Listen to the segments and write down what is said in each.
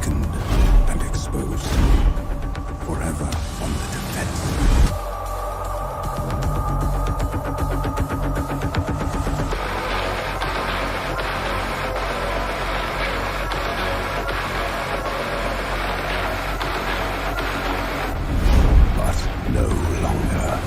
weakened and exposed, forever on the defense. But no longer.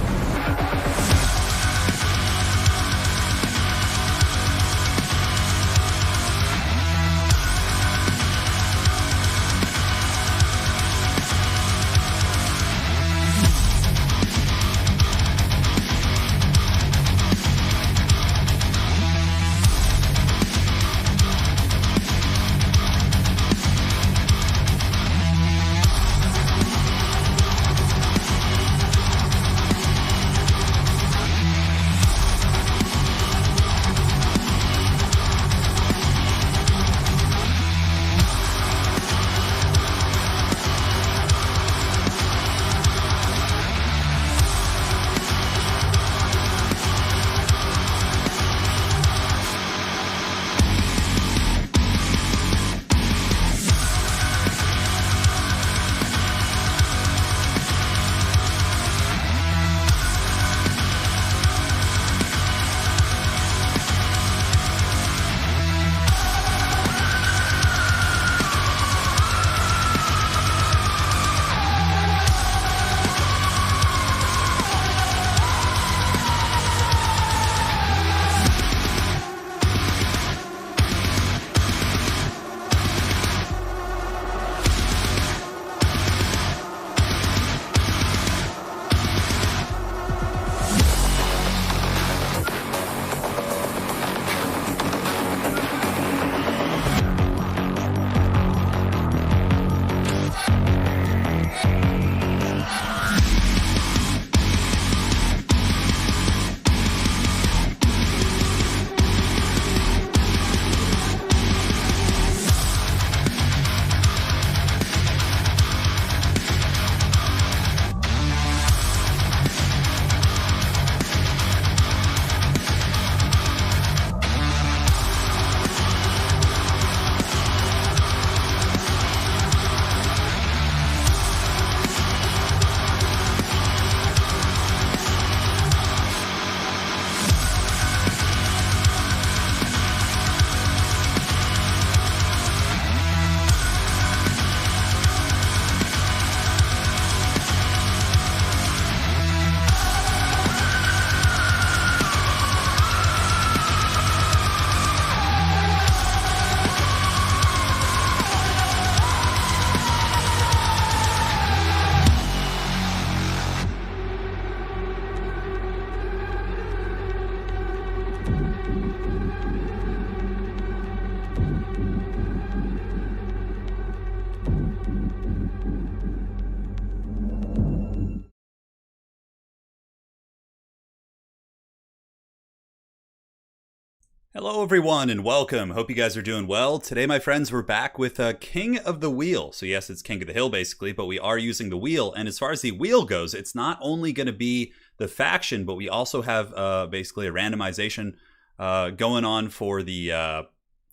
Hello everyone and welcome. Hope you guys are doing well. Today, my friends, we're back with King of the Wheel. So yes, it's King of the Hill basically, but we are using the wheel. And as far as the wheel goes, it's not only going to be the faction, but we also have basically a randomization going on for the,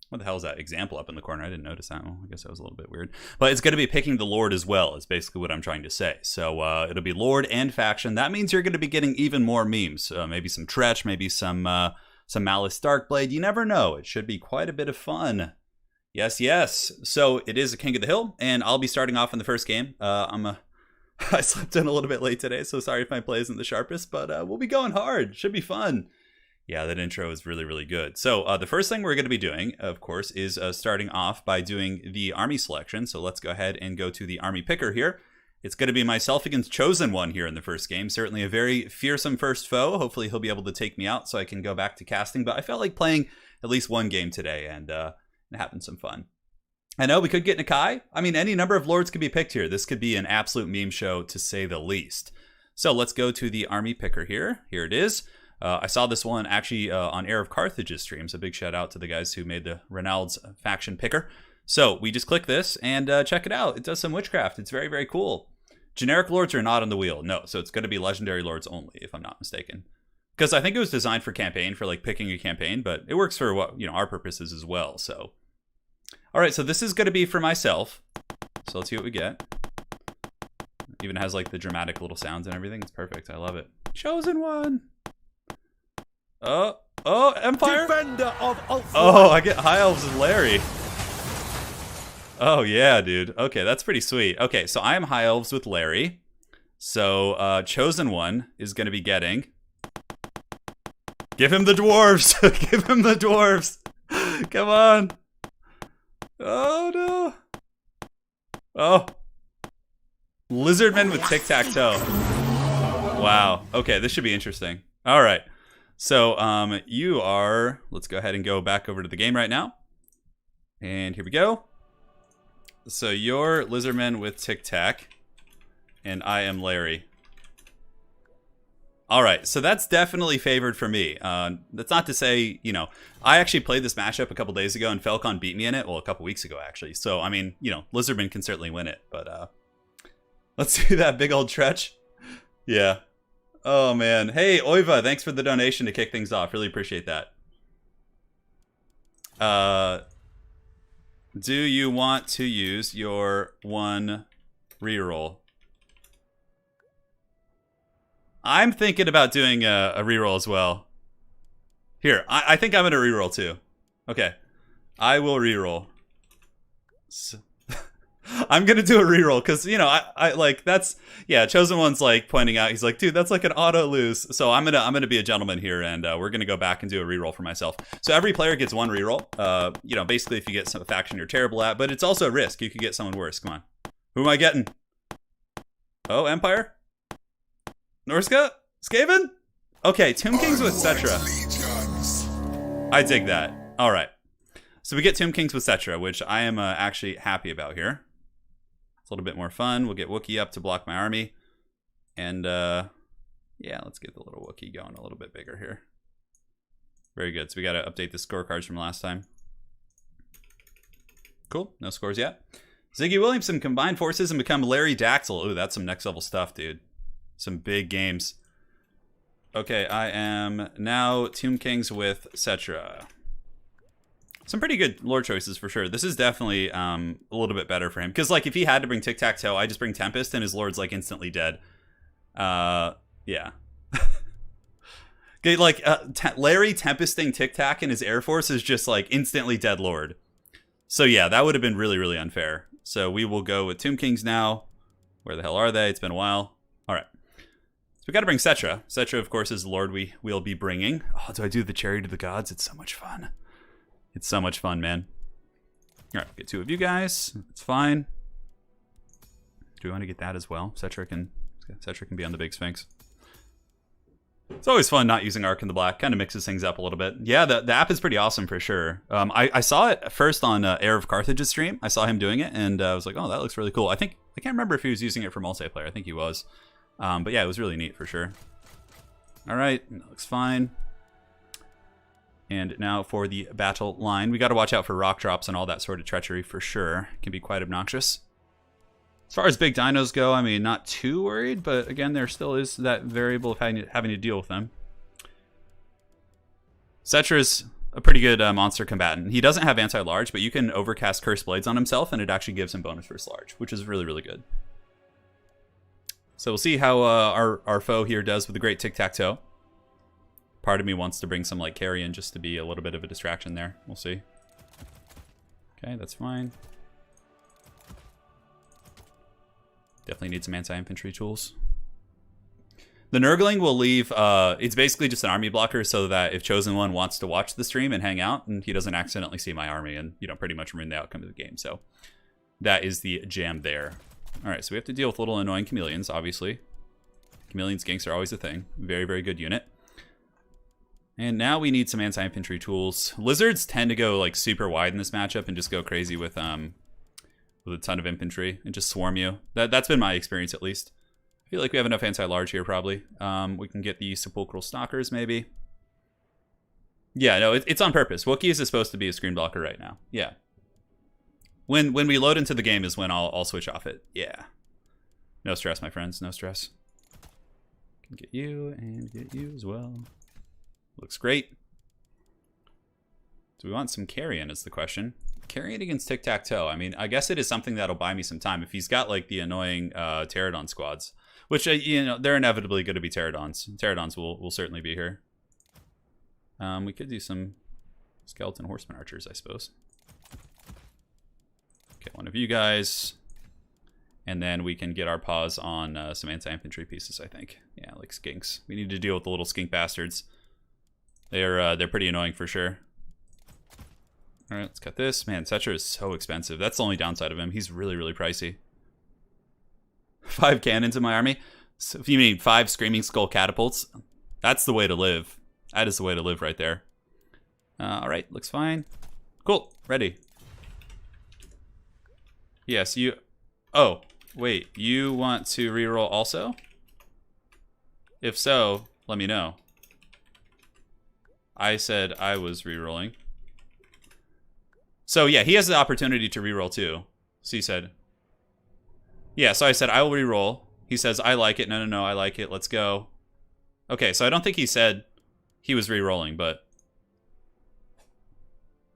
what the hell is that example up in the corner? I didn't notice that one. I guess that was a little bit weird. But it's going to be picking the Lord as well, is basically what I'm trying to say. So it'll be Lord and faction. That means you're going to be getting even more memes. Maybe some Tretch, maybe some Malice Darkblade. You never know. It should be quite a bit of fun. Yes, yes. So it is a King of the Hill, and I'll be starting off in the first game. I slept in a little bit late today, so sorry if my play isn't the sharpest, but we'll be going hard. Should be fun. Yeah, that intro is really, really good. So the first thing we're going to be doing, of course, is starting off by doing the army selection. So let's go ahead and go to the army picker here. It's going to be myself against Chosen One here in the first game. Certainly a very fearsome first foe. Hopefully he'll be able to take me out so I can go back to casting. But I felt like playing at least one game today and having some fun. I know we could get Nakai. I mean, any number of lords could be picked here. This could be an absolute meme show, to say the least. So let's go to the army picker here. Here it is. I saw this one actually on Heir of Carthage's stream. So big shout out to the guys who made the Ronald's faction picker. So we just click this and check it out. It does some witchcraft. It's very, very cool. Generic lords are not on the wheel. No, so it's going to be legendary lords only, if I'm not mistaken. Because I think it was designed for campaign, for like picking a campaign, but it works for what, you know, our purposes as well. So, all right, so this is going to be for myself. So let's see what we get. Even has like the dramatic little sounds and everything. It's perfect. I love it. Chosen one. Oh, Empire. Defender of Oh, I get High Elves and Larry. Oh yeah, dude. Okay, that's pretty sweet. Okay, so I am High Elves with Larry. So Chosen One is going to be getting. Give him the dwarves. Give him the dwarves. Come on. Oh no. Oh. Lizardmen with tic-tac-toe. Wow. Okay, this should be interesting. All right. So you are, let's go ahead and go back over to the game right now. And here we go. So you're Lizardmen with tic-tac. And I am Larry. All right, so that's definitely favored for me. That's not to say, you know, I actually played this matchup a couple days ago and Falcon beat me in it. Well, a couple weeks ago, actually. So, I mean, you know, Lizardman can certainly win it. But let's do that big old stretch. Yeah. Oh, man. Hey, Oiva, thanks for the donation to kick things off. Really appreciate that. Do you want to use your one reroll? I'm thinking about doing a reroll as well. Here, I think I'm going to reroll too. Okay. I will reroll. So, I'm going to do a reroll because, you know, I like, that's, yeah, Chosen One's like pointing out, he's like, dude, that's like an auto lose. So I'm going to be a gentleman here and we're going to go back and do a reroll for myself. So every player gets one reroll. You know, basically if you get some faction you're terrible at, but it's also a risk. You could get someone worse. Come on. Who am I getting? Oh, Empire? Norska? Skaven? Okay, Tomb Kings with Cetra. I dig that. All right. So we get Tomb Kings with Cetra, which I am actually happy about here. It's a little bit more fun. We'll get Wookiee up to block my army. And, yeah, let's get the little Wookiee going a little bit bigger here. Very good. So we got to update the scorecards from last time. Cool. No scores yet. Ziggy Williamson combine forces and become Larry Daxel. Ooh, that's some next level stuff, dude. Some big games. Okay, I am now Tomb Kings with Cetra. Some pretty good lore choices for sure. This is definitely a little bit better for him. Because, like, if he had to bring Tic-Tac-Toe, I just bring Tempest and his lord's, like, instantly dead. Yeah. Okay, like, Larry Tempesting Tic-Tac in his Air Force is just, like, instantly dead lord. So, yeah, that would have been really, really unfair. So we will go with Tomb Kings now. Where the hell are they? It's been a while. All right. We got to bring Cetra. Cetra, of course, is the lord we'll be bringing. Oh, do I do the Chariot of the Gods? It's so much fun. It's so much fun, man. All right, get two of you guys. It's fine. Do we want to get that as well? Cetra can be on the Big Sphinx. It's always fun not using Arc in the Black. Kind of mixes things up a little bit. Yeah, the app is pretty awesome for sure. I saw it first on Heir of Carthage's stream. I saw him doing it, and I was like, oh, that looks really cool. I can't remember if he was using it for multiplayer. I think he was. But yeah, it was really neat for sure. All right, that looks fine. And now for the battle line. We got to watch out for rock drops and all that sort of treachery for sure. It can be quite obnoxious. As far as big dinos go, I mean, not too worried, but again, there still is that variable of having to deal with them. Cetra's a pretty good monster combatant. He doesn't have anti-large, but you can overcast Cursed Blades on himself, and it actually gives him bonus versus large, which is really, really good. So we'll see how our foe here does with the great Tic-Tac-Toe. Part of me wants to bring some like carrion just to be a little bit of a distraction there. We'll see. Okay, that's fine. Definitely need some anti-infantry tools. The Nurgling will leave, it's basically just an army blocker so that if Chosen One wants to watch the stream and hang out, and he doesn't accidentally see my army and, you know, pretty much ruin the outcome of the game. So that is the jam there. All right, so we have to deal with little annoying chameleons, obviously. Chameleon skinks are always a thing. Very, very good unit. And now we need some anti-infantry tools. Lizards tend to go like super wide in this matchup and just go crazy with a ton of infantry and just swarm you. That's been my experience at least. I feel like we have enough anti-large here probably. We can get the Sepulchral Stalkers maybe. Yeah, no, it's on purpose. Wookiees is supposed to be a screen blocker right now. Yeah. When we load into the game is when I'll switch off it. Yeah. No stress, my friends. No stress. Can get you and get you as well. Looks great. Do we want some carrion is the question. Carrying against tic-tac-toe. I mean, I guess it is something that'll buy me some time. If he's got, like, the annoying Pterodon squads. Which, you know, they're inevitably going to be Pterodons. Pterodons will certainly be here. We could do some skeleton horseman archers, I suppose. Get one of you guys. And then we can get our paws on some anti-infantry pieces, I think. Yeah, like skinks. We need to deal with the little skink bastards. They're pretty annoying for sure. All right, let's cut this. Man, Setcher is so expensive. That's the only downside of him. He's really, really pricey. 5 cannons in my army. So if you mean 5 Screaming Skull catapults, that's the way to live. That is the way to live right there. All right, looks fine. Cool, ready. Yes, you... Oh, wait, you want to reroll also? If so, let me know. I said I was rerolling. So yeah, he has the opportunity to reroll too. So he said... Yeah, so I said, I will reroll. He says, I like it. No, I like it. Let's go. Okay, so I don't think he said he was rerolling, but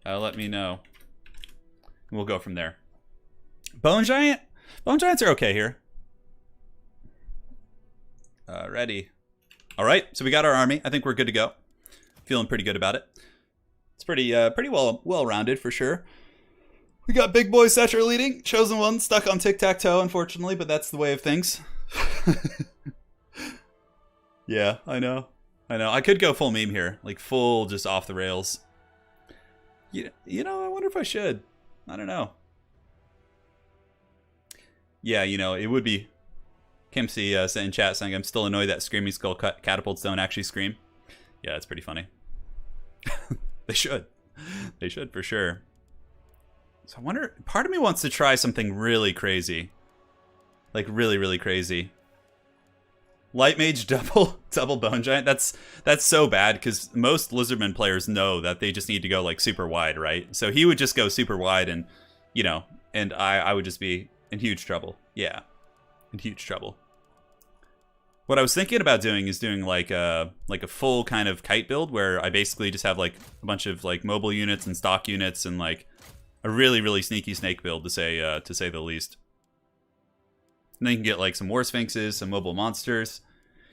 let me know. We'll go from there. Bone Giant? Bone Giants are okay here. Ready. All right, so we got our army. I think we're good to go. Feeling pretty good about it. It's pretty well-rounded for sure. We got Big Boy Setcher leading. Chosen One stuck on tic-tac-toe, unfortunately, but that's the way of things. Yeah, I know. I could go full meme here. Like, full just off the rails. You know, I wonder if I should. I don't know. Yeah, you know, it would be... Kimsey sent in chat saying, I'm still annoyed that Screaming Skull catapults don't actually scream. Yeah, it's pretty funny. They should. They should, for sure. So I wonder, part of me wants to try something really crazy. Like really, really crazy. Light Mage double Bone Giant. That's so bad because most Lizardman players know that they just need to go like super wide, right? So he would just go super wide and, you know, and I would just be in huge trouble. Yeah, in huge trouble. What I was thinking about doing is doing like a full kind of kite build where I basically just have like a bunch of like mobile units and stock units and like a really, really sneaky snake build to say the least. And then you can get like some War Sphinxes, some mobile monsters.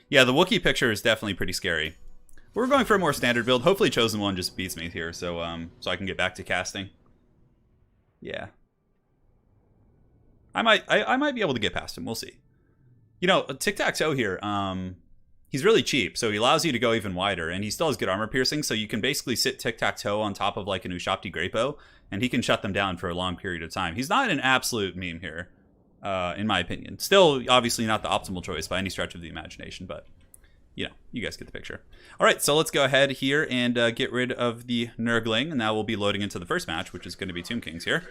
Yeah, the Wookiee picture is definitely pretty scary. We're going for a more standard build. Hopefully Chosen One just beats me here, so I can get back to casting. Yeah. I might be able to get past him. We'll see. You know, tic-tac-toe here, he's really cheap, so he allows you to go even wider, and he still has good armor piercing, so you can basically sit tic-tac-toe on top of like an Ushabti Grepo, and he can shut them down for a long period of time. He's not an absolute meme here, in my opinion. Still, obviously not the optimal choice by any stretch of the imagination, but, you know, you guys get the picture. All right, so let's go ahead here and get rid of the Nurgling, and now we'll be loading into the first match, which is going to be Tomb Kings here.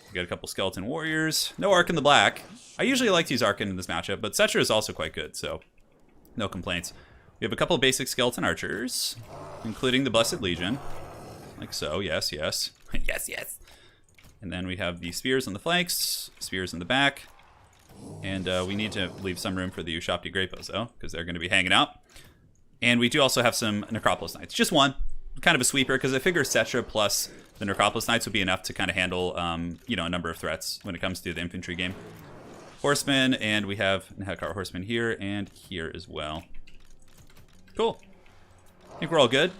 We got a couple Skeleton Warriors. No Ark in the Black. I usually like to use Ark in this matchup, but Setcher is also quite good, so no complaints. We have a couple of basic Skeleton Archers, including the Blessed Legion. Like so, yes. yes. And then we have the Spears on the flanks, Spears in the back. And we need to leave some room for the Ushabti Grapos, though, because they're going to be hanging out. And we do also have some Necropolis Knights. Just one. Kind of a sweeper, because I figure Setcher plus the Necropolis Knights would be enough to kind of handle, you know, a number of threats when it comes to the infantry game. Horsemen, and we have Nehekar Horsemen here and here as well. Cool. I think we're all good.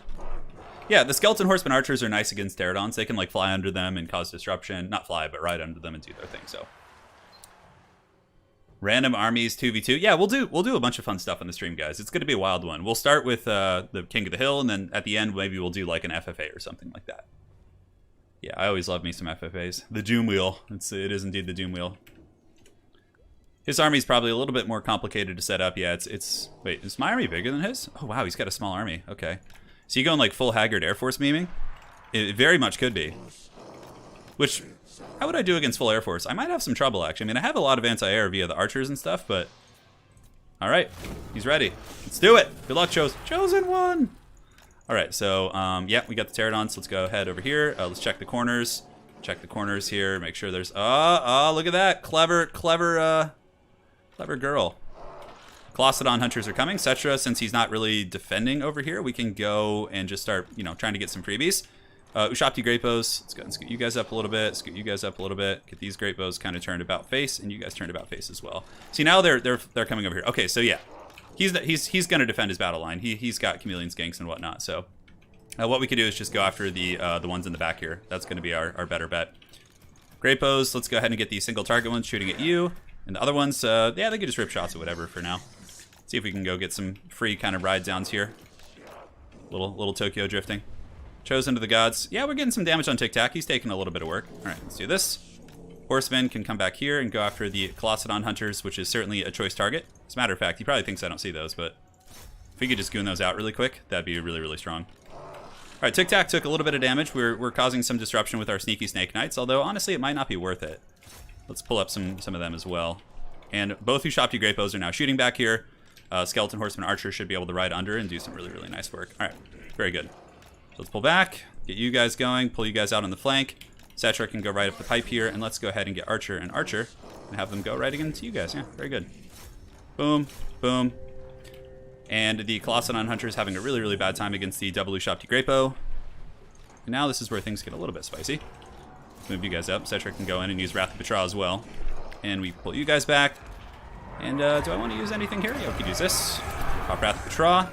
Yeah, the Skeleton Horsemen Archers are nice against Pterodons. They can, like, fly under them and cause disruption. Not fly, but ride under them and do their thing, so. Random armies 2v2. Yeah, we'll do a bunch of fun stuff on the stream, guys. It's going to be a wild one. We'll start with the King of the Hill, and then at the end, maybe we'll do, like, an FFA or something like that. Yeah, I always love me some FFAs. The Doomwheel. It is indeed the Doomwheel. His army's probably a little bit more complicated to set up. Yeah, it's... Wait, is my army bigger than his? Oh, wow, he's got a small army. Okay. So you going, like, full Haggard Air Force meming? It very much could be. Which... How would I do against full Air Force? I might have some trouble, actually. I mean, I have a lot of anti-air via the archers and stuff, but... Alright, he's ready. Let's do it! Good luck, Chosen One! Alright, so, yeah, we got the Pterodons. Let's go ahead over here. Let's check the corners. Check the corners here. Make sure there's... Oh, look at that! Clever girl. Colossadon Hunters are coming. Cetra, since he's not really defending over here, we can go and just start, you know, trying to get some freebies. Ushapti Great Bows. Let's go and scoot you guys up a little bit. Scoot you guys up a little bit. Get these Great Bows kind of turned about face, and you guys turned about face as well. See, now they're coming over here. Okay, so yeah, he's going to defend his battle line. He's got chameleon skinks and whatnot. So what we could do is just go after the ones in the back here. That's going to be our better bet. Great Bows. Let's go ahead and get the single target ones shooting at you, and the other ones, yeah, they could just rip shots or whatever for now. See if we can go get some free kind of ride downs here. Little Tokyo drifting. Chosen to the gods. Yeah, we're getting some damage on Tic Tac. He's taking a little bit of work. All right, let's do this. Horsemen can come back here and go after the Colossadon Hunters, which is certainly a choice target. As a matter of fact, he probably thinks I don't see those, but if we could just goon those out really quick, that'd be really, really strong. All right, Tic Tac took a little bit of damage. We're causing some disruption with our sneaky Snake Knights, although honestly, it might not be worth it. Let's pull up some of them as well. And both Ushapti Great Bows are now shooting back here. Skeleton Horseman Archer should be able to ride under and do some really, really nice work. All right, very good. So let's pull back, get you guys going, pull you guys out on the flank. Cetra can go right up the pipe here, and let's go ahead and get Archer and have them go right against you guys. Yeah, very good. Boom, boom. And the Colossadon Hunter's having a really, really bad time against the double Ushapti Great Bow. And now this is where things get a little bit spicy. Let's move you guys up. Cetra can go in and use Wrath of Petra as well. And we pull you guys back. And do I want to use anything here? Yeah, we could use this. Pop Wrath of Petra.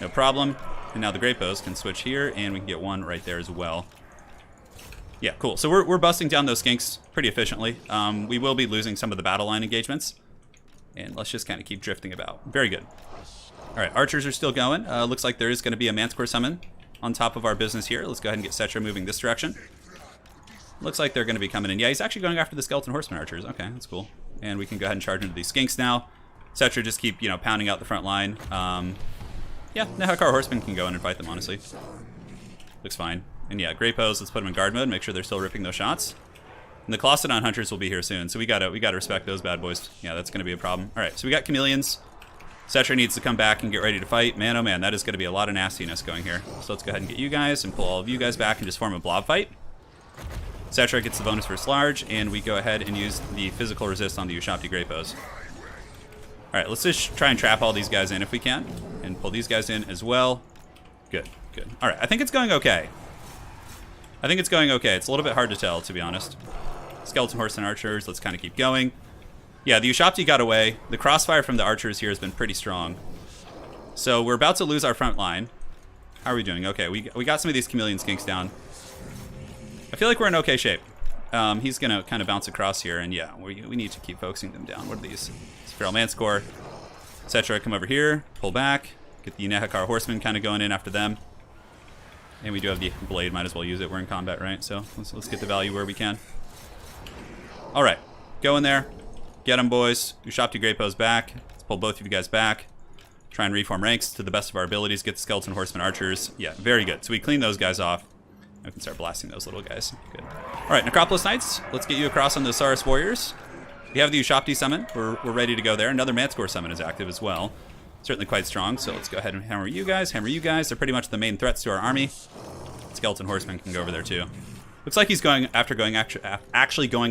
No problem. And now the Great Bows can switch here, and we can get one right there as well. Yeah, cool. So we're busting down those skinks pretty efficiently. We will be losing some of the battle line engagements. And let's just kind of keep drifting about. Very good. All right, archers are still going. Looks like there is going to be a Manticore summon on top of our business here. Let's go ahead and get Cetra moving this direction. Looks like they're going to be coming in. Yeah, he's actually going after the Skeleton Horseman Archers. Okay, that's cool. And we can go ahead and charge into these skinks now. Cetra just keep, pounding out the front line. Yeah, the Nehakar Horsemen can go in and fight them, honestly. Looks fine. And yeah, Great Bows, let's put them in guard mode, make sure they're still ripping those shots. And the Colossadon Hunters will be here soon, so we gotta respect those bad boys. Yeah, that's gonna be a problem. All right, so we got chameleons. Cetra needs to come back and get ready to fight. Man, oh man, that is gonna be a lot of nastiness going here. So let's go ahead and get you guys and pull all of you guys back and just form a blob fight. Cetra gets the bonus versus large, and we go ahead and use the physical resist on the Ushapti Great Bows. All right, let's just try and trap all these guys in if we can, and pull these guys in as well. Good, good. All right, I think it's going okay. It's a little bit hard to tell, to be honest. Skeleton Horseman Archers, let's kind of keep going. Yeah, the Ushapti got away. The crossfire from the Archers here has been pretty strong. So we're about to lose our front line. How are we doing? Okay, we got some of these chameleon skinks down. I feel like we're in okay shape. He's going to kind of bounce across here, and yeah, we need to keep focusing them down. What are these? Feral Manticore. Cetra, come over here, pull back, get the Nehakar Horsemen kind of going in after them. And we do have the blade, might as well use it. We're in combat, right? So let's get the value where we can. All right, go in there. Get them, boys. Ushapti Great Bows back. Let's pull both of you guys back. Try and reform ranks to the best of our abilities. Get the Skeleton Horseman Archers. Yeah, very good. So we clean those guys off. We can start blasting those little guys. Good. All right, Necropolis Knights. Let's get you across on the Saurus Warriors. We have the Ushapti summon. We're ready to go there. Another Manticore summon is active as well. Certainly quite strong. So let's go ahead and hammer you guys. Hammer you guys. They're pretty much the main threats to our army. Skeleton Horseman can go over there too. Looks like he's actually going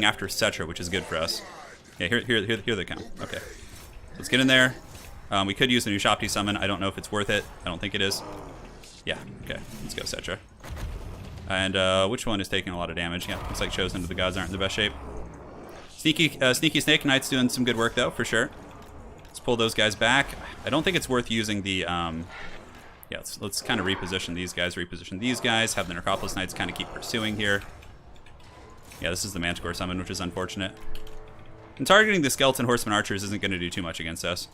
after Cetra, which is good for us. Yeah, here they come. Okay, let's get in there. We could use a Ushapti summon. I don't know if it's worth it. I don't think it is. Yeah. Okay. Let's go Cetra. And which one is taking a lot of damage? Yeah, looks like Chosen to the Gods aren't in the best shape. Sneaky Snake Knight's doing some good work though, for sure. Let's pull those guys back. I don't think it's worth using the. Yeah, let's kind of reposition these guys. Have the Necropolis Knights kind of keep pursuing here. Yeah, this is the Manticore summon, which is unfortunate. And targeting the Skeleton Horseman Archers isn't going to do too much against us.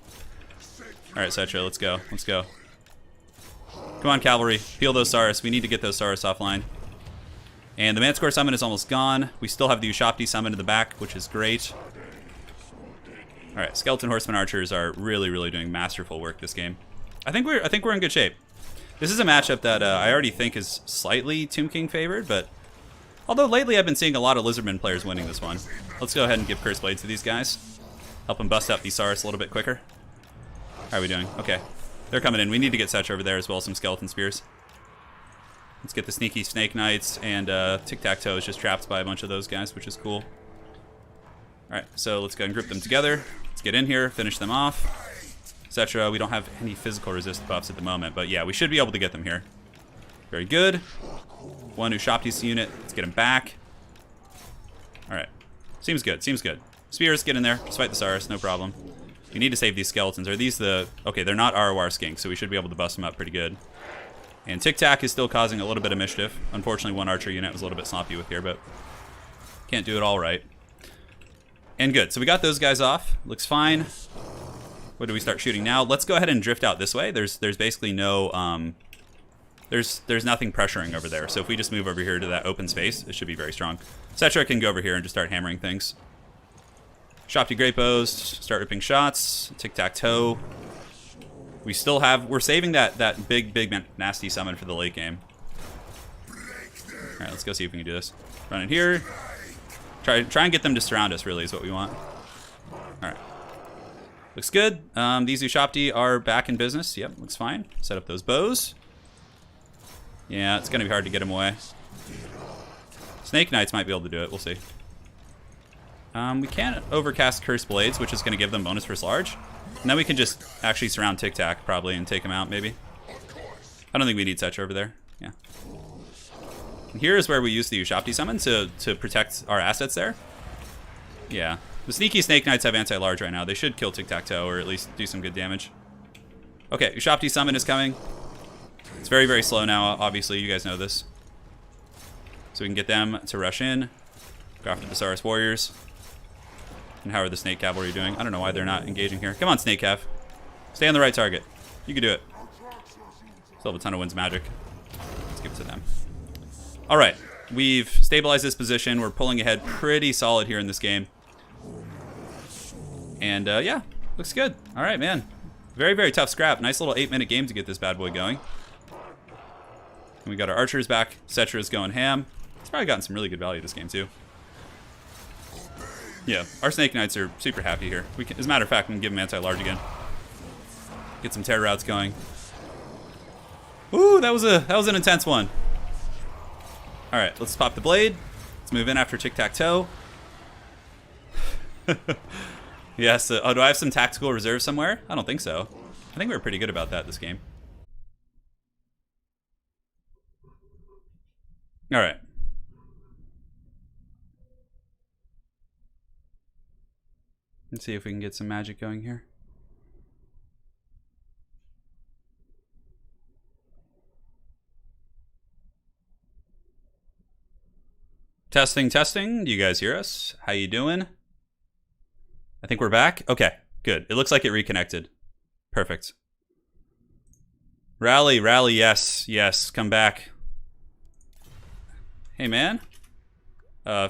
All right, Cetra, let's go. Let's go. Come on, Cavalry. Peel those Saurus. We need to get those Saurus offline. And the Manticore summon is almost gone. We still have the Ushapti summon in the back, which is great. All right, Skeleton Horseman Archers are really, really doing masterful work this game. I think we're in good shape. This is a matchup that I already think is slightly Tomb King favored, but although lately I've been seeing a lot of Lizardman players winning this one. Let's go ahead and give Curse Blade to these guys. Help them bust out these Saurus a little bit quicker. How are we doing? Okay. They're coming in. We need to get Cetra over there as well as some Skeleton Spears. Let's get the Sneaky Snake Knights, and Tic-Tac-Toe is just trapped by a bunch of those guys, which is cool. Alright, so let's go and group them together. Let's get in here, finish them off. Cetra, we don't have any physical resist buffs at the moment, but yeah, we should be able to get them here. Very good. One Ushopti's unit. Let's get him back. All right. Seems good. Seems good. Spears, get in there. Just fight the Saurus. No problem. We need to save these skeletons. Are these the... Okay, they're not ROR skinks, so we should be able to bust them up pretty good. And Tic Tac is still causing a little bit of mischief. Unfortunately, one archer unit was a little bit sloppy with here, but can't do it all right. And good. So we got those guys off. Looks fine. What do we start shooting now? Let's go ahead and drift out this way. There's basically no... There's nothing pressuring over there. So if we just move over here to that open space, it should be very strong. Cetra can go over here and just start hammering things. Shopty Great Bows, start ripping shots. Tic-tac-toe. We're saving that big nasty summon for the late game. Alright, let's go see if we can do this. Run in here. Try and get them to surround us, really, is what we want. Alright. Looks good. These Ushopti are back in business. Yep, looks fine. Set up those bows. Yeah, it's gonna be hard to get them away. Snake Knights might be able to do it, we'll see. We can overcast Cursed Blades, which is gonna give them bonus versus large. And then we can just actually surround Tic Tac, probably, and take him out, maybe. I don't think we need Cetra over there. Yeah. And here is where we use the Ushopti summon to protect our assets there. Yeah. The sneaky Snake Knights have anti-large right now. They should kill Tic-Tac-Toe, or at least do some good damage. Okay, Ushopti summon is coming. It's very, very slow now, obviously. You guys know this. So we can get them to rush in. Go after the Saurus Warriors. And how are the Snake Cavalry doing? I don't know why they're not engaging here. Come on, Snake Cav. Stay on the right target. You can do it. Still have a ton of Wind's Magic. Let's give it to them. All right. We've stabilized this position. We're pulling ahead pretty solid here in this game. And, yeah. Looks good. All right, man. Very, very tough scrap. Nice little 8-minute game to get this bad boy going. And we got our archers back. Cetra's going ham. It's probably gotten some really good value this game, too. Yeah, our Snake Knights are super happy here. We can, as a matter of fact, we can give them anti-large again. Get some terror routes going. Ooh, that was an intense one. All right, let's pop the blade. Let's move in after Tic-Tac-Toe. Yes. Oh, do I have some tactical reserve somewhere? I don't think so. I think we were pretty good about that this game. All right. Let's see if we can get some magic going here. Testing, testing. Do you guys hear us? How you doing? I think we're back. Okay, good. It looks like it reconnected. Perfect. Rally, rally, yes, yes. Come back. Hey, man.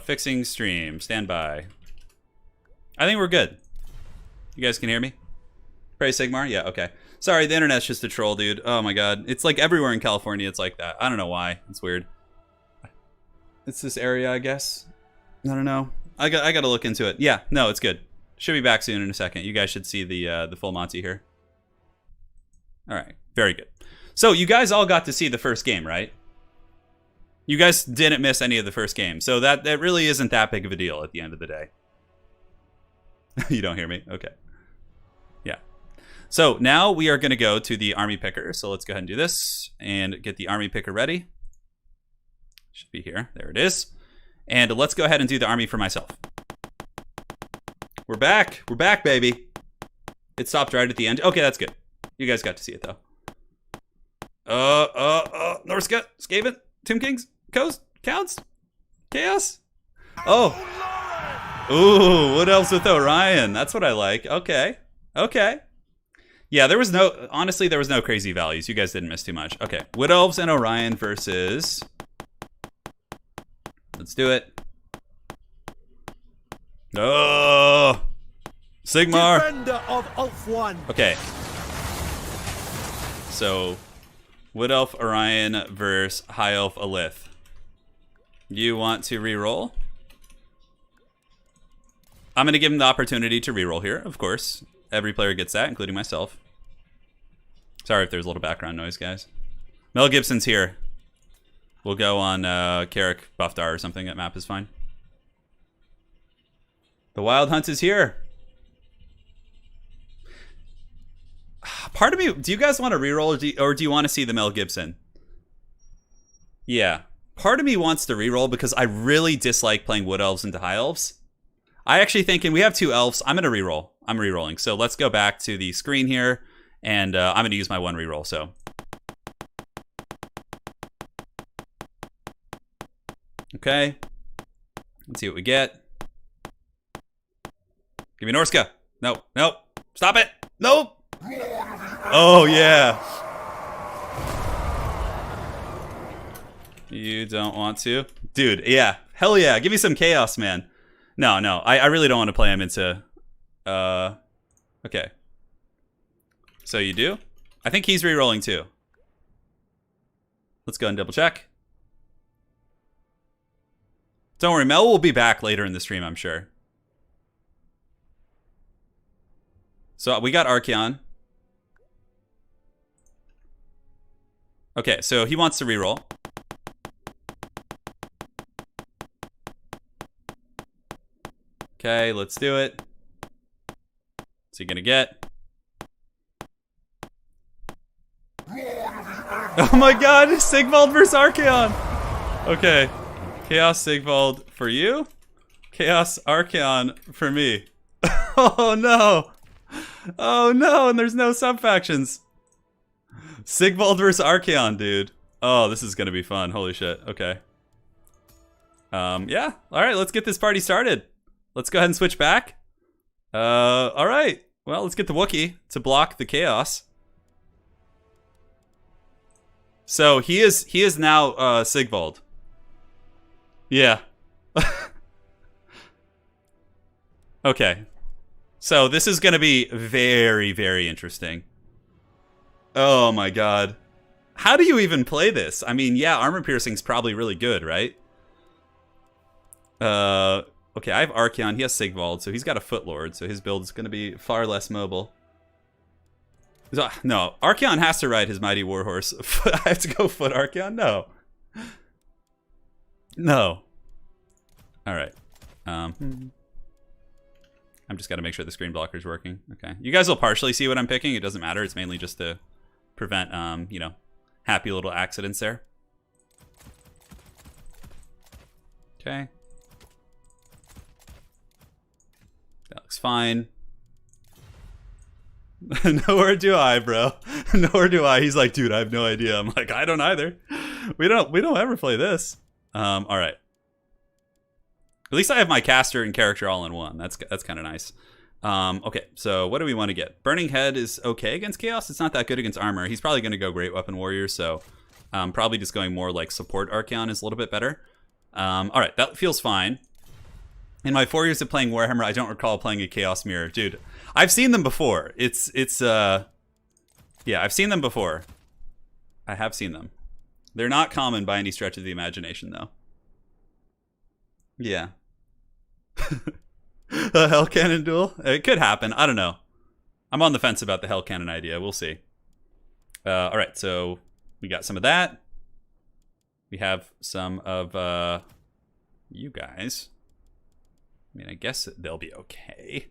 Fixing stream. Stand by. I think we're good. You guys can hear me? Pray Sigmar? Yeah, okay. Sorry, the internet's just a troll, dude. Oh my god. It's like everywhere in California it's like that. I don't know why. It's weird. It's this area, I guess. I don't know. I gotta look into it. Yeah, no, it's good. Should be back soon in a second. You guys should see the full Monty here. Alright, very good. So you guys all got to see the first game, right? You guys didn't miss any of the first game. So that really isn't that big of a deal at the end of the day. You don't hear me? Okay. Yeah. So now we are going to go to the army picker. So let's go ahead and do this and get the army picker ready. Should be here. There it is. And let's go ahead and do the army for myself. We're back. We're back, baby. It stopped right at the end. Okay, that's good. You guys got to see it, though. Norska, Skaven, Tomb Kings, Coast, Counts, Chaos. Oh. Ooh, Wood Elves with Orion. That's what I like. Okay. Okay. Yeah, honestly, there was no crazy values. You guys didn't miss too much. Okay. Wood Elves and Orion versus... Let's do it. Oh! Sigmar! Defender of Ulf 1. Okay. So, Wood Elf Orion versus High Elf Alith. You want to re-roll? I'm going to give him the opportunity to reroll here, of course. Every player gets that, including myself. Sorry if there's a little background noise, guys. Mel Gibson's here. We'll go on Carrick Buffdar or something. That map is fine. The Wild Hunt is here. Part of me, do you guys want to reroll or do you want to see the Mel Gibson? Yeah. Part of me wants to reroll because I really dislike playing Wood Elves into High Elves. I actually think, and we have 2 Elves, I'm going to reroll. I'm rerolling. So let's go back to the screen here, and I'm going to use my 1 reroll. So. Okay. Let's see what we get. Give me Norska. No, no. Stop it. Nope. Oh, yeah. You don't want to? Dude, yeah. Hell yeah. Give me some chaos, man. No, no. I really don't want to play him into... Okay. So you do? I think he's re-rolling too. Let's go and double check. Don't worry, Mel will be back later in the stream, I'm sure. So we got Archeon. Okay, so he wants to reroll. Okay, let's do it. What's he gonna get? Oh my god, Sigvald versus Archeon! Okay. Chaos Sigvald for you. Chaos Archeon for me. Oh no! Oh no, and there's no sub-factions. Sigvald versus Archeon, dude. Oh, this is gonna be fun. Holy shit. Okay. Yeah. Alright, let's get this party started. Let's go ahead and switch back. Alright. Well, let's get the Wookiee to block the chaos. So he is now Sigvald. Yeah. Okay. So this is gonna be very, very interesting. Oh my god. How do you even play this? I mean, yeah, armor piercing's probably really good, right? Okay, I have Archeon, he has Sigvald, so he's got a Footlord, so his build is gonna be far less mobile. No, Archeon has to ride his mighty warhorse. I have to go foot Archeon? No. No. Alright. I'm just gotta make sure the screen blocker's working. Okay. You guys will partially see what I'm picking. It doesn't matter. It's mainly just to prevent, you know, happy little accidents there. Okay. That looks fine. Nowhere do I, bro. Nowhere do I. He's like, dude, I have no idea. I'm like, I don't either. We don't ever play this. All right. At least I have my caster and character all in one. That's kind of nice. Okay, so what do we want to get? Burning Head is okay against Chaos. It's not that good against armor. He's probably going to go Great Weapon Warrior, so probably just going more like support Archeon is a little bit better. All right, that feels fine. In my 4 years of playing Warhammer, I don't recall playing a Chaos Mirror. Dude, I've seen them before. Yeah, I've seen them before. I have seen them. They're not common by any stretch of the imagination, though. Yeah. A Hell Cannon duel? It could happen. I don't know. I'm on the fence about the Hell Cannon idea. We'll see. All right, so we got some of that. We have some of you guys. I mean, I guess they'll be okay.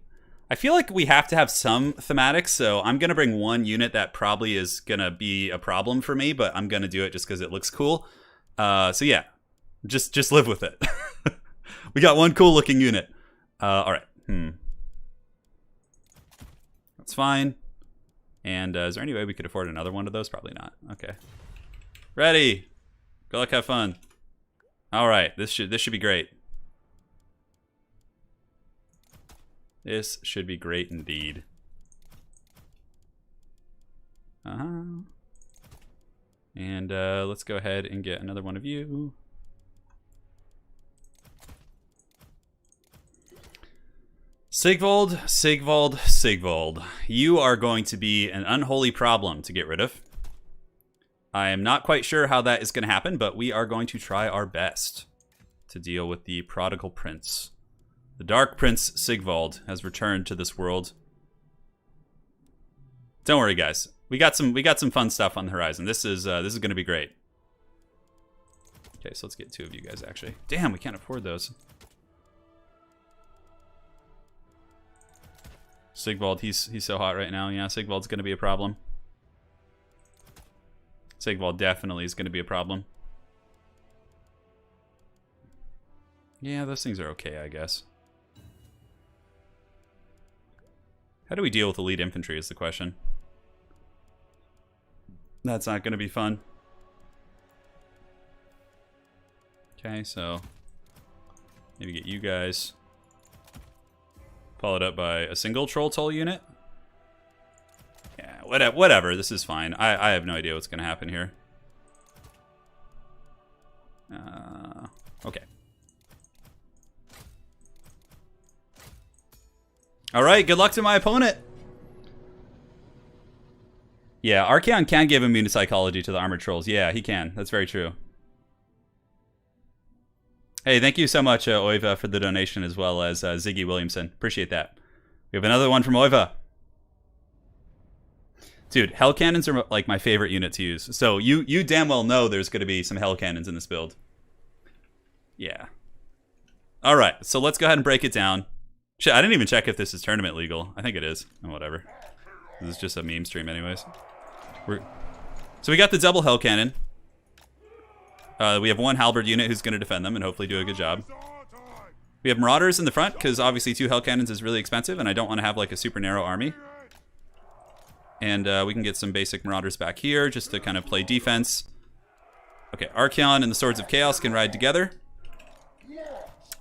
I feel like we have to have some thematics, so I'm going to bring one unit that probably is going to be a problem for me, but I'm going to do it just because it looks cool. So yeah, just live with it. We got one cool looking unit. All right. That's fine. And is there any way we could afford another one of those? Probably not. Okay. Ready. Good luck, have fun. All right, this should be great. This should be great indeed. And let's go ahead and get another one of you. Sigvald, Sigvald, Sigvald. You are going to be an unholy problem to get rid of. I am not quite sure how that is going to happen, but we are going to try our best to deal with the prodigal prince. The Dark Prince Sigvald has returned to this world. Don't worry, guys. We got some fun stuff on the horizon. This is going to be great. Okay, so let's get two of you guys actually. Damn, we can't afford those. Sigvald, he's so hot right now. Yeah, Sigvald's going to be a problem. Sigvald definitely is going to be a problem. Yeah, those things are okay, I guess. How do we deal with elite infantry is the question. That's not going to be fun. Okay, so maybe get you guys followed up by a single troll toll unit. Yeah, whatever. This is fine. I have no idea what's going to happen here. Okay. All right, good luck to my opponent. Yeah, Archaon can give immune to psychology to the armored trolls. Yeah, he can. That's very true. Hey, thank you so much, Oiva, for the donation, as well as Ziggy Williamson. Appreciate that. We have another one from Oiva. Dude, hell cannons are like my favorite unit to use. So you damn well know there's going to be some hell cannons in this build. Yeah. All right, so let's go ahead and break it down. Shit, I didn't even check if this is tournament legal. I think it is. Oh, whatever. This is just a meme stream anyways. So we got the double hell cannon. We have one halberd unit who's going to defend them and hopefully do a good job. We have marauders in the front because obviously 2 hell cannons is really expensive and I don't want to have like a super narrow army. And we can get some basic marauders back here just to kind of play defense. Okay, Archaon and the Swords of Chaos can ride together.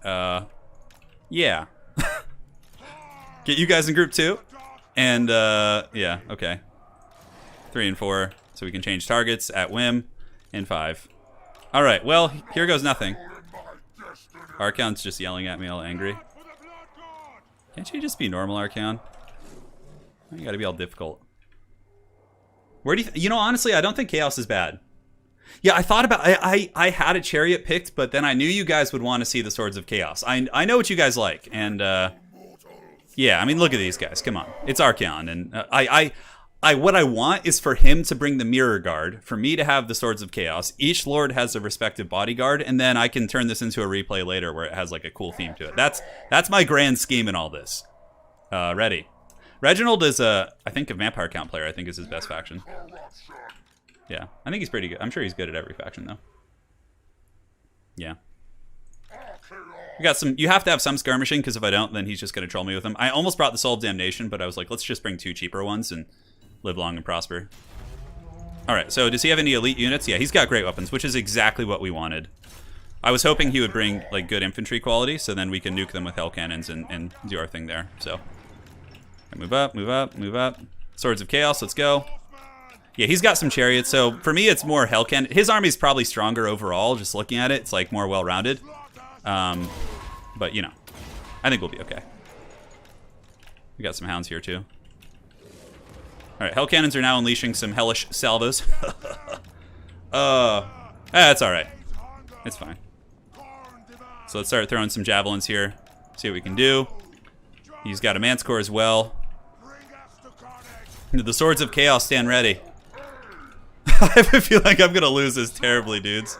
Yeah. Get you guys in group 2. And, yeah, okay. 3 and 4. So we can change targets at whim. And 5. Alright, well, here goes nothing. Archaon's just yelling at me all angry. Can't you just be normal, Archaon? You gotta be all difficult. Where do you know, honestly, I don't think Chaos is bad. Yeah, I thought about I had a Chariot picked, but then I knew you guys would want to see the Swords of Chaos. I know what you guys like, and yeah, I mean, look at these guys. Come on, it's Archaon, and what I want is for him to bring the Mirror Guard, for me to have the Swords of Chaos. Each Lord has a respective bodyguard, and then I can turn this into a replay later where it has like a cool theme to it. That's my grand scheme in all this. Ready. Reginald is I think a Vampire Count player. I think is his best faction. Yeah, I think he's pretty good. I'm sure he's good at every faction though. Yeah. We got some. You have to have some skirmishing because if I don't, then he's just gonna troll me with them. I almost brought the Soul of Damnation, but I was like, let's just bring 2 cheaper ones and live long and prosper. All right. So does he have any elite units? Yeah, he's got great weapons, which is exactly what we wanted. I was hoping he would bring like good infantry quality, so then we can nuke them with hell cannons and do our thing there. So move up, move up, move up. Swords of Chaos. Let's go. Yeah, he's got some chariots, so for me it's more hell cannon. His army's probably stronger overall, just looking at it. It's like more well-rounded. But, you know, I think we'll be okay. We got some hounds here, too. Alright, hell cannons are now unleashing some hellish salvos. That's alright. It's fine. So let's start throwing some javelins here. See what we can do. He's got a Manticore as well. The Swords of Chaos stand ready. I have a feeling I'm gonna lose this terribly, dudes.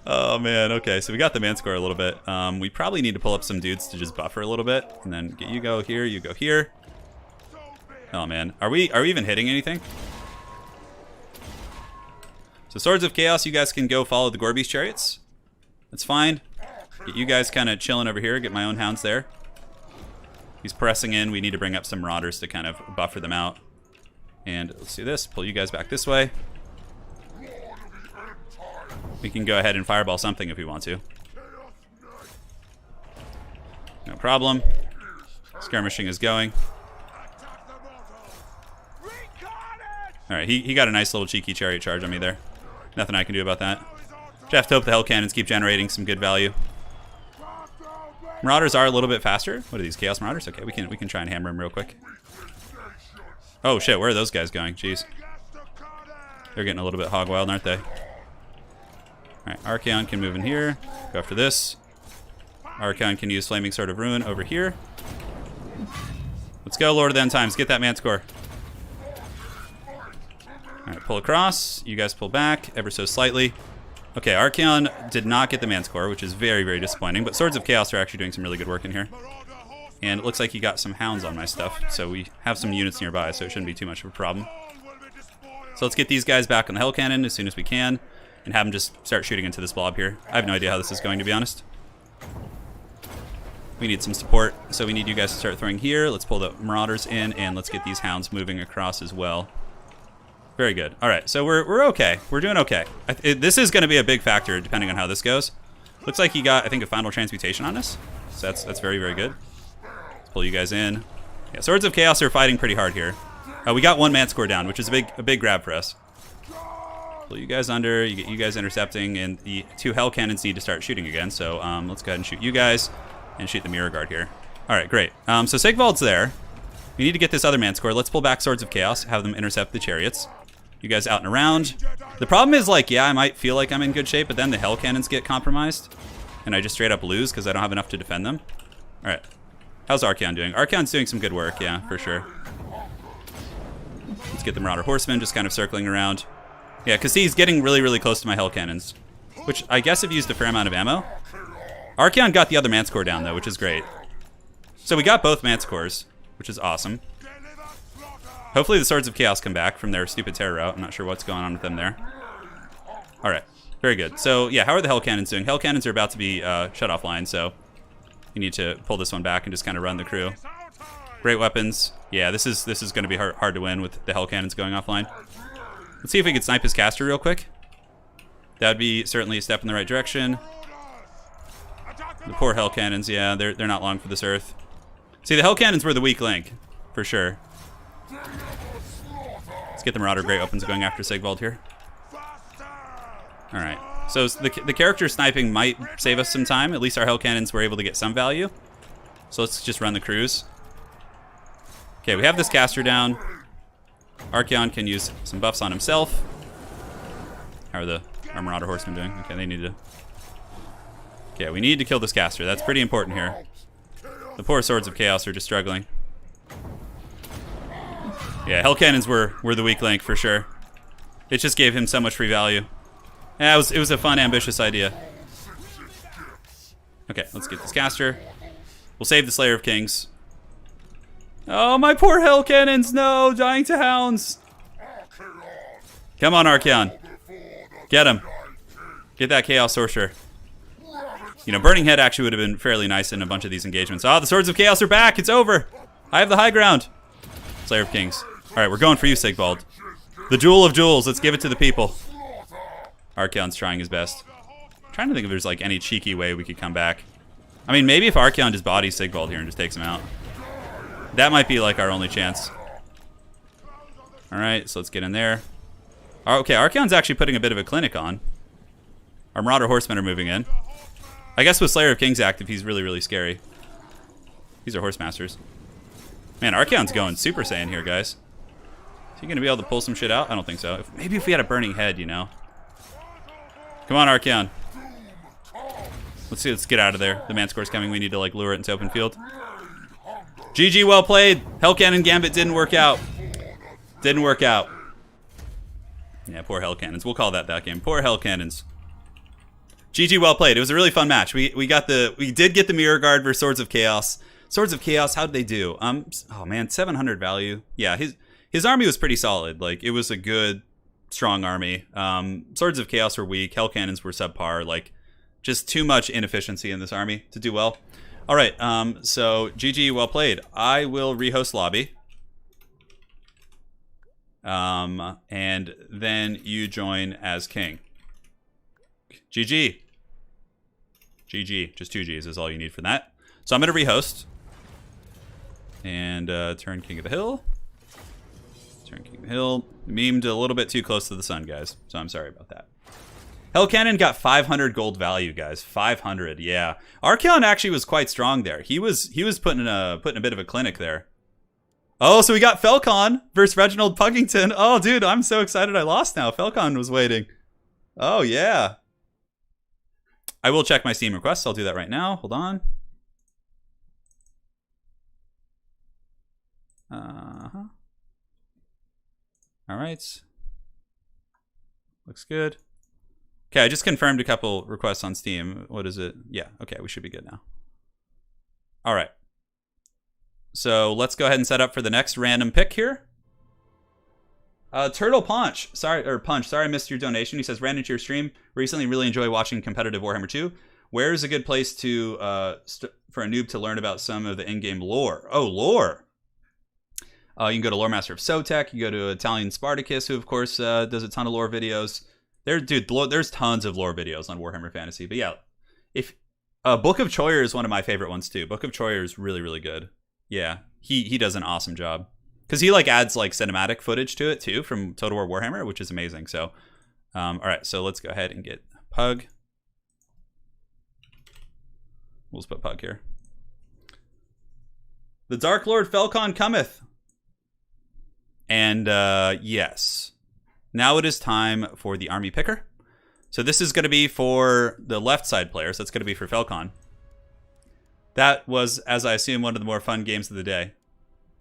Oh man, okay, so we got the Manticore a little bit. We probably need to pull up some dudes to just buffer a little bit, and then get you go here, you go here. Oh man, are we even hitting anything? So Swords of Chaos, you guys can go follow the Gorby's chariots. That's fine. Get you guys kind of chilling over here. Get my own hounds there. He's pressing in. We need to bring up some marauders to kind of buffer them out. And let's do this. Pull you guys back this way. We can go ahead and fireball something if we want to. No problem. Skirmishing is going. Alright, he got a nice little cheeky chariot charge on me there. Nothing I can do about that. Just have to hope the hell cannons keep generating some good value. Marauders are a little bit faster. What are these, Chaos Marauders? Okay, we can try and hammer them real quick. Oh shit, where are those guys going? Jeez. They're getting a little bit hog wild, aren't they? Alright, Archaon can move in here. Go after this. Archaon can use Flaming Sword of Ruin over here. Let's go, Lord of the End Times. Get that Manticore. Alright, pull across. You guys pull back ever so slightly. Okay, Archaon did not get the Manticore, which is very, very disappointing. But Swords of Chaos are actually doing some really good work in here. And it looks like he got some hounds on my stuff. So we have some units nearby, so it shouldn't be too much of a problem. So let's get these guys back on the Hell Cannon as soon as we can. And have them just start shooting into this blob here. I have no idea how this is going, to be honest. We need some support, so we need you guys to start throwing here. Let's pull the Marauders in, and let's get these Hounds moving across as well. Very good. All right, so we're okay. We're doing okay. This is going to be a big factor depending on how this goes. Looks like he got, I think, a final transmutation on us. So that's very, very good. Let's pull you guys in. Yeah, Swords of Chaos are fighting pretty hard here. We got one man score down, which is a big grab for us. Pull you guys under, you get you guys intercepting, and the 2 Hell Cannons need to start shooting again. So let's go ahead and shoot you guys and shoot the Mirror Guard here. All right, great. So Sigvald's there. We need to get this other man score. Let's pull back Swords of Chaos, have them intercept the chariots. You guys out and around. The problem is, like, yeah, I might feel like I'm in good shape, but then the Hell Cannons get compromised, and I just straight up lose because I don't have enough to defend them. All right. How's Archaon doing? Archaon's doing some good work, yeah, for sure. Let's get the Marauder Horsemen just kind of circling around. Yeah, because he's getting really, really close to my Hell Cannons, which I guess have used a fair amount of ammo. Archaon got the other Manscore down, though, which is great. So we got both Manscores, which is awesome. Hopefully the Swords of Chaos come back from their stupid terror route. I'm not sure what's going on with them there. All right, very good. So, yeah, how are the Hell Cannons doing? Hell Cannons are about to be shut offline, so you need to pull this one back and just kind of run the crew. Great weapons. Yeah, this is going to be hard to win with the Hell Cannons going offline. Let's see if we can snipe his caster real quick. That would be certainly a step in the right direction. The poor Hell Cannons, yeah, they're not long for this earth. See, the Hell Cannons were the weak link, for sure. Let's get the Marauder Great Weapons going after Sigvald here. Alright, so the character sniping might save us some time. At least our Hell Cannons were able to get some value. So let's just run the crews. Okay, we have this caster down. Archaon can use some buffs on himself. How are our Marauder Horsemen doing? Okay, they need to... Okay, we need to kill this caster. That's pretty important here. The poor Swords of Chaos are just struggling. Yeah, Hell Cannons were the weak link for sure. It just gave him so much free value. Yeah, it was a fun, ambitious idea. Okay, let's get this caster. We'll save the Slayer of Kings. Oh, my poor Hell Cannons! No, dying to Hounds. Come on, Archaon. Get him. Get that Chaos Sorcerer. You know, Burning Head actually would have been fairly nice in a bunch of these engagements. Oh, the Swords of Chaos are back. It's over. I have the high ground. Slayer of Kings. All right, we're going for you, Sigvald. The Jewel of Jewels. Let's give it to the people. Archaon's trying his best. I'm trying to think if there's like any cheeky way we could come back. I mean, maybe if Archaon just bodies Sigvald here and just takes him out. That might be like our only chance. All right, so let's get in there. Okay, Archaon's actually putting a bit of a clinic on. Our Marauder Horsemen are moving in. I guess with Slayer of Kings active, he's really, really scary. These are Horse Masters. Man, Archaon's going Super Saiyan here, guys. Is he going to be able to pull some shit out? I don't think so. Maybe if we had a Burning Head, you know. Come on, Archaon. Let's see. Let's get out of there. The Manscore's coming. We need to like lure it into open field. GG, well played. Hell Cannon Gambit didn't work out. Didn't work out. Yeah, poor Hell Cannons. We'll call that game. Poor Hell Cannons. GG, well played. It was a really fun match. We did get the Mirror Guard versus Swords of Chaos. Swords of Chaos, how'd they do? Oh man, 700 value. Yeah, his army was pretty solid. Like, it was a good, strong army. Swords of Chaos were weak. Hell Cannons were subpar. Like, just too much inefficiency in this army to do well. All right, so GG, well played. I will rehost lobby. And then you join as king. GG. GG. Just 2 Gs is all you need for that. So I'm going to rehost. And turn King of the Hill. Turn King of the Hill. Memed a little bit too close to the sun, guys. So I'm sorry about that. Hell Cannon got 500 gold value, guys. 500, yeah. Archaon actually was quite strong there. He was putting a bit of a clinic there. Oh, so we got Felcon versus Reginald Puggington. Oh, dude, I'm so excited I lost now. Felcon was waiting. Oh, yeah. I will check my Steam requests. I'll do that right now. Hold on. All right. Looks good. Okay, I just confirmed a couple requests on Steam. What is it? Yeah, okay, we should be good now. All right. So let's go ahead and set up for the next random pick here. Turtle Punch. Sorry I missed your donation. He says, ran into your stream recently. Really enjoy watching competitive Warhammer 2. Where is a good place to for a noob to learn about some of the in-game lore? Oh, lore. You can go to Lore Master of Sotek. You go to Italian Spartacus, who of course does a ton of lore videos. There's tons of lore videos on Warhammer Fantasy. But yeah, if Book of Troyer is one of my favorite ones too. Book of Troyer is really, really good. Yeah, he does an awesome job because he like adds like cinematic footage to it too from Total War Warhammer, which is amazing. So, all right, so let's go ahead and get Pug. We'll just put Pug here. The Dark Lord Felcon cometh. And yes, now it is time for the army picker. So this is going to be for the left side players. That's going to be for Felcon. That was, as I assume, one of the more fun games of the day.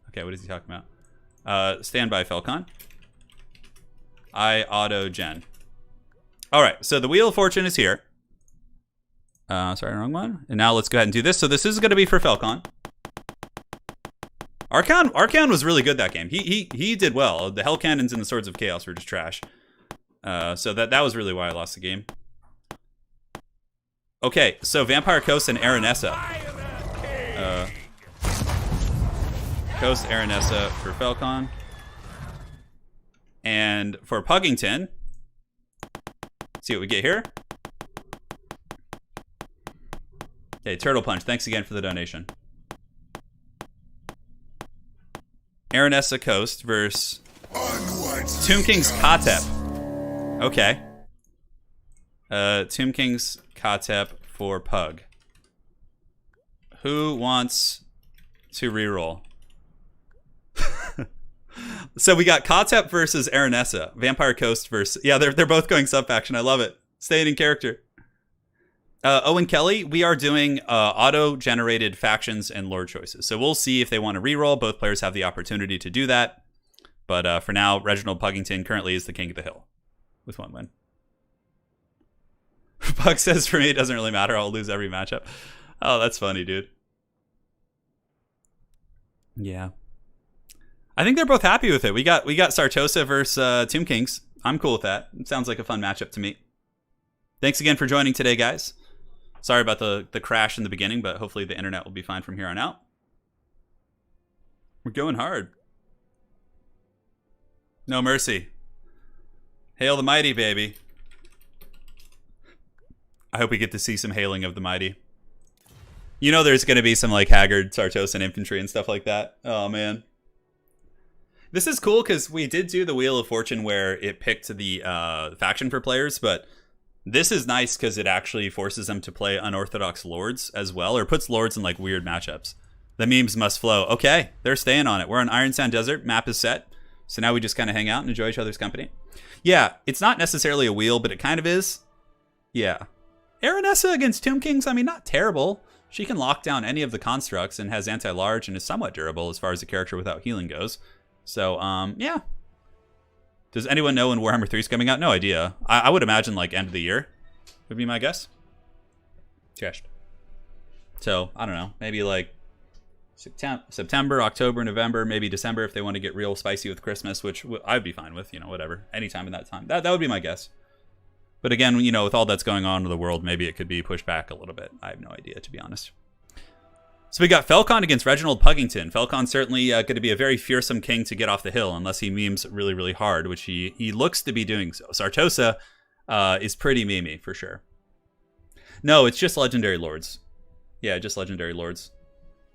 Okay, what is he talking about? Stand by, Felcon. I auto gen. All right, so the Wheel of Fortune is here. Sorry, wrong one. And now let's go ahead and do this. So this is going to be for Felcon. Archon was really good that game. He did well. The Hell Cannons and the Swords of Chaos were just trash. So that was really why I lost the game. Okay, so Vampire Coast and Aranessa. Coast Aranessa for Felcon. And for Puggington, let's see what we get here. Hey, Turtle Punch, thanks again for the donation. Aranessa Coast versus Tomb King's KOTH. Okay. Tomb King's KOTH for Pug. Who wants to reroll? So we got KOTH versus Aranessa. Vampire Coast versus... Yeah, they're both going sub-faction. I love it. Staying in character. Owen Kelly, we are doing auto-generated factions and lord choices. So we'll see if they want to reroll. Both players have the opportunity to do that. But for now, Reginald Puggington currently is the king of the hill with 1 win. Pug says, for me, it doesn't really matter. I'll lose every matchup. Oh, that's funny, dude. Yeah. I think they're both happy with it. We got Sartosa versus Tomb Kings. I'm cool with that. It sounds like a fun matchup to me. Thanks again for joining today, guys. Sorry about the crash in the beginning, but hopefully the internet will be fine from here on out. We're going hard. No mercy. Hail the mighty, baby. I hope we get to see some hailing of the mighty. You know there's going to be some like Haggard, Sartosan infantry and stuff like that. Oh, man. This is cool because we did do the Wheel of Fortune where it picked the faction for players, but this is nice because it actually forces them to play unorthodox lords as well, or puts lords in like weird matchups. The memes must flow. Okay, they're staying on it. We're on Iron Sand Desert. Map is set. So now we just kind of hang out and enjoy each other's company. Yeah, it's not necessarily a wheel, but it kind of is. Yeah. Aranessa against Tomb Kings, I mean, not terrible. She can lock down any of the constructs and has anti-large and is somewhat durable as far as a character without healing goes. So, yeah. Does anyone know when Warhammer 3 is coming out? No idea. I would imagine, like, end of the year would be my guess. Trashed. So, I don't know. Maybe, like, September, October, November, maybe December if they want to get real spicy with Christmas, which I'd be fine with, you know, whatever. Anytime in that time. That would be my guess. But again, you know, with all that's going on in the world, maybe it could be pushed back a little bit. I have no idea, to be honest. So we got Felcon against Reginald Puggington. Felcon's certainly going to be a very fearsome king to get off the hill, unless he memes really, really hard, which he looks to be doing so. Sartosa is pretty memey, for sure. No, it's just Legendary Lords. Yeah, just Legendary Lords.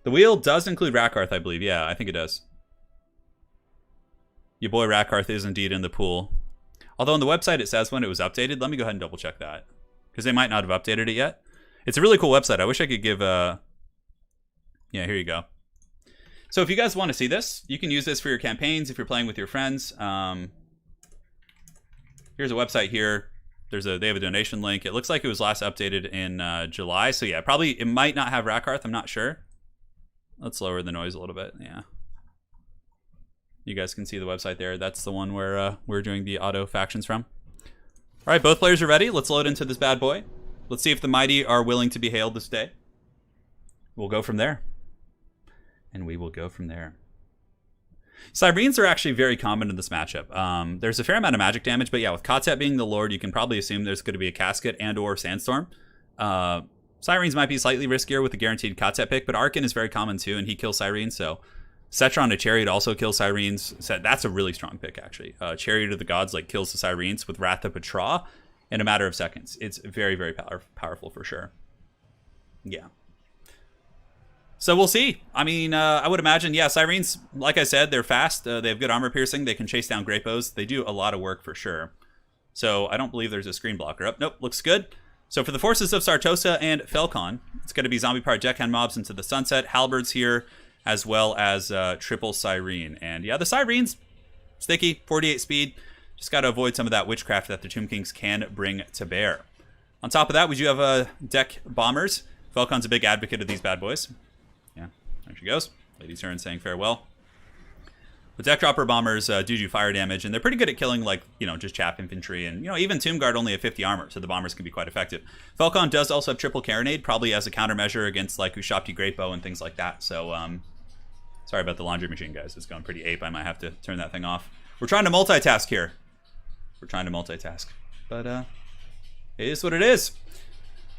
The wheel does include Rakarth, I believe. Yeah, I think it does. Your boy Rakarth is indeed in the pool. Although on the website it says when it was updated. Let me go ahead and double check that, because they might not have updated it yet. It's a really cool website. I wish I could give a... Yeah, here you go. So if you guys want to see this, you can use this for your campaigns if you're playing with your friends. Here's a website here. They have a donation link. It looks like it was last updated in July. So yeah, probably it might not have Rakarth. I'm not sure. Let's lower the noise a little bit. Yeah. You guys can see the website there. That's the one where we're doing the auto factions from. All right, both players are ready. Let's load into this bad boy. Let's see if the mighty are willing to be hailed this day. We'll go from there. And we will go from there. Cyrenes are actually very common in this matchup. There's a fair amount of magic damage, but yeah, with KOTH being the lord, you can probably assume there's going to be a casket and or sandstorm. Sirens might be slightly riskier with the guaranteed KOTH pick, but Arkan is very common too, and he kills Sirens, so Cetron to Chariot also kills Sirens. So that's a really strong pick, actually. Chariot of the Gods like kills the Sirens with Wrath of Petra in a matter of seconds. It's very, very powerful for sure. Yeah. So we'll see. I mean, I would imagine, yeah, Sirens, like I said, they're fast. They have good armor piercing. They can chase down Great Bows. They do a lot of work for sure. So I don't believe there's a screen blocker up. Nope, looks good. So for the forces of Sartosa and Felcon, it's going to be zombie-powered deckhand mobs into the sunset, halberds here, as well as triple Siren. And yeah, the Sirens, sticky, 48 speed. Just got to avoid some of that witchcraft that the Tomb Kings can bring to bear. On top of that, we do have deck bombers. Felcon's a big advocate of these bad boys. Yeah, there she goes. Lady Turin saying farewell. The deck dropper bombers do fire damage, and they're pretty good at killing, like, you know, just chaff infantry. And, you know, even Tomb Guard only have 50 armor, so the bombers can be quite effective. Felcon does also have triple Carronade, probably as a countermeasure against, like, Ushapti Great Bow and things like that. So, sorry about the laundry machine, guys. It's going pretty ape. I might have to turn that thing off. We're trying to multitask here. We're trying to multitask. But, it is what it is.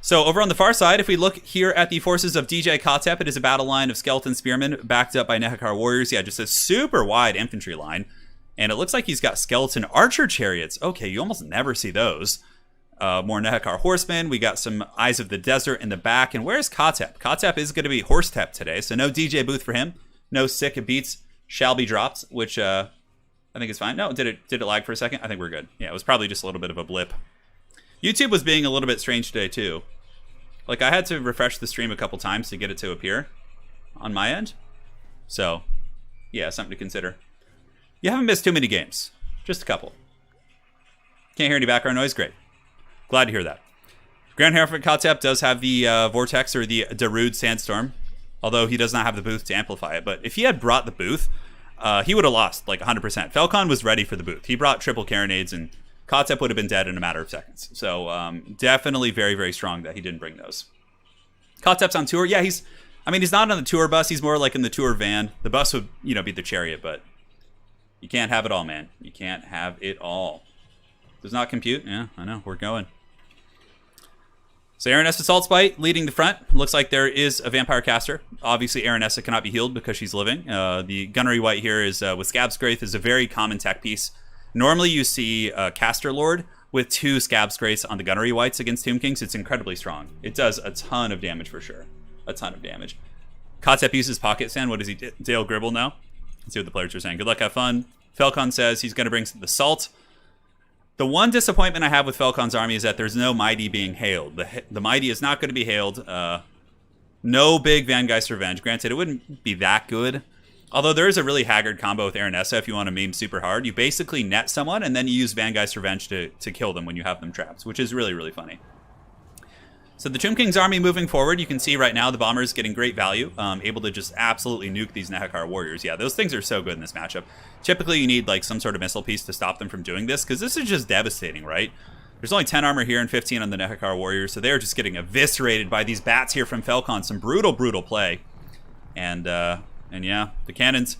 So over on the far side, if we look here at the forces of DJ KOTH, it is a battle line of skeleton spearmen backed up by Nehekar warriors. Yeah, just a super wide infantry line. And it looks like he's got skeleton archer chariots. Okay, you almost never see those. More Nehekar horsemen. We got some Eyes of the Desert in the back. And where's KOTH? KOTH is going to be Horsetep today, so no DJ booth for him. No sick beats shall be dropped, which I think is fine. No, did it lag for a second? I think we're good. Yeah, it was probably just a little bit of a blip. YouTube was being a little bit strange today too. Like, I had to refresh the stream a couple times to get it to appear on my end. So, yeah, something to consider. You haven't missed too many games. Just a couple. Can't hear any background noise? Great. Glad to hear that. Grand Herald KOTH does have the Vortex or the Darude Sandstorm, although he does not have the booth to amplify it. But if he had brought the booth, he would have lost like 100%. Felcon was ready for the booth. He brought triple Carronades, and KOTH would have been dead in a matter of seconds. So definitely very, very strong that he didn't bring those. KOTH's on tour. Yeah, he's not on the tour bus. He's more like in the tour van. The bus would, you know, be the chariot, but you can't have it all, man. You can't have it all. Does not compute. Yeah, I know. We're going. So Aranessa Assault Spite leading the front. Looks like there is a Vampire Caster. Obviously, Aranessa cannot be healed because she's living. The Gunnery White here is with Scab's Graith is a very common tech piece. Normally, you see Caster Lord with 2 Scab's Graiths on the Gunnery Whites against Tomb Kings. It's incredibly strong. It does a ton of damage for sure. A ton of damage. KOTH uses Pocket Sand. What does he do? Dale Gribble now? Let's see what the players are saying. Good luck, have fun. Felcon says he's going to bring the Salt. The one disappointment I have with Felcon's army is that there's no Mighty being hailed. The Mighty is not going to be hailed. No big Van Geist Revenge. Granted, it wouldn't be that good. Although there is a really haggard combo with Aranessa if you want to meme super hard. You basically net someone, and then you use Van Geist Revenge to kill them when you have them trapped, which is really, really funny. So the Tomb King's army moving forward, you can see right now the Bombers getting great value, able to just absolutely nuke these Nehekar warriors. Yeah, those things are so good in this matchup. Typically, you need like some sort of missile piece to stop them from doing this, because this is just devastating, right? There's only 10 armor here and 15 on the Nehekar warriors, so they're just getting eviscerated by these bats here from Felcon. Some brutal, brutal play. And yeah, the cannons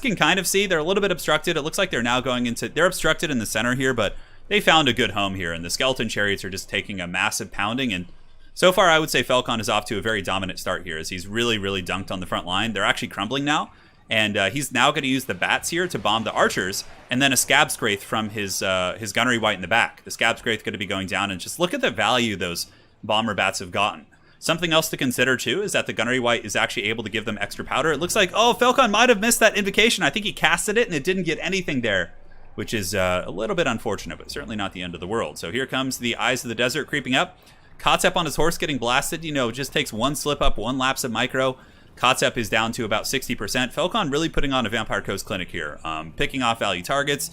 can kind of see. They're a little bit obstructed. It looks like they're now going into... They're obstructed in the center here, but they found a good home here. And the Skeleton Chariots are just taking a massive pounding. And so far, I would say Felcon is off to a very dominant start here, as he's really, really dunked on the front line. They're actually crumbling now. And he's now going to use the bats here to bomb the archers. And then a Scab's Graith from his Gunnery White in the back. The Scab's Graith going to be going down. And just look at the value those bomber bats have gotten. Something else to consider, too, is that the Gunnery White is actually able to give them extra powder. It looks like, oh, Felcon might have missed that invocation. I think he casted it, and it didn't get anything there, which is a little bit unfortunate, but certainly not the end of the world. So here comes the Eyes of the Desert creeping up. KOTH on his horse getting blasted. You know, just takes one slip up, one lapse of micro. KOTH is down to about 60%. Felcon really putting on a Vampire Coast clinic here, picking off value targets.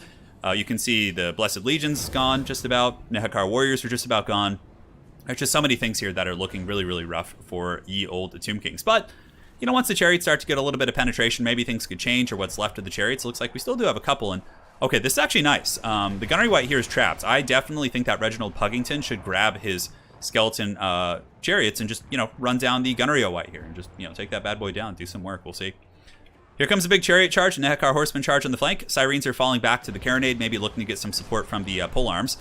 You can see the Blessed Legion's gone just about. Nehekar Warriors are just about gone. There's just so many things here that are looking really, really rough for ye old Tomb Kings. But, you know, once the Chariots start to get a little bit of penetration, maybe things could change, or what's left of the Chariots. It looks like we still do have a couple. And okay, this is actually nice. The Gunnery White here is trapped. I definitely think that Reginald Puggington should grab his skeleton Chariots and just, you know, run down the Gunnery White here and just, you know, take that bad boy down, do some work. We'll see. Here comes a big Chariot charge, Nehekar Horseman charge on the flank. Sirens are falling back to the Carronade, maybe looking to get some support from the pole arms.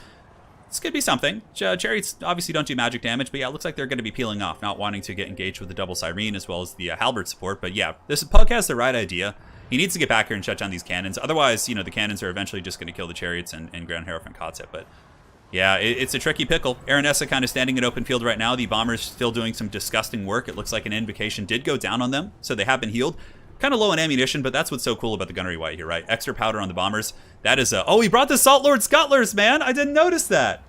this could be something. Chariots obviously don't do magic damage, but yeah, it looks like they're going to be peeling off, not wanting to get engaged with the double Cyrene as well as the halberd support. But yeah, this Pug has the right idea. He needs to get back here and shut down these cannons. Otherwise, you know, the cannons are eventually just going to kill the chariots and Grand Hierophant KOTH. But yeah, it's a tricky pickle. Aranessa kind of standing in open field right now. The bombers still doing some disgusting work. It looks like an invocation did go down on them, so they have been healed. Kind of low on ammunition, but that's what's so cool about the gunnery white here, right? Extra powder on the bombers. That is oh, he brought the Salt Lord Scuttlers, man. I didn't notice that.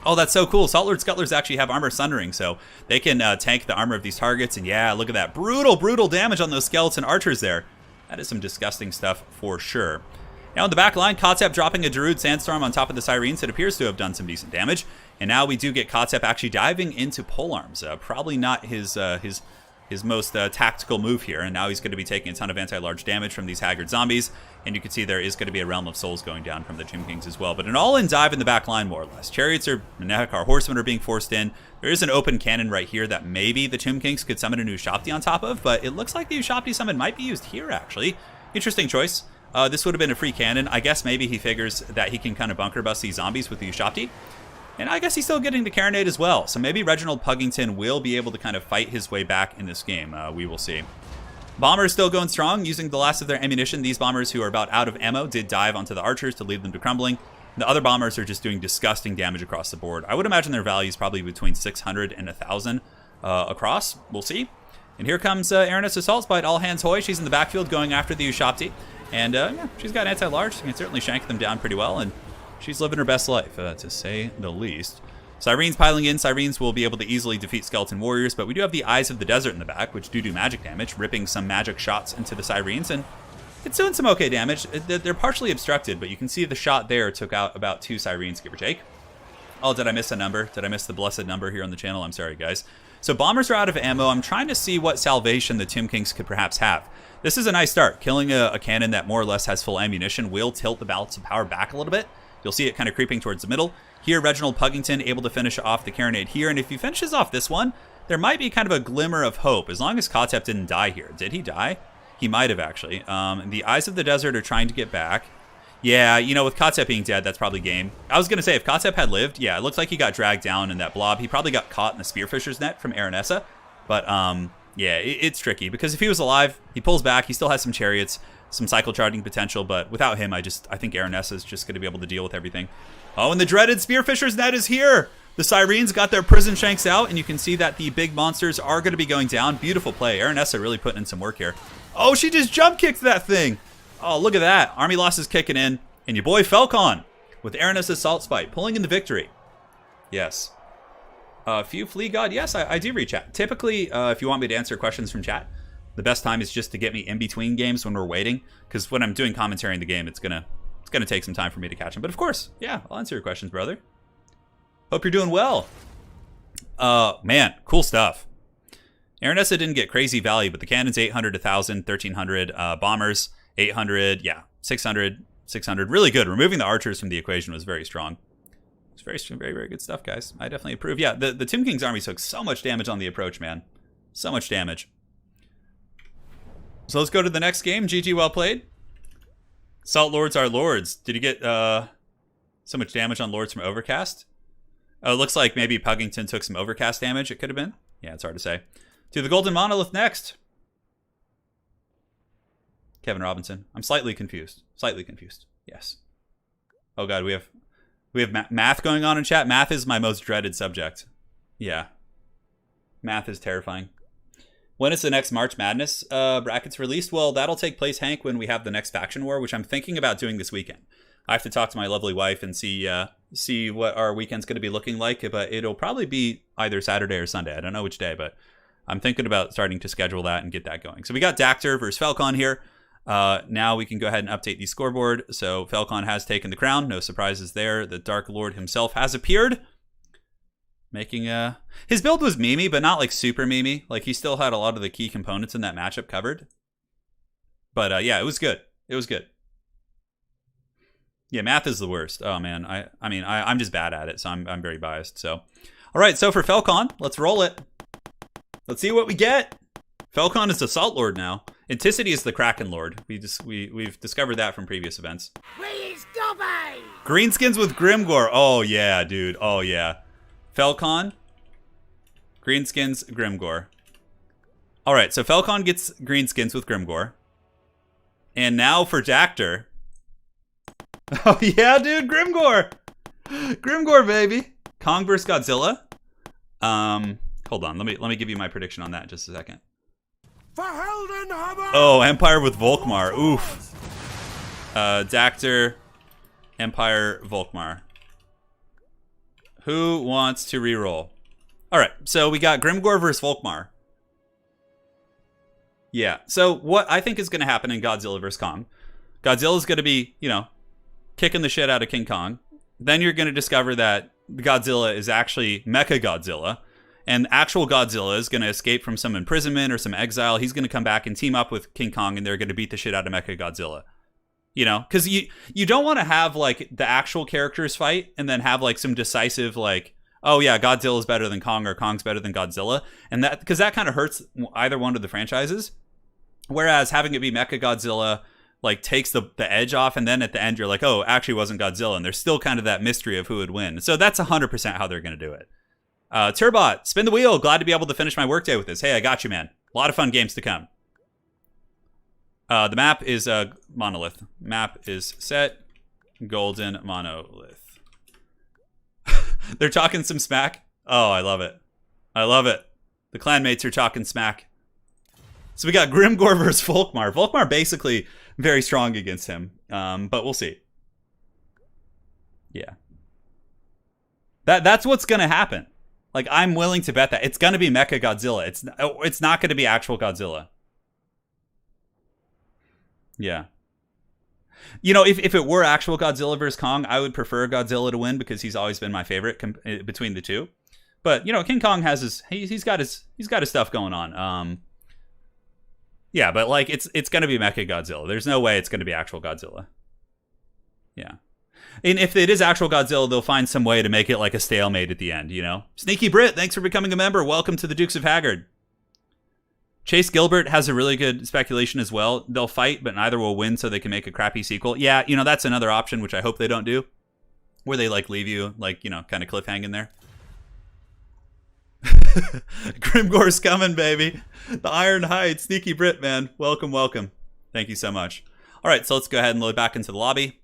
Oh, that's so cool. Salt Lord Scuttlers actually have armor sundering, so they can tank the armor of these targets. And yeah, look at that. Brutal damage on those skeleton archers there. That is some disgusting stuff for sure. Now in the back line, KOTH dropping a Darude Sandstorm on top of the Syrenes. It appears to have done some decent damage. And now we do get KOTH actually diving into polearms. Probably not his most tactical move here. And now he's going to be taking a ton of anti-large damage from these haggard zombies. And you can see there is going to be a Realm of Souls going down from the Tomb Kings as well. But an all-in dive in the back line, more or less. Chariots or Nehekar Horsemen are being forced in. There is an open cannon right here that maybe the Tomb Kings could summon a new Ushapti on top of. But it looks like the Ushapti summon might be used here, actually. Interesting choice. This would have been a free cannon. I guess maybe he figures that he can kind of bunker bust these zombies with the Ushapti. And I guess he's still getting to Carronade as well. So maybe Reginald Puggington will be able to kind of fight his way back in this game. We will see. Bombers still going strong, using the last of their ammunition. These bombers who are about out of ammo did dive onto the archers to lead them to crumbling. The other bombers are just doing disgusting damage across the board. I would imagine their value is probably between 600 and 1,000 across. We'll see. And here comes Araness Assault Spite, all hands hoy. She's in the backfield going after the Ushapti. And yeah, she's got anti-large. She can certainly shank them down pretty well. And she's living her best life, to say the least. Syrene's piling in. Syrenes will be able to easily defeat Skeleton Warriors, but we do have the Eyes of the Desert in the back, which do magic damage, ripping some magic shots into the Syrenes, and it's doing some okay damage. They're partially obstructed, but you can see the shot there took out about 2 Syrenes, give or take. Oh, did I miss a number? Did I miss the blessed number here on the channel? I'm sorry, guys. So bombers are out of ammo. I'm trying to see what salvation the Tomb Kings could perhaps have. This is a nice start. Killing a cannon that more or less has full ammunition will tilt the balance of power back a little bit. You'll see it kind of creeping towards the middle. Here, Reginald Puggington able to finish off the Carronade here. And if he finishes off this one, there might be kind of a glimmer of hope. As long as KOTH didn't die here. Did he die? He might have, actually. The Eyes of the Desert are trying to get back. Yeah, you know, with KOTH being dead, that's probably game. I was going to say, if KOTH had lived, yeah, it looks like he got dragged down in that blob. He probably got caught in the Spearfisher's net from Aranessa. But, yeah, it's tricky. Because if he was alive, he pulls back. He still has some chariots, some cycle charging potential. But without him, I think Aranessa is just going to be able to deal with everything. Oh, and the dreaded Spearfisher's net is here. The Syrenes got their prison shanks out, and you can see that the big monsters are going to be going down. Beautiful play. Aranessa really putting in some work here. Oh, she just jump kicked that thing. Oh, look at that. Army losses kicking in. And your boy Falcon with Araness Assault Spite pulling in the victory. Yes. Few Flea God. Yes, I do read chat. Typically, if you want me to answer questions from chat, the best time is just to get me in between games when we're waiting. Because when I'm doing commentary in the game, it's gonna take some time for me to catch them. But of course, yeah, I'll answer your questions, brother. Hope you're doing well. Man, cool stuff. Aranessa didn't get crazy value, but the cannons 800, 1,000, 1,300, bombers 800, yeah, 600, 600. Really good. Removing the archers from the equation was very strong. It's very good stuff, guys. I definitely approve. Yeah, the Tomb King's army took so much damage on the approach, man. So much damage. So let's go to the next game. GG, well played. Salt Lords are lords. Did you get so much damage on lords from Overcast? Oh, it looks like maybe Puggington took some Overcast damage. It could have been. Yeah, it's hard to say. To the Golden Monolith next. Kevin Robinson. I'm slightly confused. Slightly confused. Yes. Oh god, we have math going on in chat. Math is my most dreaded subject. Yeah. Math is terrifying. When is the next March Madness brackets released? Well, that'll take place, Hank, when we have the next faction war, which I'm thinking about doing this weekend. I have to talk to my lovely wife and see what our weekend's going to be looking like, but it'll probably be either Saturday or Sunday. I don't know which day, but I'm thinking about starting to schedule that and get that going. So we got Dactyr versus Falcon here. Now we can go ahead and update the scoreboard. So Falcon has taken the crown. No surprises there. The Dark Lord himself has appeared. Making his build was memey, but not like super memey. Like he still had a lot of the key components in that matchup covered. But yeah, it was good. It was good. Yeah, math is the worst. Oh man, I'm just bad at it, so I'm very biased. So, all right. So for Falcon, let's roll it. Let's see what we get. Falcon is the Salt Lord now. Anticity is the Kraken Lord. We've discovered that from previous events. Greenskins with Grimgore. Oh yeah, dude. Oh yeah. Felcon. Greenskins, Grimgore. Alright, so Felcon gets greenskins with Grimgore. And now for Dactor. Oh yeah, dude, Grimgore! Grimgore, baby! Kong vs. Godzilla. Hold on, let me give you my prediction on that in just a second. Oh, Empire with Volkmar. Oof. Dactor, Empire, Volkmar. Who wants to reroll? Alright, so we got Grimgore versus Volkmar. Yeah, so what I think is going to happen in Godzilla vs. Kong. Godzilla's going to be, you know, kicking the shit out of King Kong. Then you're going to discover that Godzilla is actually Mecha Godzilla. And actual Godzilla is going to escape from some imprisonment or some exile. He's going to come back and team up with King Kong, and they're going to beat the shit out of Mecha Godzilla. You know, because you don't want to have, like, the actual characters fight and then have, like, some decisive, like, oh, yeah, Godzilla's better than Kong or Kong's better than Godzilla. And that, because that kind of hurts either one of the franchises. Whereas having it be Mecha Godzilla, like, takes the edge off, and then at the end you're like, oh, actually wasn't Godzilla, and there's still kind of that mystery of who would win. So that's 100% how they're going to do it. Turbot, spin the wheel. Glad to be able to finish my workday with this. Hey, I got you, man. A lot of fun games to come. The map is monolith. Map is set. Golden monolith. They're talking some smack. Oh, I love it. I love it. The clanmates are talking smack. So we got Grimgore versus Volkmar. Volkmar basically very strong against him, but we'll see. Yeah. That's what's going to happen. Like, I'm willing to bet that. It's going to be Mecha Godzilla. It's not going to be actual Godzilla. Yeah. You know, if it were actual Godzilla versus Kong, I would prefer Godzilla to win because he's always been my favorite between the two. But, you know, King Kong has he's got his stuff going on. Yeah, but like it's going to be Mecha Godzilla. There's no way it's going to be actual Godzilla. Yeah. And if it is actual Godzilla, they'll find some way to make it like a stalemate at the end, you know? Sneaky Brit, thanks for becoming a member. Welcome to the Dukes of Haggard. Chase Gilbert has a really good speculation as well. They'll fight, but neither will win, so they can make a crappy sequel. Yeah, you know, that's another option, which I hope they don't do. Where they, like, leave you, like, you know, kind of cliffhanging there. Grimgore's coming, baby. The Iron Hide, Sneaky Brit, man. Welcome, welcome. Thank you so much. All right, so let's go ahead and load back into the lobby.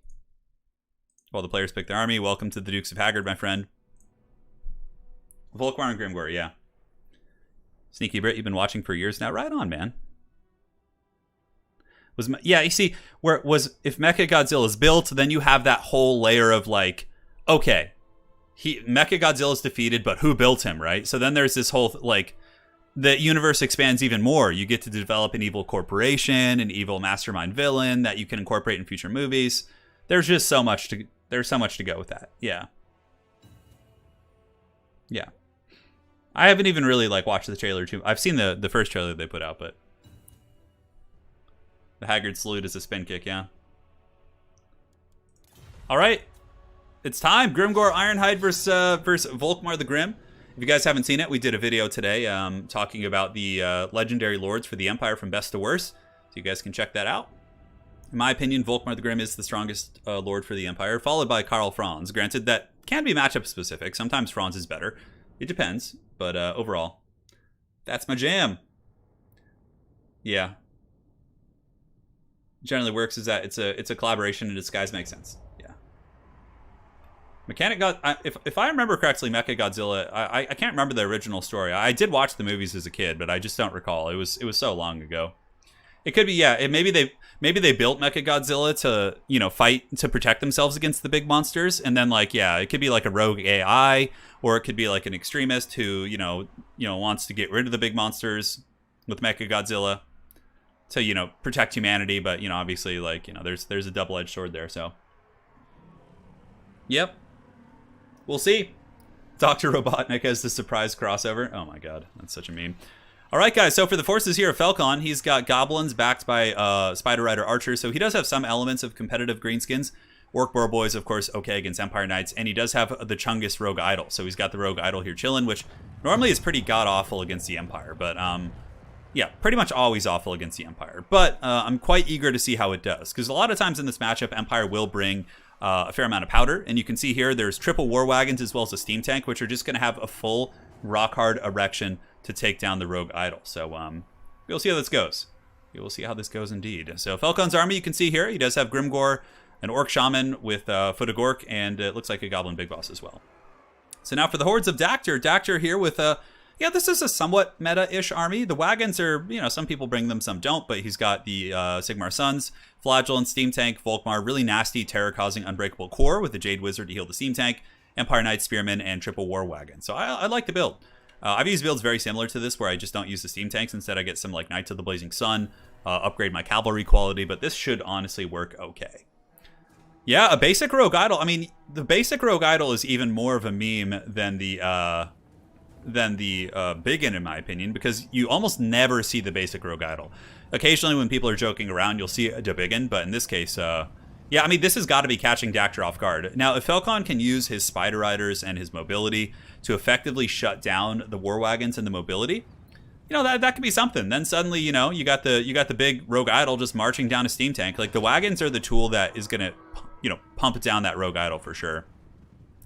While the players pick their army. Welcome to the Dukes of Haggard, my friend. Volkmar and Grimgore, yeah. Sneaky Brit, you've been watching for years now. Right on, man. Yeah, you see, if Mecha Godzilla is built, then you have that whole layer of like, okay, Mecha Godzilla's defeated, but who built him, right? So then there's this whole, like, the universe expands even more. You get to develop an evil corporation, an evil mastermind villain that you can incorporate in future movies. There's just so much to go with that. Yeah. Yeah. I haven't even really like watched the trailer too. I've seen the first trailer they put out, but the Haggard salute is a spin kick, yeah. All right. It's time. Grimgore Ironhide versus Volkmar the Grim. If you guys haven't seen it, we did a video today talking about the legendary lords for the Empire from best to worst. So you guys can check that out. In my opinion, Volkmar the Grim is the strongest lord for the Empire, followed by Karl Franz. Granted, that can be matchup specific. Sometimes Franz is better. It depends. But overall, that's my jam. Yeah. Generally works is that it's a collaboration in disguise. Makes sense. Yeah. Mechanic God. If I remember correctly, Mecha Godzilla. I can't remember the original story. I did watch the movies as a kid, but I just don't recall. It was so long ago. It could be, yeah. Maybe they built Mecha Godzilla to, you know, fight to protect themselves against the big monsters, and then like, yeah, it could be like a rogue AI, or it could be like an extremist who you know wants to get rid of the big monsters with Mecha Godzilla to, you know, protect humanity. But you know, obviously, like, you know, there's a double-edged sword there. So, yep, we'll see. Dr. Robotnik as the surprise crossover. Oh my god, that's such a meme. All right, guys, so for the forces here of Felcon, he's got goblins backed by Spider Rider Archer, so he does have some elements of competitive greenskins. Orc Boar Boys, of course, okay against Empire Knights, and he does have the Chungus Rogue Idol, so he's got the Rogue Idol here chilling, which normally is pretty god-awful against the Empire, but yeah, pretty much always awful against the Empire. But I'm quite eager to see how it does, because a lot of times in this matchup, Empire will bring a fair amount of powder. And you can see here, there's triple war wagons as well as a steam tank, which are just going to have a full rock-hard erection to take down the rogue idol. So we'll see how this goes. We will see how this goes indeed. So Falcon's army, you can see here, he does have Grimgor, an Orc Shaman with Foot of Gork, and it looks like a Goblin Big Boss as well. So now for the hordes of Dactyr. Dactyr here with yeah, this is a somewhat meta-ish army. The wagons are, you know, some people bring them, some don't, but he's got the Sigmar Sons, Flagellant, Steam Tank, Volkmar, really nasty terror-causing Unbreakable Core with the Jade Wizard to heal the Steam Tank, Empire Knight, Spearman, and Triple War Wagon. So I like the build. I've used builds very similar to this where I just don't use the Steam Tanks. Instead, I get some like Knights of the Blazing Sun, upgrade my cavalry quality, but this should honestly work okay. Yeah, a basic Rogue Idol. I mean, the basic Rogue Idol is even more of a meme than the Biggin, in my opinion, because you almost never see the basic Rogue Idol. Occasionally, when people are joking around, you'll see a Biggin, but in this case, yeah, I mean, this has got to be catching Dactyr off guard. Now, if Falcon can use his Spider Riders and his mobility to effectively shut down the War Wagons and the mobility, you know, that could be something. Then suddenly, you know, you got the big Rogue Idol just marching down a Steam Tank. Like, the wagons are the tool that is going to, you know, pump down that Rogue Idol for sure.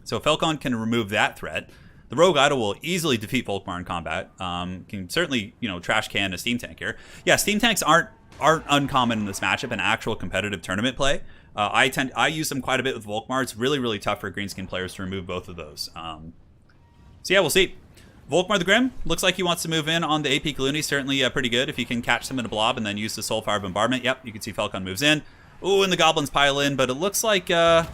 So if Falcon can remove that threat, the Rogue Idol will easily defeat Volkmar in combat. Can certainly, you know, trash can a Steam Tank here. Yeah, Steam Tanks aren't uncommon in this matchup in actual competitive tournament play. I use them quite a bit with Volkmar. It's really, really tough for greenskin players to remove both of those. So yeah, we'll see. Volkmar the Grim looks like he wants to move in on the AP Kaluni. Certainly pretty good if he can catch them in a blob and then use the Soulfire Bombardment. Yep, you can see Falcon moves in. Ooh, and the Goblins pile in, but it looks like... yeah,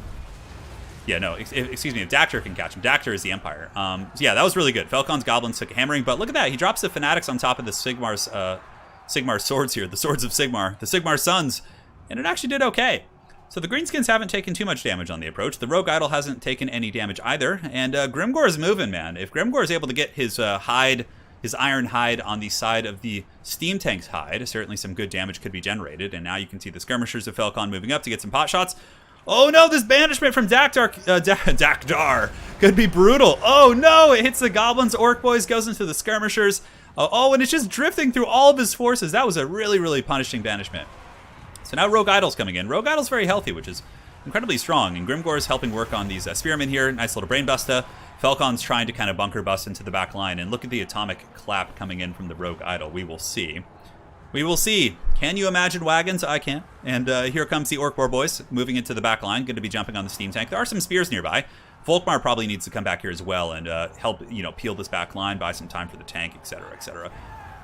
no, excuse me, if Dactyr can catch him. Dactyr is the Empire. So yeah, that was really good. Falcon's Goblins took a hammering, but look at that. He drops the Fanatics on top of the Sigmar swords here, the Swords of Sigmar, the Sigmar Sons, and it actually did okay. So the Greenskins haven't taken too much damage on the approach. The Rogue Idol hasn't taken any damage either, and Grimgor is moving, man. If Grimgor is able to get his hide, his iron hide on the side of the Steam Tank's hide, certainly some good damage could be generated, and now you can see the Skirmishers of Falcon moving up to get some pot shots. Oh no, this banishment from Dactyr could be brutal. Oh no, it hits the Goblins, Orc Boys, goes into the Skirmishers. Oh, and it's just drifting through all of his forces. That was a really, really punishing banishment. So now Rogue Idol's coming in. Rogue Idol's very healthy, which is incredibly strong. And Grimgor is helping work on these Spearmen here. Nice little brain buster. Falcon's trying to kind of bunker bust into the back line. And look at the atomic clap coming in from the Rogue Idol. We will see. We will see. Can you imagine wagons? I can. And here comes the Orc War Boys moving into the back line. Going to be jumping on the Steam Tank. There are some spears nearby. Volkmar probably needs to come back here as well and help, you know, peel this back line, buy some time for the tank, etc., etc.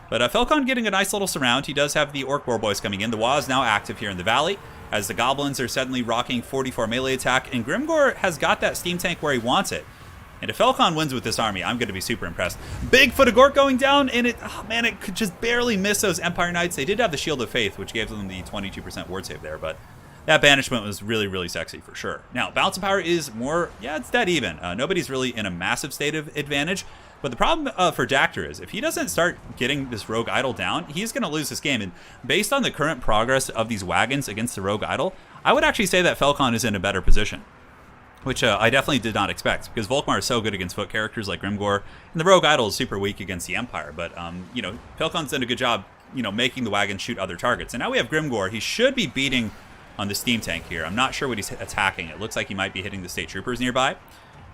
But Falcon getting a nice little surround. He does have the Orc War Boys coming in. The Wa is now active here in the valley as the Goblins are suddenly rocking 44 melee attack. And Grimgor has got that Steam Tank where he wants it. And if Falcon wins with this army, I'm going to be super impressed. Big Foot of Gork going down, and it could just barely miss those Empire Knights. They did have the Shield of Faith, which gave them the 22% ward save there, but that banishment was really, really sexy for sure. Now, balance of power is more, yeah, it's dead even. Nobody's really in a massive state of advantage. But the problem for Dactyr is if he doesn't start getting this Rogue Idol down, he's going to lose this game. And based on the current progress of these wagons against the Rogue Idol, I would actually say that Falcon is in a better position, which I definitely did not expect, because Volkmar is so good against foot characters like Grimgor, and the Rogue Idol is super weak against the Empire. But, you know, Falcon's done a good job, you know, making the wagon shoot other targets. And now we have Grimgor. He should be beating on the Steam Tank here. I'm not sure what he's attacking. It looks like he might be hitting the State Troopers nearby.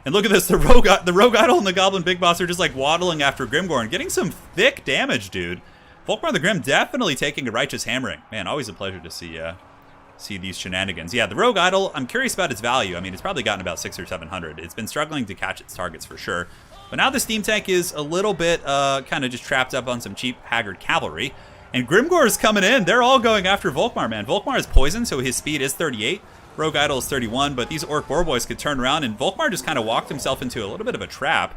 And look at this, the Rogue Idol and the Goblin Big Boss are just like waddling after Grimgor and getting some thick damage, dude. Volkmar the Grim definitely taking a righteous hammering. Man, always a pleasure to see these shenanigans. Yeah, the Rogue Idol, I'm curious about its value. I mean, it's probably gotten about 600 or 700. It's been struggling to catch its targets for sure. But now the Steam Tank is a little bit kind of just trapped up on some cheap Haggard cavalry. And Grimgor is coming in. They're all going after Volkmar, man. Volkmar is poisoned, so his speed is 38. Rogue Idol is 31, but these Orc War Boys could turn around, and Volkmar just kind of walked himself into a little bit of a trap.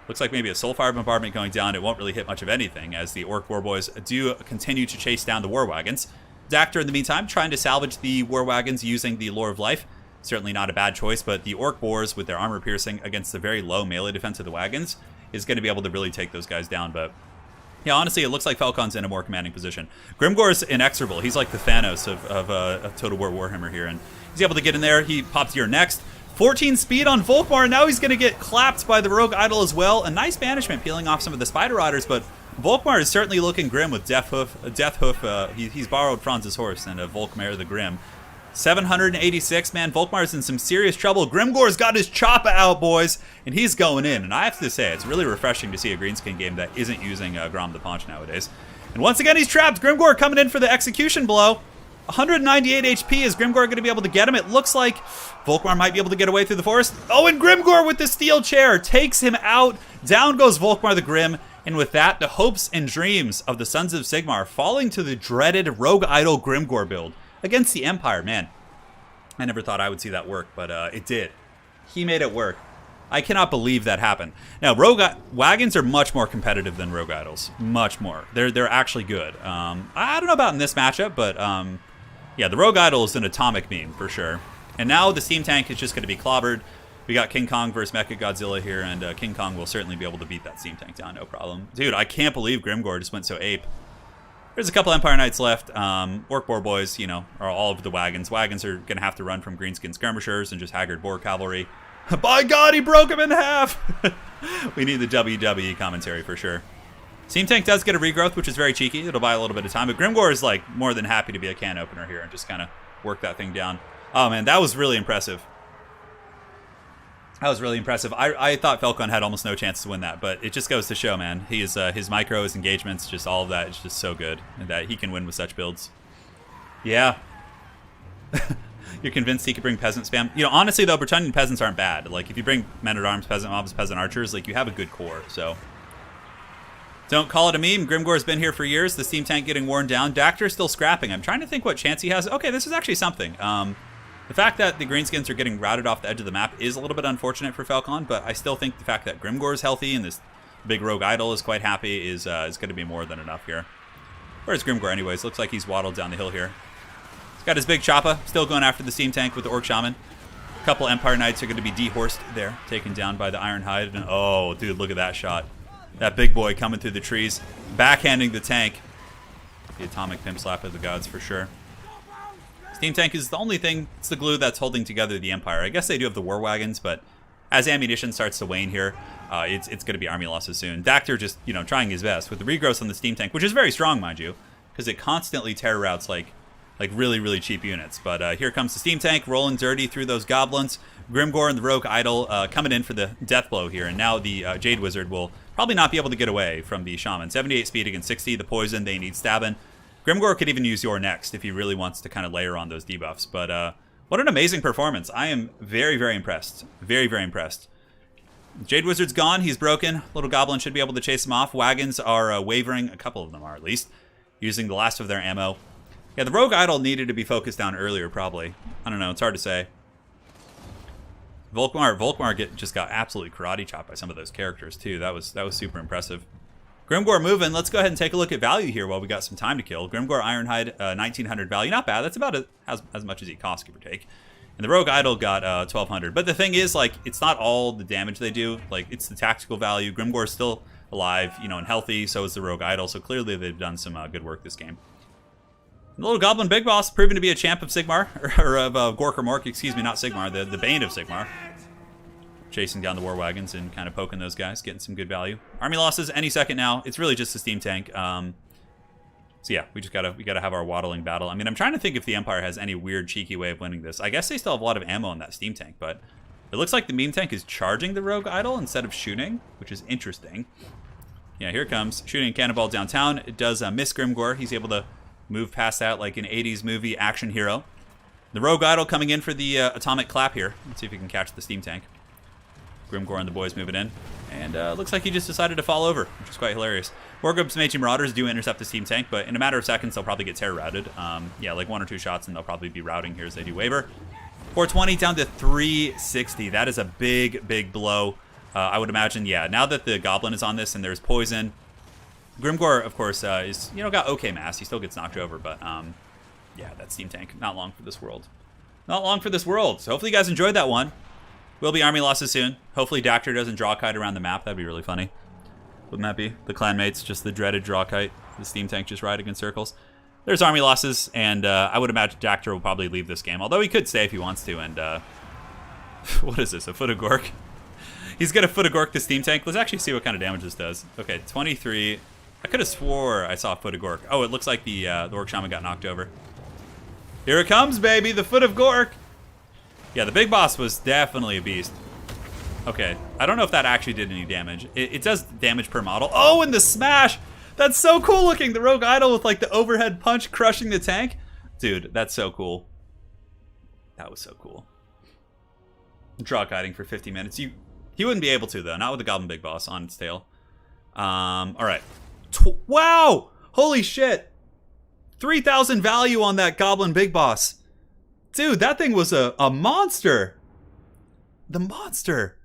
Looks like maybe a Soulfire Bombardment going down. It won't really hit much of anything, as the Orc War Boys do continue to chase down the War Wagons. Dactyr, in the meantime, trying to salvage the War Wagons using the Lore of Life. Certainly not a bad choice, but the Orc Boars, with their armor piercing against the very low melee defense of the wagons, is going to be able to really take those guys down. But yeah, honestly, it looks like Falcon's in a more commanding position. Grimgor's inexorable. He's like the Thanos of Total War Warhammer here, and he's able to get in there. He pops here next. 14 speed on Volkmar, and now he's going to get clapped by the Rogue Idol as well. A nice banishment peeling off some of the Spider Riders, but Volkmar is certainly looking grim with Death Hoof. He's borrowed Franz's horse and Volkmar the Grim. 786, man. Volkmar's in some serious trouble. Grimgor's got his choppa out, boys, and he's going in. And I have to say, it's really refreshing to see a greenskin game that isn't using Grom the Paunch nowadays. And once again, he's trapped. Grimgor coming in for the execution blow. 198 HP. Is Grimgor going to be able to get him? It looks like Volkmar might be able to get away through the forest. Oh, and Grimgor with the steel chair takes him out. Down goes Volkmar the Grim. And with that, the hopes and dreams of the Sons of Sigmar falling to the dreaded Rogue Idol Grimgor build against the Empire. Man, I never thought I would see that work, but it did. He made it work. I cannot believe that happened. Now, wagons are much more competitive than Rogue Idols. Much more. They're actually good. I don't know about in this matchup, but yeah, the Rogue Idol is an atomic meme for sure. And now the Steam Tank is just going to be clobbered. We got King Kong versus Mecha Godzilla here, and King Kong will certainly be able to beat that Steam Tank down, no problem. Dude, I can't believe Grimgor just went so ape. There's a couple Empire Knights left. Orc Boar boys, you know, are all over the wagons. Wagons are going to have to run from Greenskin Skirmishers and just Haggard Boar Cavalry. By God, he broke him in half! We need the WWE commentary for sure. Steam Tank does get a regrowth, which is very cheeky. It'll buy a little bit of time, but Grimgor is like more than happy to be a can opener here and just kind of work that thing down. Oh man, that was really impressive. That was really impressive. I thought Falcon had almost no chance to win that, but it just goes to show, man. He is his micro, his engagements, just all of that is just so good, and that he can win with such builds. Yeah. You're convinced he could bring peasant spam? You know, honestly, though, Bretonnian peasants aren't bad. Like, if you bring men-at-arms, peasant mobs, peasant archers, like, you have a good core, so. Don't call it a meme. Grimgor's been here for years. The Steam Tank getting worn down. Dactor's still scrapping. I'm trying to think what chance he has. Okay, this is actually something. The fact that the Greenskins are getting routed off the edge of the map is a little bit unfortunate for Falcon, but I still think the fact that Grimgor is healthy and this big Rogue Idol is quite happy is going to be more than enough here. Where's Grimgor anyways? Looks like he's waddled down the hill here. He's got his big choppa, still going after the Steam Tank with the Orc Shaman. A couple Empire Knights are going to be dehorsed there, taken down by the Iron Hide. And oh, dude, look at that shot. That big boy coming through the trees, backhanding the tank. The atomic pimp slap of the gods for sure. Steam Tank is the only thing, it's the glue that's holding together the Empire. I guess they do have the war wagons, but as ammunition starts to wane here, it's going to be army losses soon. Dactor just, you know, trying his best with the regrowth on the Steam Tank, which is very strong, mind you, because it constantly terror routes like really, really cheap units. But here comes the Steam Tank, rolling dirty through those goblins. Grimgor and the Rogue Idol coming in for the death blow here, and now the Jade Wizard will probably not be able to get away from the Shaman. 78 speed against 60, the poison, they need stabbing. Grimgor could even use your next if he really wants to kind of layer on those debuffs. But what an amazing performance. I am very, very impressed. Very, very impressed. Jade Wizard's gone. He's broken. Little Goblin should be able to chase him off. Wagons are wavering. A couple of them are, at least. Using the last of their ammo. Yeah, the Rogue Idol needed to be focused down earlier, probably. I don't know. It's hard to say. Volkmar just got absolutely karate chopped by some of those characters, too. That was super impressive. Grimgor moving. Let's go ahead and take a look at value here while we got some time to kill. Grimgor Ironhide, 1900 value. Not bad. That's about as much as he costs, give or take. And the Rogue Idol got 1200. But the thing is, like, it's not all the damage they do. Like, it's the tactical value. Grimgor's still alive, you know, and healthy. So is the Rogue Idol. So clearly they've done some good work this game. And the little Goblin Big Boss proven to be a champ of Sigmar, or of Gork or Mork, excuse me, not Sigmar, the Bane of Sigmar. Chasing down the war wagons and kind of poking those guys, getting some good value. Army losses any second now. It's really just the Steam Tank. So yeah, we gotta have our waddling battle. I mean, I'm trying to think if the Empire has any weird, cheeky way of winning this. I guess they still have a lot of ammo in that Steam Tank, but it looks like the Meme Tank is charging the Rogue Idol instead of shooting, which is interesting. Yeah, here it comes. Shooting a cannonball downtown. It does miss Grimgor. He's able to move past that like an 80s movie action hero. The Rogue Idol coming in for the atomic clap here. Let's see if we can catch the Steam Tank. Grimgor and the boys moving in. And looks like he just decided to fall over, which is quite hilarious. Wargub's Meiji Marauders do intercept the Steam Tank, but in a matter of seconds, they'll probably get terror routed. Yeah, like 1 or 2 shots, and they'll probably be routing here as they do waver. 420 down to 360. That is a big, big blow. I would imagine, yeah, now that the Goblin is on this and there's poison. Grimgor, of course, is, you know, got okay mass. He still gets knocked over, but yeah, that Steam Tank, not long for this world. Not long for this world. So hopefully you guys enjoyed that one. Will be army losses soon. Hopefully Dactor doesn't draw kite around the map. That'd be really funny. Wouldn't that be? The clanmates, just the dreaded draw kite. The Steam Tank just riding in circles. There's army losses, and I would imagine Dactor will probably leave this game. Although he could stay if he wants to, and what is this, a foot of Gork? He's got a foot of Gork the Steam Tank. Let's actually see what kind of damage this does. Okay, 23, I could have swore I saw Foot of Gork. Oh, it looks like the Orc Shaman got knocked over. Here it comes, baby, the Foot of Gork. Yeah, the big boss was definitely a beast. Okay, I don't know if that actually did any damage. It does damage per model. Oh, and the smash! That's so cool looking. The Rogue Idol with like the overhead punch crushing the tank. Dude, that's so cool. That was so cool. Draw guiding for 50 minutes. He wouldn't be able to though, not with the Goblin Big Boss on its tail. All right. Wow! Holy shit! 3,000 value on that Goblin Big Boss. Dude, that thing was a monster. The monster.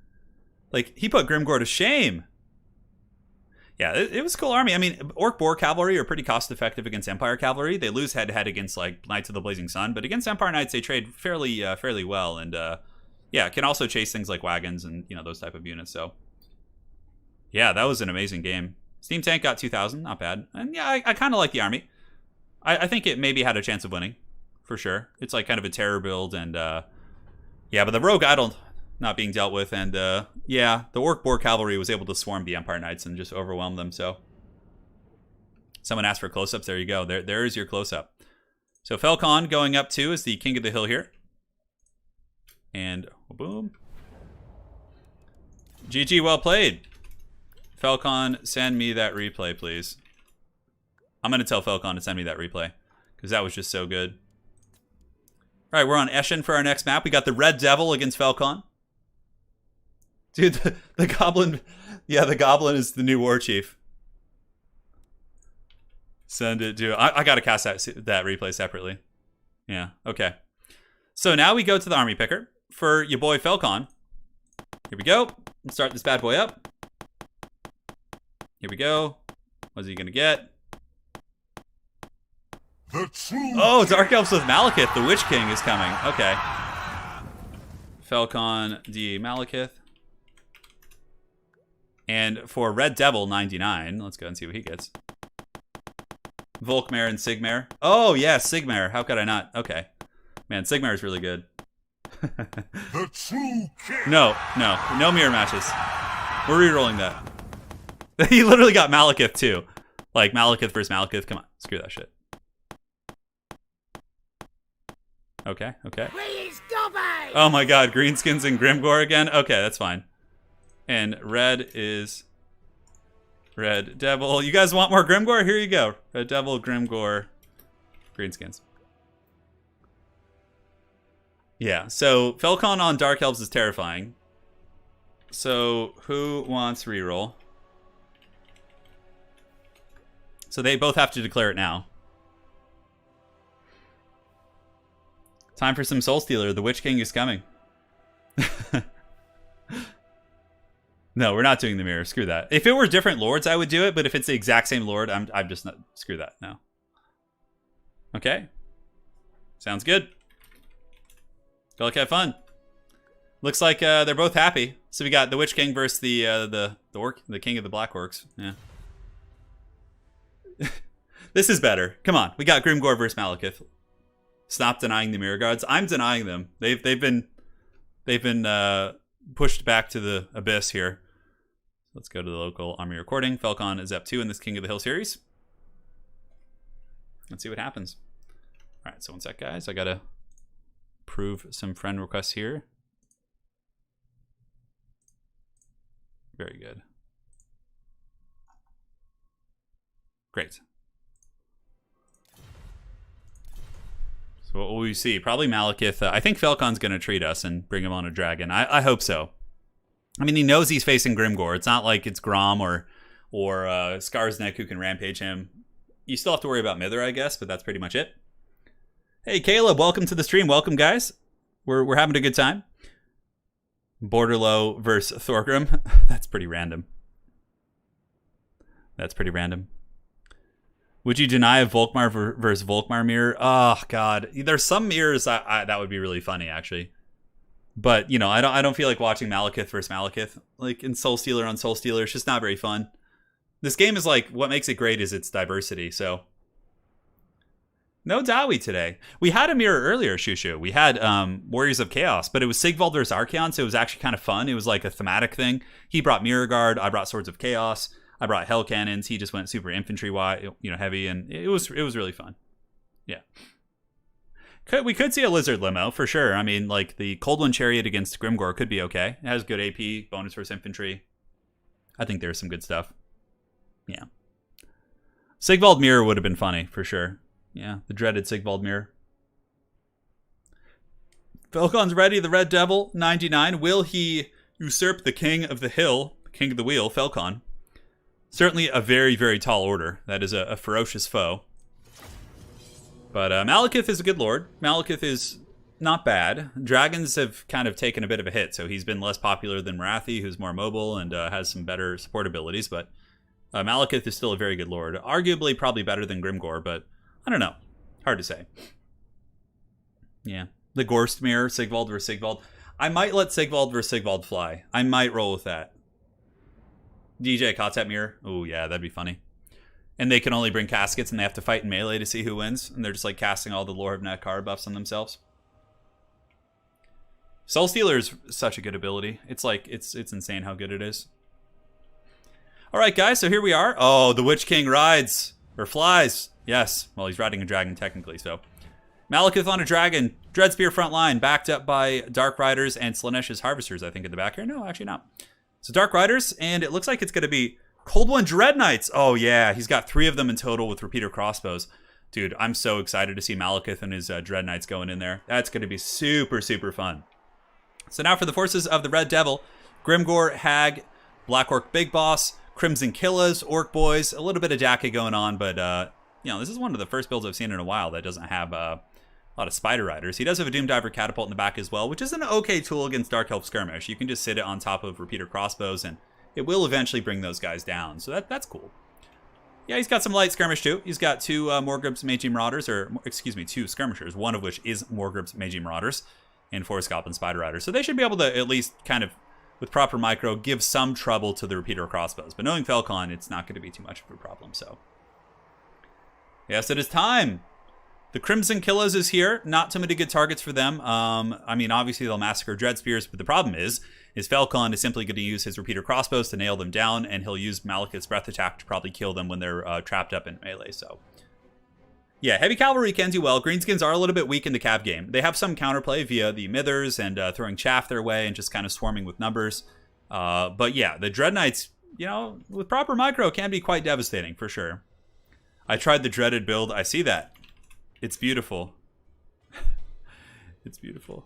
Like, he put Grimgore to shame. Yeah, it was a cool army. I mean, Orc Boar Cavalry are pretty cost-effective against Empire Cavalry. They lose head-to-head against, like, Knights of the Blazing Sun. But against Empire Knights, they trade fairly well. And, yeah, can also chase things like wagons and, you know, those type of units. So, yeah, that was an amazing game. Steam Tank got 2,000. Not bad. And, yeah, I kind of like the army. I think it maybe had a chance of winning. For sure. It's, like, kind of a terror build. And, yeah, but the Rogue Idol not being dealt with, and yeah, the Orc Boar Cavalry was able to swarm the Empire Knights and just overwhelm them. So someone asked for close-ups. There you go. There is your close-up. So Felcon going up 2 is the King of the Hill here, and boom. GG, well played. Felcon, send me that replay, please. I'm gonna tell Felcon to send me that replay because that was just so good. All right, we're on Eschen for our next map. We got the Red Devil against Felcon. Dude, the Goblin... Yeah, the Goblin is the new War Chief. Send it, dude. I gotta cast that replay separately. Yeah, okay. So now we go to the Army Picker for your boy Felcon. Here we go. Let's start this bad boy up. Here we go. What's he gonna get? Oh, Dark Elves with Malekith. The Witch King is coming. Okay. Felcon D. Malekith. And for Red Devil 99, let's go and see what he gets. Volkmare and Sigmare. Oh, yeah, Sigmare. How could I not? Okay. Man, Sigmare is really good. The true king. No mirror matches. We're re-rolling that. He literally got Malekith, too. Like, Malekith versus Malekith. Come on, screw that shit. Okay. Please stop it! Oh my god, Greenskins and Grimgore again? Okay, that's fine. And red is Red Devil. You guys want more Grimgore? Here you go. Red Devil, Grimgore, Greenskins. Yeah, so Felcon on Dark Elves is terrifying. So who wants reroll? So they both have to declare it now. Time for some Soul Stealer. The Witch King is coming. No, we're not doing the mirror. Screw that. If it were different lords, I would do it. But if it's the exact same lord, I'm just not. Screw that. No. Okay. Sounds good. Go like have fun. Looks like they're both happy. So we got the Witch King versus the orc, the King of the Black Orcs. Yeah. This is better. Come on. We got Grimgore versus Malekith. Stop denying the mirror guards. I'm denying them. They've been pushed back to the abyss here. Let's go to the local army recording. Felcon is up 2 in this King of the Hill series. Let's see what happens. All right, so one sec, guys. I gotta approve some friend requests here. Very good. Great. So what will we see? Probably Malekith. I think Felcon's going to treat us and bring him on a dragon. I hope so. I mean, he knows he's facing Grimgore. It's not like it's Grom or Skarsnik who can rampage him. You still have to worry about Mither, I guess, but that's pretty much it. Hey, Caleb, welcome to the stream. Welcome, guys. We're having a good time. Borderlow versus Thorgrim. That's pretty random. That's pretty random. Would you deny a Volkmar versus Volkmar mirror? Oh God, there's some mirrors that would be really funny actually, but you know I don't feel like watching Malekith versus Malekith like in Soul Stealer on Soul Stealer. It's just not very fun. This game is like what makes it great is its diversity. So no Dawi today. We had a mirror earlier, Shushu. We had Warriors of Chaos, but it was Sigvald versus Archeon, so it was actually kind of fun. It was like a thematic thing. He brought Mirror Guard. I brought Swords of Chaos. I brought hell cannons. He just went super infantry wide, heavy, and it was really fun. Yeah. We could see a lizard limo for sure. I mean, like the Cold One Chariot against Grimgor could be okay. It has good AP, bonus versus infantry. I think there's some good stuff. Yeah. Sigvald Mirror would have been funny for sure. Yeah, the dreaded Sigvald Mirror. Falcon's ready, the Red Devil, 99. Will he usurp the King of the Hill, the King of the Wheel, Falcon? Certainly a very, very tall order. That is a ferocious foe. But Malekith is a good lord. Malekith is not bad. Dragons have kind of taken a bit of a hit, so he's been less popular than Marathi, who's more mobile and has some better support abilities. But Malekith is still a very good lord. Arguably probably better than Grimgor, but I don't know. Hard to say. Yeah. The Gorst Mirror, Sigvald versus Sigvald. I might let Sigvald versus Sigvald fly. I might roll with that. DJ KOTH Mirror. Oh, yeah, that'd be funny. And they can only bring caskets and they have to fight in melee to see who wins. And they're just like casting all the Lore of Nekar buffs on themselves. Soul Stealer is such a good ability. It's like, it's insane how good it is. All right, guys, so here we are. Oh, the Witch King rides, or flies. Yes, well, he's riding a dragon technically, so. Malekith on a dragon, Dreadspear front line, backed up by Dark Riders and Slaanesha's Harvesters, I think, in the back here. No, actually not. So Dark Riders, and it looks like it's going to be Cold One Dread Knights. Oh, yeah, he's got 3 of them in total with repeater crossbows. Dude, I'm so excited to see Malekith and his Dread Knights going in there. That's going to be super, super fun. So now for the forces of the Red Devil, Grimgor, Hag, Black Orc Big Boss, Crimson Killas, Orc Boys, a little bit of Jackie going on, but, this is one of the first builds I've seen in a while that doesn't have a lot of Spider Riders. He does have a Doom Diver Catapult in the back as well, which is an okay tool against Dark Elf Skirmish. You can just sit it on top of repeater crossbows, and it will eventually bring those guys down, so that's cool. Yeah, he's got some light skirmish too. He's got 2 Morgrub's Magi Marauders, 2 skirmishers, one of which is Morgrub's Magi Marauders, and 4 Goblin Spider Riders. So they should be able to at least kind of, with proper micro, give some trouble to the repeater crossbows. But knowing Falcon, it's not going to be too much of a problem, so. Yes, it is time. The Crimson Killas is here. Not too many good targets for them. I mean, obviously they'll massacre Dread Spears, but the problem is Falcon is simply going to use his repeater crossbows to nail them down, and he'll use Malekith's Breath Attack to probably kill them when they're trapped up in melee, so. Yeah, Heavy Cavalry can do well. Greenskins are a little bit weak in the Cav game. They have some counterplay via the Mithers and throwing chaff their way and just kind of swarming with numbers. But yeah, the Dread Knights, with proper micro can be quite devastating, for sure. I tried the dreaded build. I see that. It's beautiful. It's beautiful.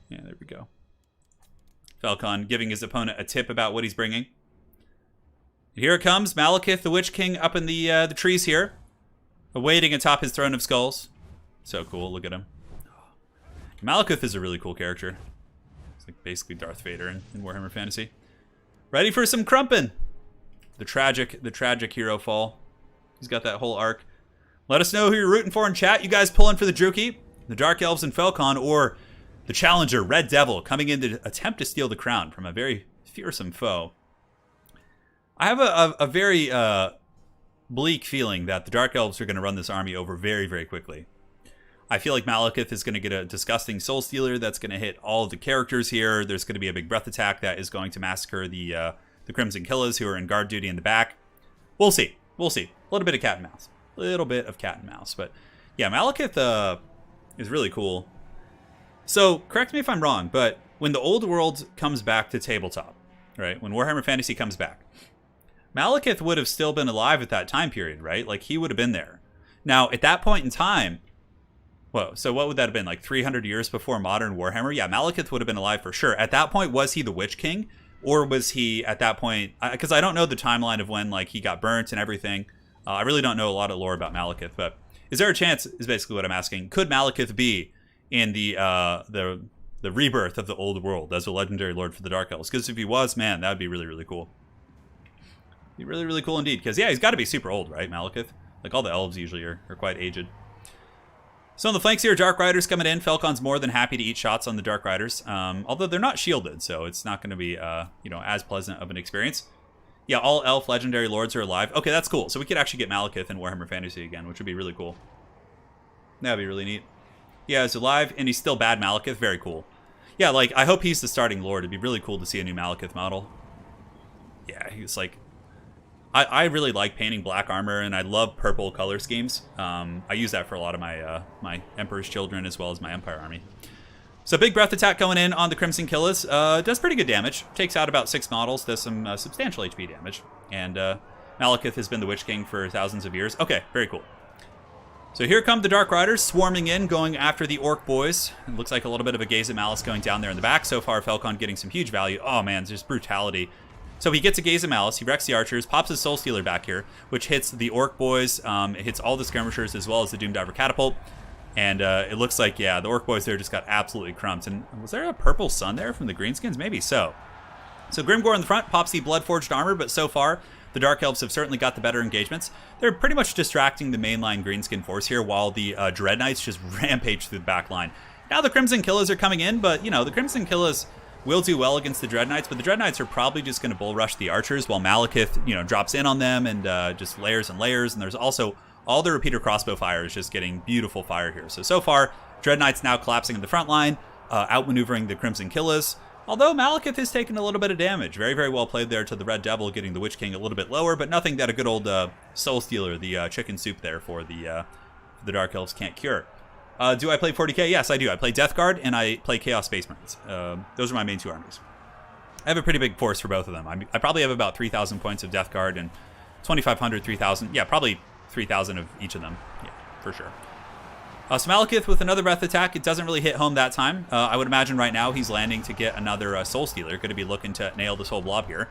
Yeah, there we go. Falcon giving his opponent a tip about what he's bringing. And here it comes. Malekith, the Witch King, up in the trees here. Awaiting atop his throne of skulls. So cool. Look at him. Malekith is a really cool character. It's like basically Darth Vader in Warhammer Fantasy. Ready for some crumpin'. The tragic hero fall. He's got that whole arc. Let us know who you're rooting for in chat. You guys pulling for the Druki, the Dark Elves and Falcon, or the challenger, Red Devil, coming in to attempt to steal the crown from a very fearsome foe. I have a very bleak feeling that the Dark Elves are going to run this army over very, very quickly. I feel like Malekith is going to get a disgusting Soul Stealer that's going to hit all of the characters here. There's going to be a big Breath Attack that is going to massacre the Crimson Killas who are in guard duty in the back. We'll see. We'll see. A little bit of cat and mouse. Little bit of cat and mouse, but yeah, Malekith is really cool. So correct me if I'm wrong, but when the old world comes back to tabletop, right? When Warhammer Fantasy comes back, Malekith would have still been alive at that time period, right? Like he would have been there. Now at that point in time, whoa, so what would that have been? Like 300 years before modern Warhammer? Yeah, Malekith would have been alive for sure. At that point, was he the Witch King, or was he at that point? Because I don't know the timeline of when like he got burnt and everything. I really don't know a lot of lore about Malekith, but is there a chance, is basically what I'm asking, could Malekith be in the rebirth of the old world as a legendary lord for the Dark Elves? Because if he was, man, that would be really, really cool. Be really, really cool indeed. Because, yeah, he's got to be super old, right, Malekith? Like, all the elves usually are quite aged. So on the flanks here, Dark Riders coming in. Falcon's more than happy to eat shots on the Dark Riders, although they're not shielded, so it's not going to be, as pleasant of an experience. Yeah, all elf legendary lords are alive. Okay, that's cool. So we could actually get Malekith in Warhammer Fantasy again, which would be really cool. That'd be really neat. Yeah, he's alive, and he's still bad Malekith. Very cool. Yeah, like, I hope he's the starting lord. It'd be really cool to see a new Malekith model. Yeah, he's like... I really like painting black armor, and I love purple color schemes. I use that for a lot of my my Emperor's Children as well as my Empire army. So big breath attack going in on the Crimson Killers. Does pretty good damage. Takes out about 6 models. Does some substantial HP damage. And Malekith has been the Witch King for thousands of years. Okay, very cool. So here come the Dark Riders swarming in, going after the Orc boys. It looks like a little bit of a Gaze of Malice going down there in the back. So far, Falcon getting some huge value. Oh man, just brutality. So he gets a Gaze of Malice, he wrecks the archers, pops his Soul Stealer back here, which hits the Orc boys, it hits all the skirmishers as well as the Doomdiver Catapult. And it looks like, yeah, the Orc boys there just got absolutely crumped. And was there a purple sun there from the Greenskins? Maybe so. So Grimgor in the front pops the Bloodforged armor, but so far, the Dark Elves have certainly got the better engagements. They're pretty much distracting the mainline Greenskin force here, while the Dread Knights just rampage through the back line. Now the Crimson Killers are coming in, but, you know, the Crimson Killers will do well against the Dread Knights, but the Dread Knights are probably just going to bull rush the archers while Malekith, you know, drops in on them and just layers and layers. And there's also all the repeater crossbow fire is just getting beautiful fire here. So far, Dread Knights now collapsing in the front line, outmaneuvering the Crimson Killers. Although Malekith has taken a little bit of damage. Very, very well played there to the Red Devil, getting the Witch King a little bit lower, but nothing that a good old Soul Stealer, the chicken soup there for the Dark Elves can't cure. Do I play 40k? Yes, I do. I play Death Guard, and I play Chaos Space Marines. Those are my main 2 armies. I have a pretty big force for both of them. I probably have about 3,000 points of Death Guard and 2,500, 3,000. Yeah, probably 3,000 of each of them. Yeah, for sure. So Malekith with another breath attack. It doesn't really hit home that time. I would imagine right now he's landing to get another Soul Stealer. Going to be looking to nail this whole blob here.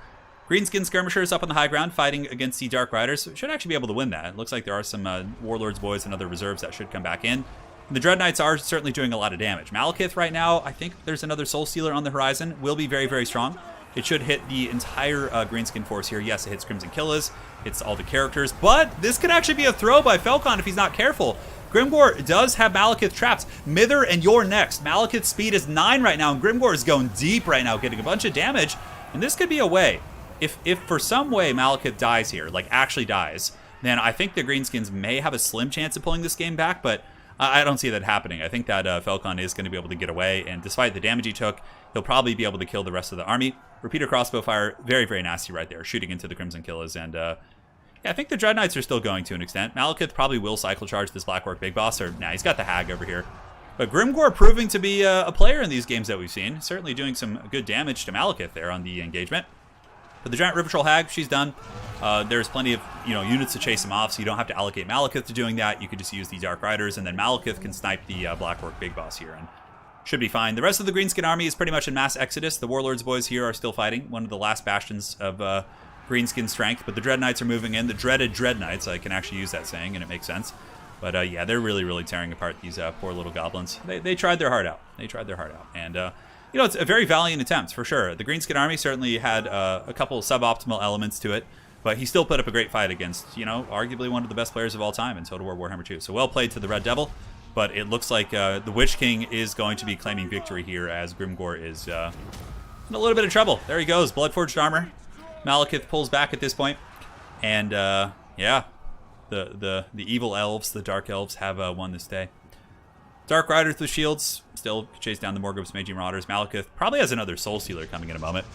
Greenskin Skirmishers up on the high ground fighting against the Dark Riders. Should actually be able to win that. It looks like there are some Warlords boys and other reserves that should come back in. The Dread Knights are certainly doing a lot of damage. Malekith right now, I think there's another Soul Stealer on the horizon. Will be very, very strong. It should hit the entire Greenskin force here. Yes, it hits Crimson Killers. Hits all the characters. But this could actually be a throw by Falcon if he's not careful. Grimgor does have Malekith trapped. Mither, and you're next. Malekith's speed is 9 right now, and Grimgor is going deep right now, getting a bunch of damage. And this could be a way. If for some way Malekith dies here, like actually dies, then I think the Greenskins may have a slim chance of pulling this game back, but I don't see that happening. I think that Falcon is going to be able to get away, and despite the damage he took, he'll probably be able to kill the rest of the army. Repeater crossbow fire, very, very nasty right there, shooting into the Crimson Killers, and yeah, I think the Dread Knights are still going to an extent. Malekith probably will cycle charge this Black Orc Big Boss, or nah, he's got the Hag over here. But Grimgor proving to be a player in these games that we've seen, certainly doing some good damage to Malekith there on the engagement. But the Giant River Troll Hag, she's done. There's plenty of units to chase him off, so you don't have to allocate Malekith to doing that. You could just use the Dark Riders, and then Malekith can snipe the Black Orc Big Boss here, and should be fine. The rest of the Greenskin army is pretty much in mass exodus. The Warlords boys here are still fighting, one of the last bastions of Greenskin strength, but the Dread Knights are moving in. The dreaded Dread Knights, I can actually use that saying, and it makes sense. But yeah, they're really, really tearing apart these poor little goblins. They tried their heart out. They tried their heart out, and it's a very valiant attempt, for sure. The Greenskin army certainly had a couple of suboptimal elements to it, but he still put up a great fight against, arguably one of the best players of all time in Total War Warhammer 2. So well played to the Red Devil, but it looks like the Witch King is going to be claiming victory here as Grimgor is in a little bit of trouble. There he goes, Bloodforged armor. Malekith pulls back at this point, and yeah, the evil elves, the Dark Elves, have won this day. Dark Riders with shields still chase down the Morgul's Magi Marauders. Malekith probably has another Soul Stealer coming in a moment.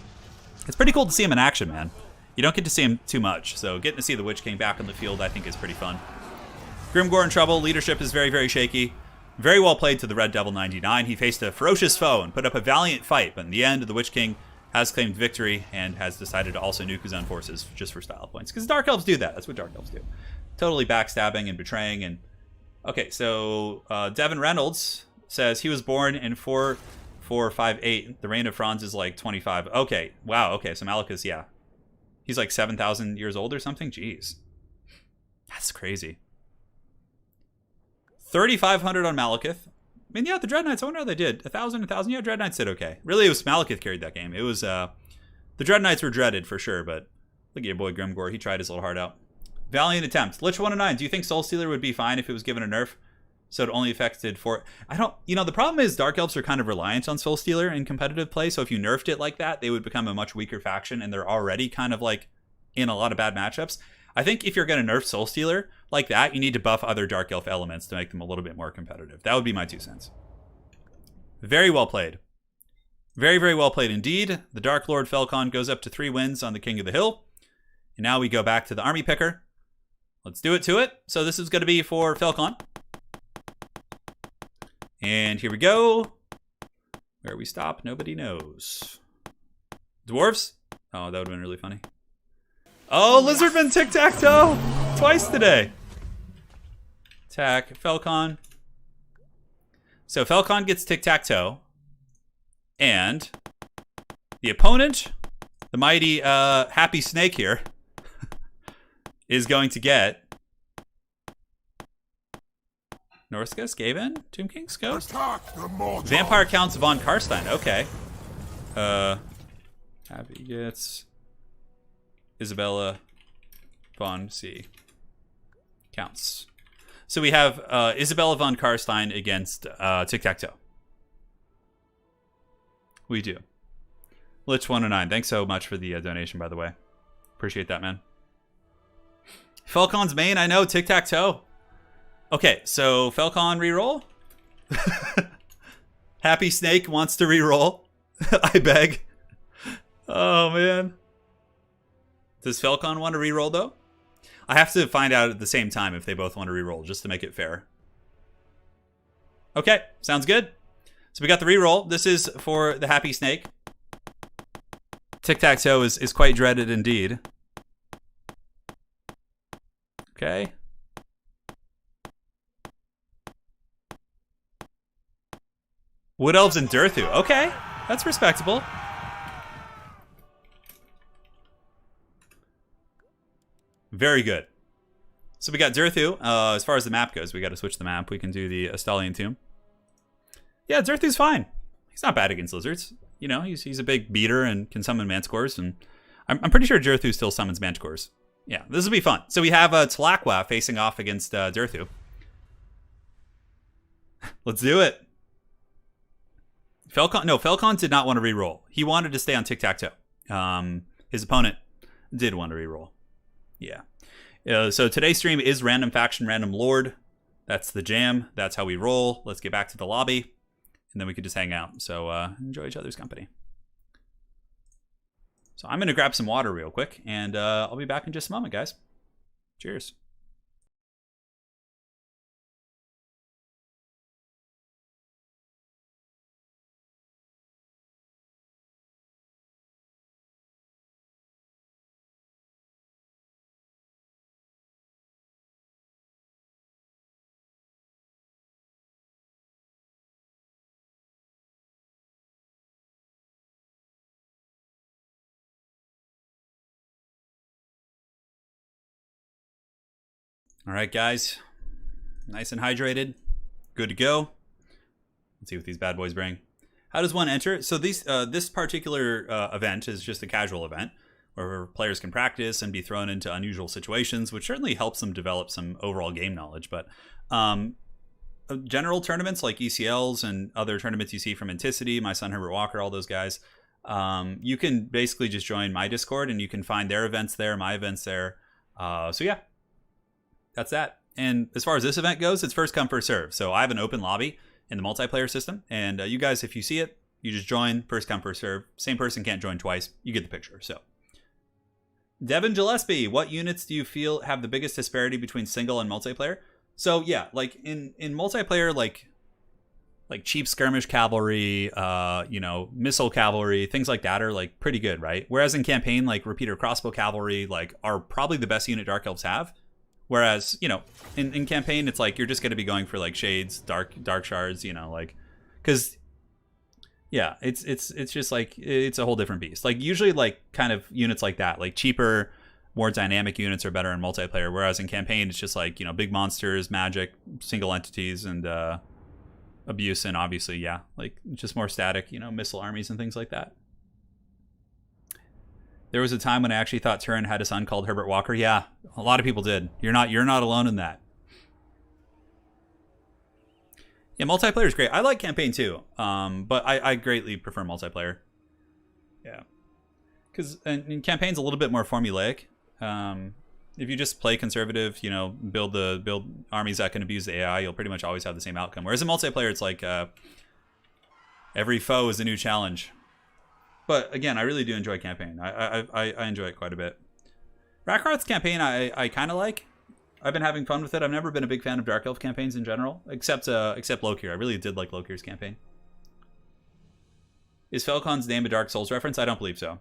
It's pretty cool to see him in action, man. You don't get to see him too much, so getting to see the Witch King back on the field, I think, is pretty fun. Grimgor in trouble. Leadership is very, very shaky. Very well played to the Red Devil 99. He faced a ferocious foe and put up a valiant fight, but in the end, the Witch King has claimed victory and has decided to also nuke his own forces just for style points. Because Dark Elves do that. That's what Dark Elves do. Totally backstabbing and betraying. And okay, so Devin Reynolds says he was born in 4458. The reign of Franz is like 25. Okay, wow. Okay, so Malekith, yeah, he's like 7,000 years old or something. Jeez, that's crazy. 3,500 on Malekith. I mean, yeah, the Dread Knights, I wonder how they did. 1,000. Yeah, Dread Knights did okay. Really, it was Malekith carried that game. It was, the Dread Knights were dreaded for sure, but look at your boy Grimgor. He tried his little heart out. Valiant attempt. Lich 109. Do you think Soul Stealer would be fine if it was given a nerf? So it only affected for... I don't... the problem is Dark Elves are kind of reliant on Soul Stealer in competitive play, so if you nerfed it like that, they would become a much weaker faction, and they're already kind of like in a lot of bad matchups. I think if you're going to nerf Soul Stealer like that, you need to buff other Dark Elf elements to make them a little bit more competitive. That would be my 2 cents. Very well played. Very, very well played indeed. The Dark Lord Falcon goes up to 3 wins on the King of the Hill. And now we go back to the army picker. Let's do it to it. So this is going to be for Falcon. And here we go. Where we stop, nobody knows. Dwarves? Oh, that would have been really funny. Oh, Lizardman tic-tac-toe! Twice today. Attack Falcon. So Falcon gets tic-tac-toe. And the opponent, the mighty Happy Snake here, is going to get Norska, Skaven, Tomb King's Ghost, Vampire Counts von Karstein. Okay. Happy gets Isabella von C. Counts. So we have Isabella von Karstein against Tic-Tac-Toe. We do. Lich109, thanks so much for the donation, by the way. Appreciate that, man. Falcon's main, I know, Tic-Tac-Toe. Okay, so Falcon reroll. Happy Snake wants to reroll. I beg. Oh, man. Does Falcon want to reroll, though? I have to find out at the same time if they both want to reroll, just to make it fair. Okay, sounds good. So we got the reroll. This is for the Happy Snake. Tic-Tac-Toe is quite dreaded indeed. Okay. Wood Elves and Durthu. Okay, that's respectable. Very good. So we got Durthu. As far as the map goes, we got to switch the map. We can do the Astalian Tomb. Yeah, Durthu's fine. He's not bad against lizards. You know, he's a big beater and can summon Manticores. And I'm pretty sure Durthu still summons Manticores. Yeah, this will be fun. So we have Tlaqua facing off against Durthu. Let's do it. Falcon did not want to reroll. He wanted to stay on Tic-Tac-Toe. His opponent did want to reroll. Yeah. So today's stream is Random Faction, Random Lord. That's the jam. That's how we roll. Let's get back to the lobby. And then we could just hang out. So enjoy each other's company. So I'm going to grab some water real quick. And I'll be back in just a moment, guys. Cheers. All right, guys. Nice and hydrated. Good to go. Let's see what these bad boys bring. How does one enter? So this particular event is just a casual event where players can practice and be thrown into unusual situations, which certainly helps them develop some overall game knowledge. But general tournaments like ECLs and other tournaments you see from Anticity, my son Herbert Walker, all those guys, you can basically just join my Discord and you can find their events there, my events there. So yeah. That's that. And as far as this event goes, it's first come, first serve. So I have an open lobby in the multiplayer system. And you guys, if you see it, you just join, first come, first serve. Same person can't join twice. You get the picture. So Devin Gillespie, what units do you feel have the biggest disparity between single and multiplayer? So yeah, like in multiplayer, like cheap skirmish cavalry, missile cavalry, things like that are like pretty good, right? Whereas in campaign, like repeater crossbow cavalry, like are probably the best unit Dark Elves have. Whereas, in campaign, it's like you're just going to be going for like shades, dark shards, because yeah, it's just like it's a whole different beast. Like usually, like kind of units like that, like cheaper, more dynamic units are better in multiplayer. Whereas in campaign, it's just like big monsters, magic, single entities, and abuse, and obviously, yeah, like just more static, missile armies and things like that. There was a time when I actually thought Turin had a son called Herbert Walker. Yeah, a lot of people did. You're not alone in that. Yeah, multiplayer is great. I like campaign too, but I greatly prefer multiplayer. Yeah, because in campaign's a little bit more formulaic. If you just play conservative, build armies that can abuse the AI, you'll pretty much always have the same outcome. Whereas in multiplayer, it's like every foe is a new challenge. But again, I really do enjoy campaign. I enjoy it quite a bit. Rakarth's campaign I kind of like. I've been having fun with it. I've never been a big fan of Dark Elf campaigns in general, except Lokir. I really did like Lokir's campaign. Is Felcon's name a Dark Souls reference? I don't believe so.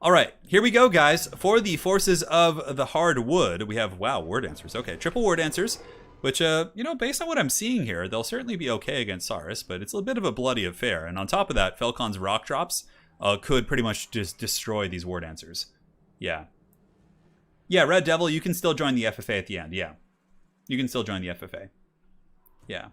All right, here we go, guys. For the forces of the Hardwood, we have, wow, War Dancers. Okay, triple War Dancers, which, you know, based on what I'm seeing here, they'll certainly be okay against Saurus, but it's a bit of a bloody affair. And on top of that, Felcon's rock drops could pretty much just destroy these War Dancers. Yeah. Yeah, Red Devil, you can still join the FFA at the end. Yeah. You can still join the FFA. Yeah.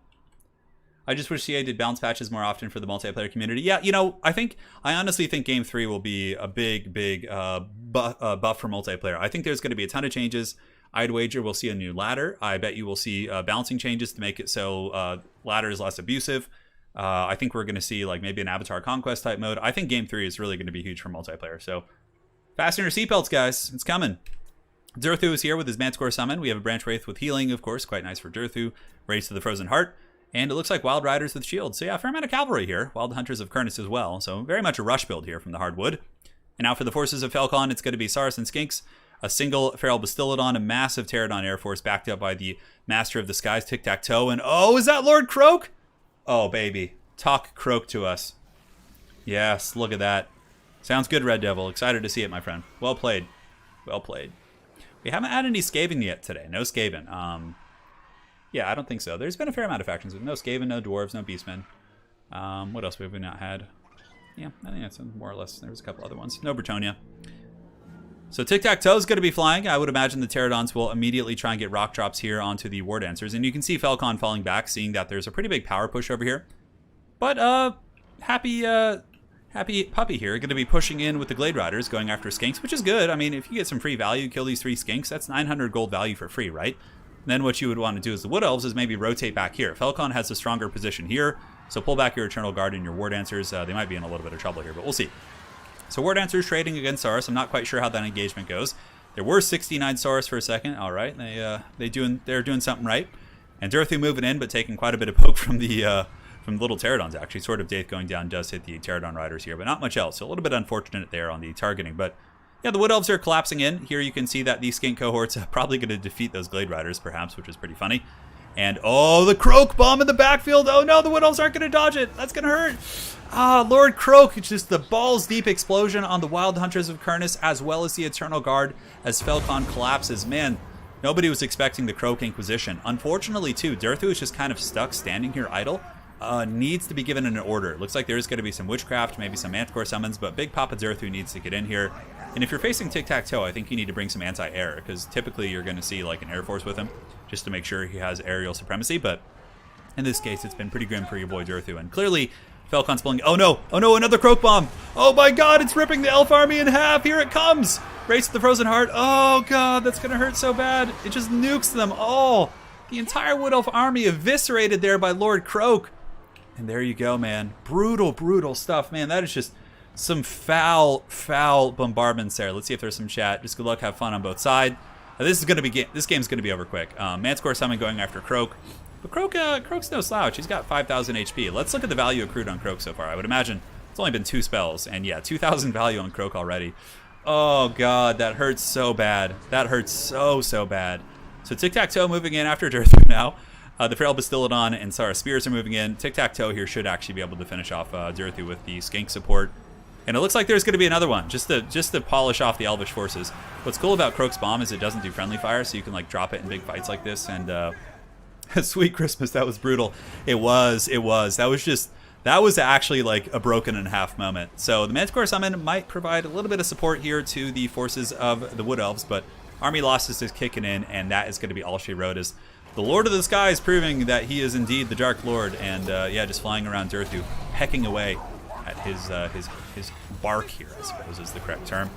I just wish CA did bounce patches more often for the multiplayer community. Yeah, you know, I honestly think Game 3 will be a big buff for multiplayer. I think there's going to be a ton of changes. I'd wager we'll see a new ladder. I bet you will see balancing changes to make it so ladder is less abusive. I think we're going to see like maybe an Avatar Conquest type mode. I think Game 3 is really going to be huge for multiplayer. So fasten your seatbelts, guys. It's coming. Durthu is here with his Manticore summon. We have a Branch Wraith with healing, of course. Quite nice for Durthu. Race to the Frozen Heart. And it looks like Wild Riders with shields. So yeah, a fair amount of cavalry here. Wild Hunters of Kurnus as well. So very much a rush build here from the Hardwood. And now for the forces of Felcon, it's going to be Saurus and Skinks. A single Feral Bastillodon, a massive Pterodon Air Force backed up by the Master of the Skies, Tic-Tac-Toe. And oh, is that Lord Croak? Oh, baby. Talk Croak to us. Yes, look at that. Sounds good, Red Devil. Excited to see it, my friend. Well played. Well played. We haven't had any Skaven yet today. No Skaven. Yeah, I don't think so. There's been a fair amount of factions with no Skaven, no Dwarves, no Beastmen. What else have we not had? Yeah, I think that's more or less. There was a couple other ones. No Bretonia. So Tic-Tac-Toe is going to be flying. I would imagine the Pterodons will immediately try and get rock drops here onto the War Dancers. And you can see Felcon falling back, seeing that there's a pretty big power push over here. But happy Puppy here, going to be pushing in with the Glade Riders, going after Skinks, which is good. I mean, if you get some free value, kill these 3 Skinks, that's 900 gold value for free, right? And then what you would want to do as the Wood Elves is maybe rotate back here. Felcon has a stronger position here, so pull back your Eternal Guard and your War Dancers. They might be in a little bit of trouble here, but we'll see. So War Dancers trading against Saurus. I'm not quite sure how that engagement goes. There were 69 Saurus for a second. All right, they're doing something right. And Durthu moving in, but taking quite a bit of poke from the little Pterodons, actually. Sword of Daith going down does hit the Pterodon Riders here, but not much else. So a little bit unfortunate there on the targeting. But yeah, the Wood Elves are collapsing in. Here you can see that these Skink cohorts are probably going to defeat those Glade Riders, perhaps, which is pretty funny. And, oh, the Croak bomb in the backfield. Oh, no, the Wood Elves aren't going to dodge it. That's going to hurt. Ah, Lord Croak. It's just the balls-deep explosion on the Wild Hunters of Kurnus, as well as the Eternal Guard, as Felcon collapses. Man, nobody was expecting the Croak Inquisition. Unfortunately, too, Durthu is just kind of stuck standing here idle. Needs to be given an order. Looks like there's going to be some Witchcraft, maybe some Manticore summons, but Big Papa Durthu needs to get in here. And if you're facing Tic-Tac-Toe, I think you need to bring some anti-air, because typically you're going to see like an Air Force with him, just to make sure he has aerial supremacy, but in this case, it's been pretty grim for your boy Durthu, and clearly Felcon's pulling. Oh no, another Croak Bomb! Oh my god, it's ripping the Elf army in half! Here it comes! Race to the Frozen Heart. Oh god, that's going to hurt so bad. It just nukes them all. The entire Wood Elf army eviscerated there by Lord Croak. And there you go, man. Brutal, brutal stuff, man. That is just some foul bombardments there. Let's see if there's some chat. Just good luck, have fun on both sides. This game's gonna be over quick. Manticore summon going after Croak, but Croak's no slouch. He's got 5,000 HP. Let's look at the value accrued on Croak so far. I would imagine it's only been 2 spells, and yeah, 2,000 value on Croak already. Oh god, that hurts so bad. That hurts so bad. So Tic-Tac-Toe moving in after Durthu now. The Feral Bastillodon and Saurus Spears are moving in. Tic-Tac-Toe here should actually be able to finish off Durthu with the Skink support. And it looks like there's going to be another one, just to polish off the Elvish forces. What's cool about Croak's Bomb is it doesn't do friendly fire, so you can like drop it in big fights like this. And Sweet Christmas, that was brutal. It was. That was actually like a broken in half moment. So the Manticore Summon might provide a little bit of support here to the forces of the Wood Elves, but army losses is kicking in, and that is going to be all she wrote. Is the Lord of the Skies proving that he is indeed the Dark Lord, and yeah, just flying around Durthu, pecking away at his bark here, I suppose is the correct term.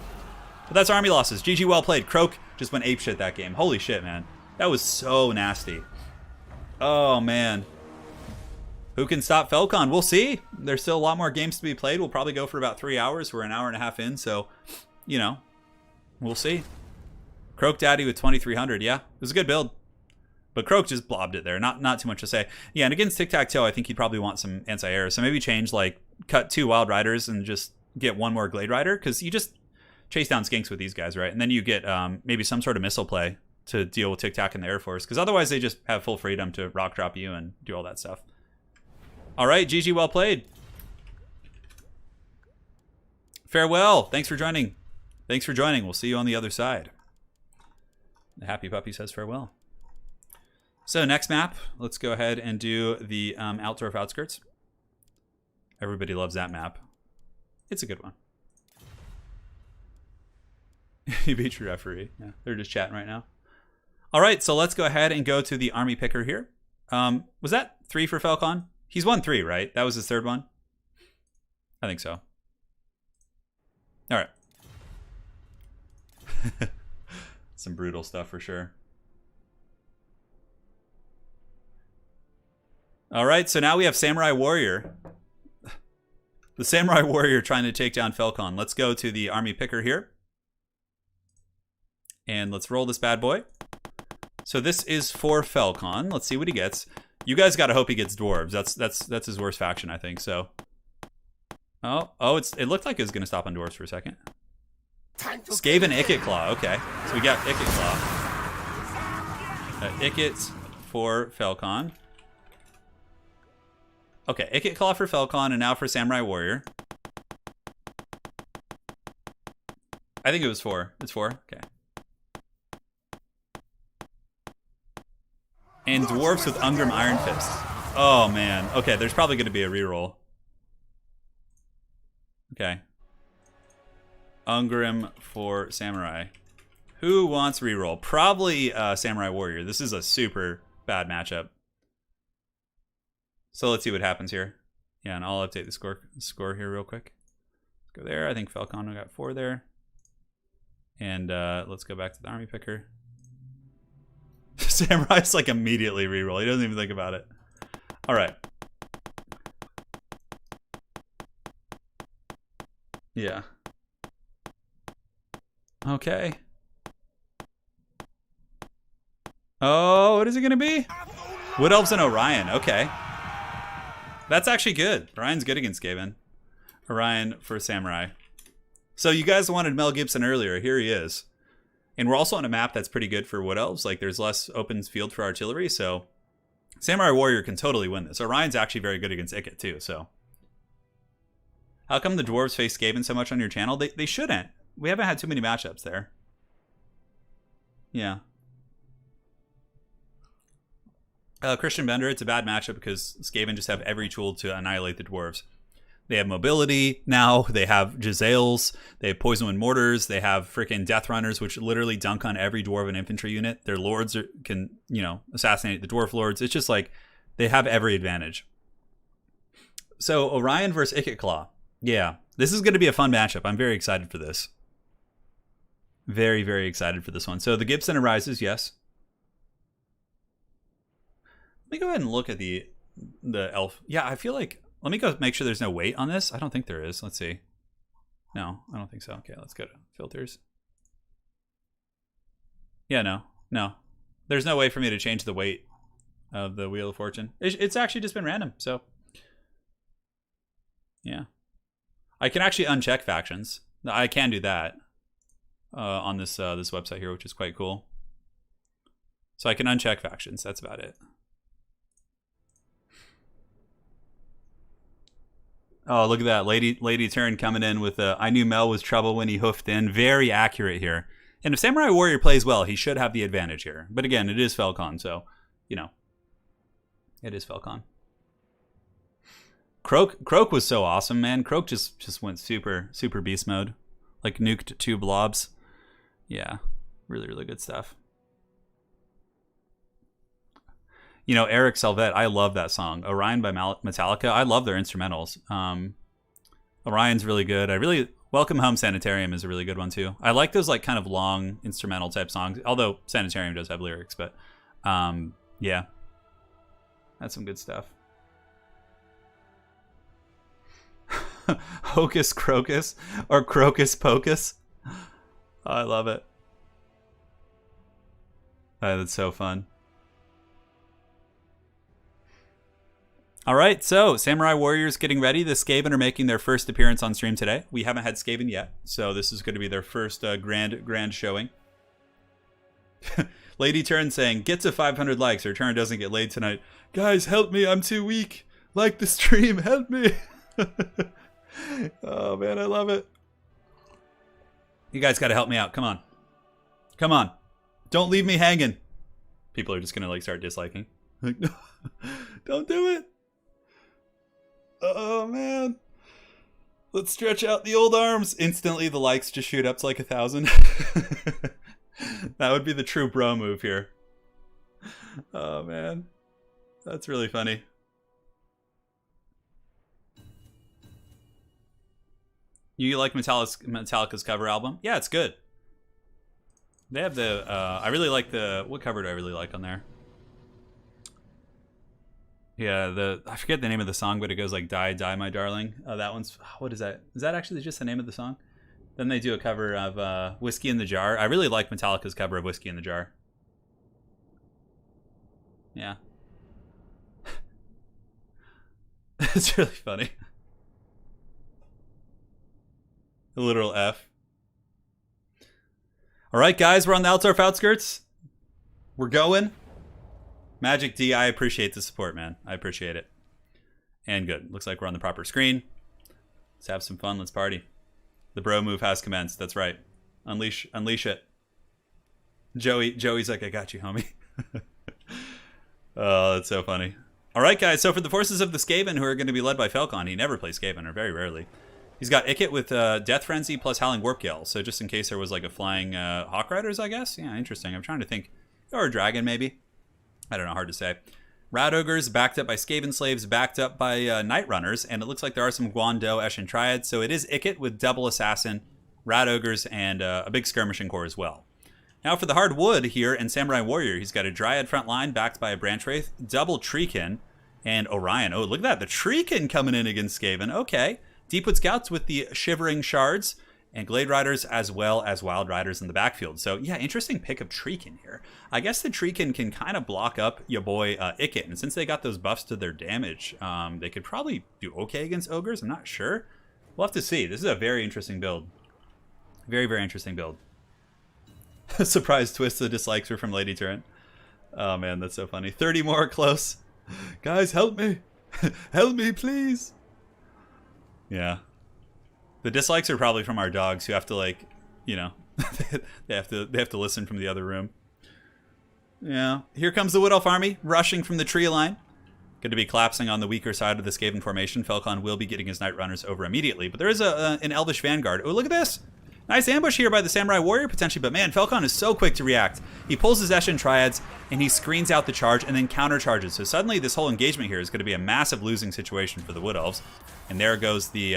But that's army losses. GG, well played. Croak just went apeshit that game. Holy shit, man. That was so nasty. Oh, man. Who can stop Felcon? We'll see. There's still a lot more games to be played. We'll probably go for about 3 hours. We're an hour and a half in, so, you know, we'll see. Croak Daddy with 2,300. Yeah, it was a good build. But Croak just blobbed it there. Not too much to say. Yeah, and against Tic-Tac-Toe, I think he'd probably want some anti-air. So maybe change, like, cut 2 Wild Riders and just get 1 more Glade Rider. Because you just... chase down skinks with these guys, right? And then you get maybe some sort of missile play to deal with Tic Tac and the Air Force, because otherwise they just have full freedom to rock drop you and do all that stuff. All right, GG, well played. Farewell. Thanks for joining. Thanks for joining. We'll see you on the other side. The happy puppy says farewell. So next map, let's go ahead and do the Altdorf Outskirts. Everybody loves that map. It's a good one. You beat your referee. Yeah, they're just chatting right now. All right, so let's go ahead and go to the army picker here. Was that 3 for Falcon? He's won 3, right? That was his 3rd one? I think so. All right. Some brutal stuff for sure. All right, so now we have Samurai Warrior. The Samurai Warrior trying to take down Falcon. Let's go to the army picker here. And let's roll this bad boy. So this is for Falcon. Let's see what he gets. You guys gotta hope he gets dwarves. That's his worst faction, I think. So, oh, it looked like it was gonna stop on dwarves for a second. Skaven Ikit Claw. Okay, so we got Ikit Claw. Ikit for Falcon. Okay, Ikit Claw for Falcon, and now for Samurai Warrior. I think it was 4. It's 4. Okay. And dwarfs with Ungrim Iron Fist. Oh man. Okay, there's probably going to be a reroll. Okay. Ungrim for Samurai. Who wants reroll? Probably Samurai Warrior. This is a super bad matchup. So let's see what happens here. Yeah, and I'll update the score here real quick. Let's go there. I think Falcon got 4 there. And let's go back to the army picker. Samurai's like immediately reroll. He doesn't even think about it. All right. Yeah. Okay. Oh, what is it going to be? Wood Elves and Orion. Okay. That's actually good. Orion's good against Skaven. Orion for Samurai. So you guys wanted Mel Gibson earlier. Here he is. And we're also on a map that's pretty good for Wood Elves. Like, there's less open field for artillery, so Samurai Warrior can totally win this. Orion's actually very good against Ikit, too, so. How come the dwarves face Skaven so much on your channel? They shouldn't. We haven't had too many matchups there. Yeah. Christian Bender, it's a bad matchup because Skaven just have every tool to annihilate the dwarves. They have mobility now. They have Giselles. They have Poison Wind Mortars. They have freaking Death Runners, which literally dunk on every Dwarven infantry unit. Their lords can, assassinate the Dwarf lords. It's just like they have every advantage. So Orion versus Ikit Claw. Yeah, this is going to be a fun matchup. I'm very excited for this. Very, very excited for this one. So the Gibson arises, yes. Let me go ahead and look at the elf. Yeah, I feel like... Let me go make sure there's no weight on this. I don't think there is. Let's see. No, I don't think so. Okay, let's go to filters. Yeah, no. There's no way for me to change the weight of the Wheel of Fortune. It's actually just been random, so. Yeah. I can actually uncheck factions. I can do that on this website here, which is quite cool. So I can uncheck factions. That's about it. Oh, look at that. Lady Turin coming in with I knew Mel was trouble when he hoofed in. Very accurate here. And if Samurai Warrior plays well, he should have the advantage here. But again, it is Falcon, so, it is Falcon. Croak was so awesome, man. Croak just went super beast mode. Like nuked 2 blobs. Yeah, really, really good stuff. Eric Salvet, I love that song. Orion by Metallica. I love their instrumentals. Orion's really good. I really... Welcome Home Sanitarium is a really good one, too. I like those, like, kind of long instrumental type songs. Although Sanitarium does have lyrics, but... yeah. That's some good stuff. Hocus Crocus or Crocus Pocus. Oh, I love it. Oh, that's so fun. All right, so Samurai Warriors getting ready. The Skaven are making their first appearance on stream today. We haven't had Skaven yet, so this is going to be their first grand showing. Lady Turin saying, get to 500 likes. Her turn doesn't get laid tonight. Guys, help me. I'm too weak. Like the stream. Help me. Oh, man, I love it. You guys got to help me out. Come on. Come on. Don't leave me hanging. People are just going to like start disliking. Like, no, don't do it. Oh, man. Let's stretch out the old arms. Instantly, the likes just shoot up to like 1,000. That would be the true bro move here. Oh, man. That's really funny. You like Metallica's cover album? Yeah, it's good. They have the... I really like the... What cover do I really like on there? Yeah, I forget the name of the song, but it goes like Die, Die, My Darling. That one's... What is that? Is that actually just the name of the song? Then they do a cover of Whiskey in the Jar. I really like Metallica's cover of Whiskey in the Jar. Yeah. It's really funny. The literal F. All right, guys, we're on the Altdorf outskirts. We're going. Magic D, I appreciate the support, man. I appreciate it. And good. Looks like we're on the proper screen. Let's have some fun. Let's party. The bro move has commenced. That's right. Unleash it. Joey's like, I got you, homie. Oh, that's so funny. All right, guys. So for the forces of the Skaven, who are going to be led by Falcon, he never plays Skaven, or very rarely. He's got Ikit with Death Frenzy plus Howling Warp Gale. So just in case there was like a flying Hawk Riders, I guess. Yeah, interesting. I'm trying to think. Or a Dragon, maybe. I don't know. Hard to say. Rat Ogres backed up by Skaven Slaves, backed up by Night Runners. And it looks like there are some Guando Eshin Triads. So it is Ikit with double Assassin, Rat Ogres, and a big Skirmishing Corps as well. Now for the hard wood here in Samurai Warrior, he's got a Dryad front line backed by a Branch Wraith, double Treekin, and Orion. Oh, look at that. The Treekin coming in against Skaven. Okay. Deepwood Scouts with the Shivering Shards, and Glade Riders as well as Wild Riders in the backfield. So, yeah, interesting pick of Treekin here. I guess the Treekin can kind of block up your boy Ikit, and since they got those buffs to their damage, they could probably do okay against Ogres. I'm not sure. We'll have to see. This is a very interesting build. Very, very interesting build. Surprise twist, the dislikes were from Lady Turin. Oh, man, that's so funny. 30 more close. Guys, help me. Help me, please. Yeah. The dislikes are probably from our dogs who have to, like, you know, they have to listen from the other room. Yeah. Here comes the Wood Elf army rushing from the tree line. Going to be collapsing on the weaker side of the Skaven formation. Falcon will be getting his Night Runners over immediately, but there is an Elvish Vanguard. Oh, look at this. Nice ambush here by the Samurai Warrior, potentially, but man, Falcon is so quick to react. He pulls his Eshin Triads, and he screens out the charge, and then countercharges. So suddenly, this whole engagement here is going to be a massive losing situation for the Wood Elves. And there goes the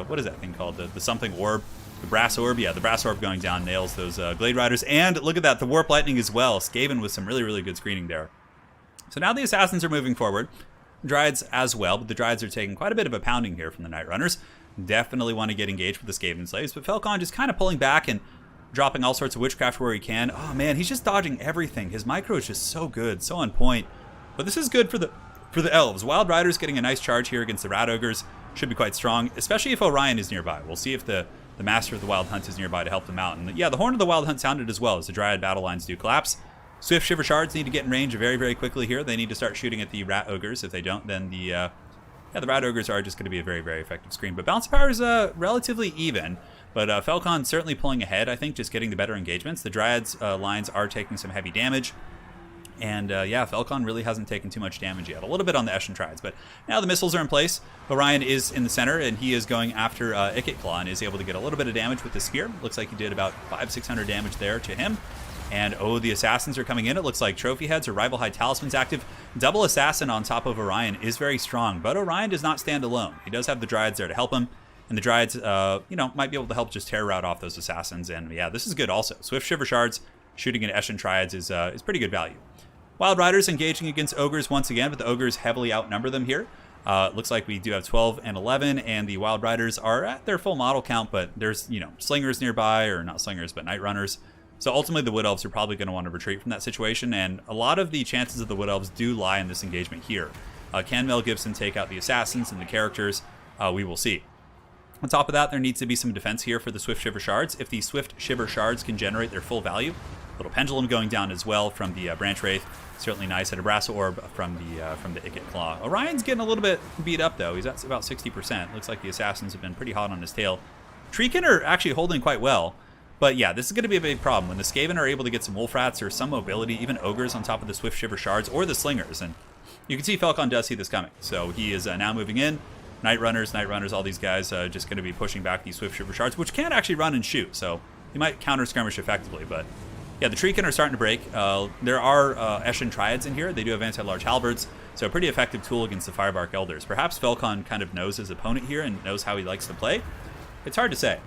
what is that thing called? The something orb, the brass orb. Yeah, the brass orb going down nails those Glade Riders, and look at that, the Warp Lightning as well. Skaven with some really, really good screening there. So now the Assassins are moving forward, Dryads as well, but the Dryads are taking quite a bit of a pounding here from the Night Runners. Definitely want to get engaged with the Skaven Slaves, but Falcon just kind of pulling back and dropping all sorts of witchcraft where he can. Oh man, he's just dodging everything. His micro is just so good, so on point. But this is good for the Elves. Wild Riders getting a nice charge here against the Rat Ogres should be quite strong, especially if Orion is nearby. We'll see if the Master of the Wild Hunt is nearby to help them out. And yeah, the Horn of the Wild Hunt sounded as well as the Dryad battle lines do collapse. Swift Shiver Shards need to get in range very, very quickly here. They need to start shooting at the Rat Ogres. If they don't, then the Rat Ogres are just going to be a very, very effective screen. But balance of power is relatively even. But Falcon certainly pulling ahead, I think, just getting the better engagements. The Dryads lines are taking some heavy damage. And yeah, Falcon really hasn't taken too much damage yet. A little bit on the Eshin Triads, but now the missiles are in place. Orion is in the center, and he is going after Ikit Claw and is able to get a little bit of damage with the spear. Looks like he did about 500-600 damage there to him. And oh, the Assassins are coming in. It looks like Trophy Heads or Rival High Talismans active. Double Assassin on top of Orion is very strong, but Orion does not stand alone. He does have the Dryads there to help him, and the Dryads, you know, might be able to help just tear out off those Assassins. And yeah, this is good also. Swift Shiver Shards shooting at Eshin Triads is pretty good value. Wild Riders engaging against Ogres once again, but the Ogres heavily outnumber them here. Looks like we do have 12 and 11, and the Wild Riders are at their full model count, but there's, you know, Slingers nearby, or not Slingers, but Night Runners. So ultimately the Wood Elves are probably going to want to retreat from that situation, and a lot of the chances of the Wood Elves do lie in this engagement here. Can Mel Gibson take out the assassins and the characters? We will see. On top of that, there needs to be some defense here for the Swift Shiver Shards. If the Swift Shiver Shards can generate their full value, little pendulum going down as well from the Branch Wraith. Certainly nice. At a Brass Orb from the Ikit Claw. Orion's getting a little bit beat up though. He's at about 60%. Looks like the assassins have been pretty hot on his tail. Treekin are actually holding quite well. But yeah, this is going to be a big problem. When the Skaven are able to get some Wolf Rats or some mobility, even Ogres on top of the Swift Shiver Shards or the Slingers. And you can see Falcon does see this coming. So he is now moving in. Night Runners, all these guys just going to be pushing back these Swift Shiver Shards, which can actually run and shoot. So he might counter skirmish effectively. But yeah, the Treekin are starting to break. There are Eshin Triads in here. They do have anti-large halberds, so a pretty effective tool against the Firebark Elders. Perhaps Falcon kind of knows his opponent here and knows how he likes to play. It's hard to say.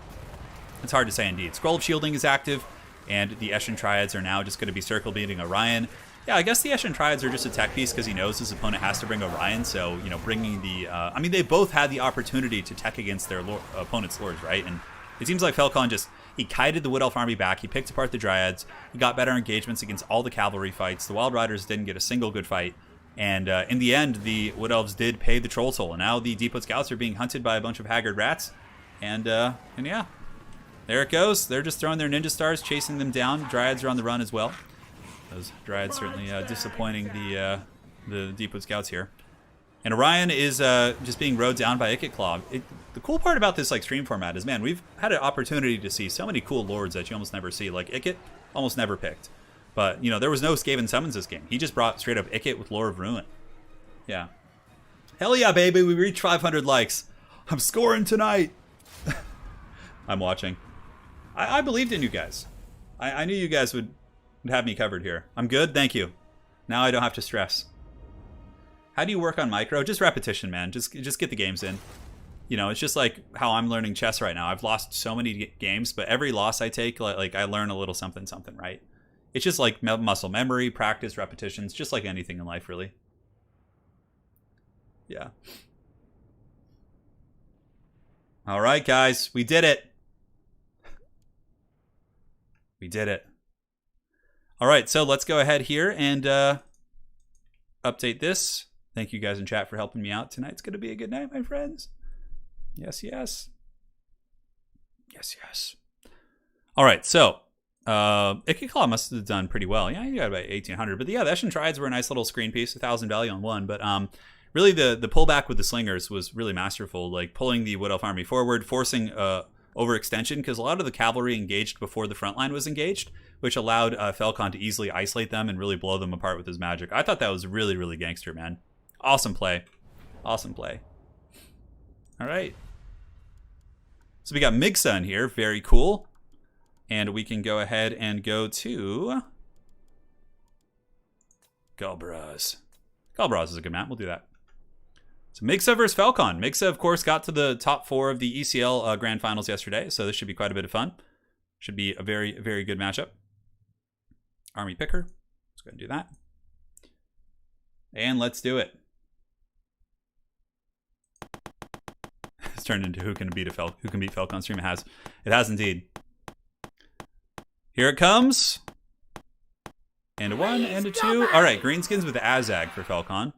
It's hard to say indeed. Scroll of Shielding is active, and the Eshin Triads are now just going to be circle beating Orion. Yeah, I guess the Eshin Triads are just a tech piece because he knows his opponent has to bring Orion, so, you know, bringing the... I mean, they both had the opportunity to tech against their opponent's lords, right? And it seems like Falcon just... He kited the Wood Elf army back, he picked apart the Dryads, he got better engagements against all the cavalry fights, the Wild Riders didn't get a single good fight, and in the end, the Wood Elves did pay the Troll Toll, and now the Depot Scouts are being hunted by a bunch of haggard rats, and yeah, there it goes. They're just throwing their Ninja Stars, chasing them down. Dryads are on the run as well. Those Dryads certainly disappointing the Depot Scouts here. And Orion is just being rode down by Ikit Claw. The cool part about this like stream format is, man, we've had an opportunity to see so many cool lords that you almost never see. Like Ikit, almost never picked. But, you know, there was no Skaven summons this game. He just brought straight up Ikit with Lore of Ruin. Yeah. Hell yeah, baby, we reached 500 likes. I'm scoring tonight. I'm watching. I believed in you guys. I knew you guys would have me covered here. I'm good, thank you. Now I don't have to stress. How do you work on micro? Just repetition, man. Just get the games in. You know, it's just like how I'm learning chess right now. I've lost so many games, but every loss I take, like I learn a little something, right? It's just like muscle memory, practice, repetitions, just like anything in life, really. Yeah. All right, guys, we did it. We did it. All right, so let's go ahead here and update this. Thank you guys in chat for helping me out. Tonight's going to be a good night, my friends. Yes, yes. Yes, yes. All right, so Ikit Claw must have done pretty well. Yeah, you got about 1,800. But yeah, the Eshin Triads were a nice little screen piece, 1,000 value on one. But really the pullback with the Slingers was really masterful, like pulling the Wood Elf army forward, forcing overextension, because a lot of the cavalry engaged before the front line was engaged, which allowed Falcon to easily isolate them and really blow them apart with his magic. I thought that was really, really gangster, man. Awesome play. Awesome play. All right. So we got Migsa in here. Very cool. And we can go ahead and go to Galbraz. Galbraz is a good map. We'll do that. So Migsa versus Falcon. Migsa, of course, got to the top 4 of the ECL Grand Finals yesterday, so this should be quite a bit of fun. Should be a very, very good matchup. Army Picker. Let's go ahead and do that. And let's do it. It's turned into who can beat Falcon stream. It has. It has indeed. Here it comes. And a 1 and a 2. All right, greenskins with Azag for Falcon.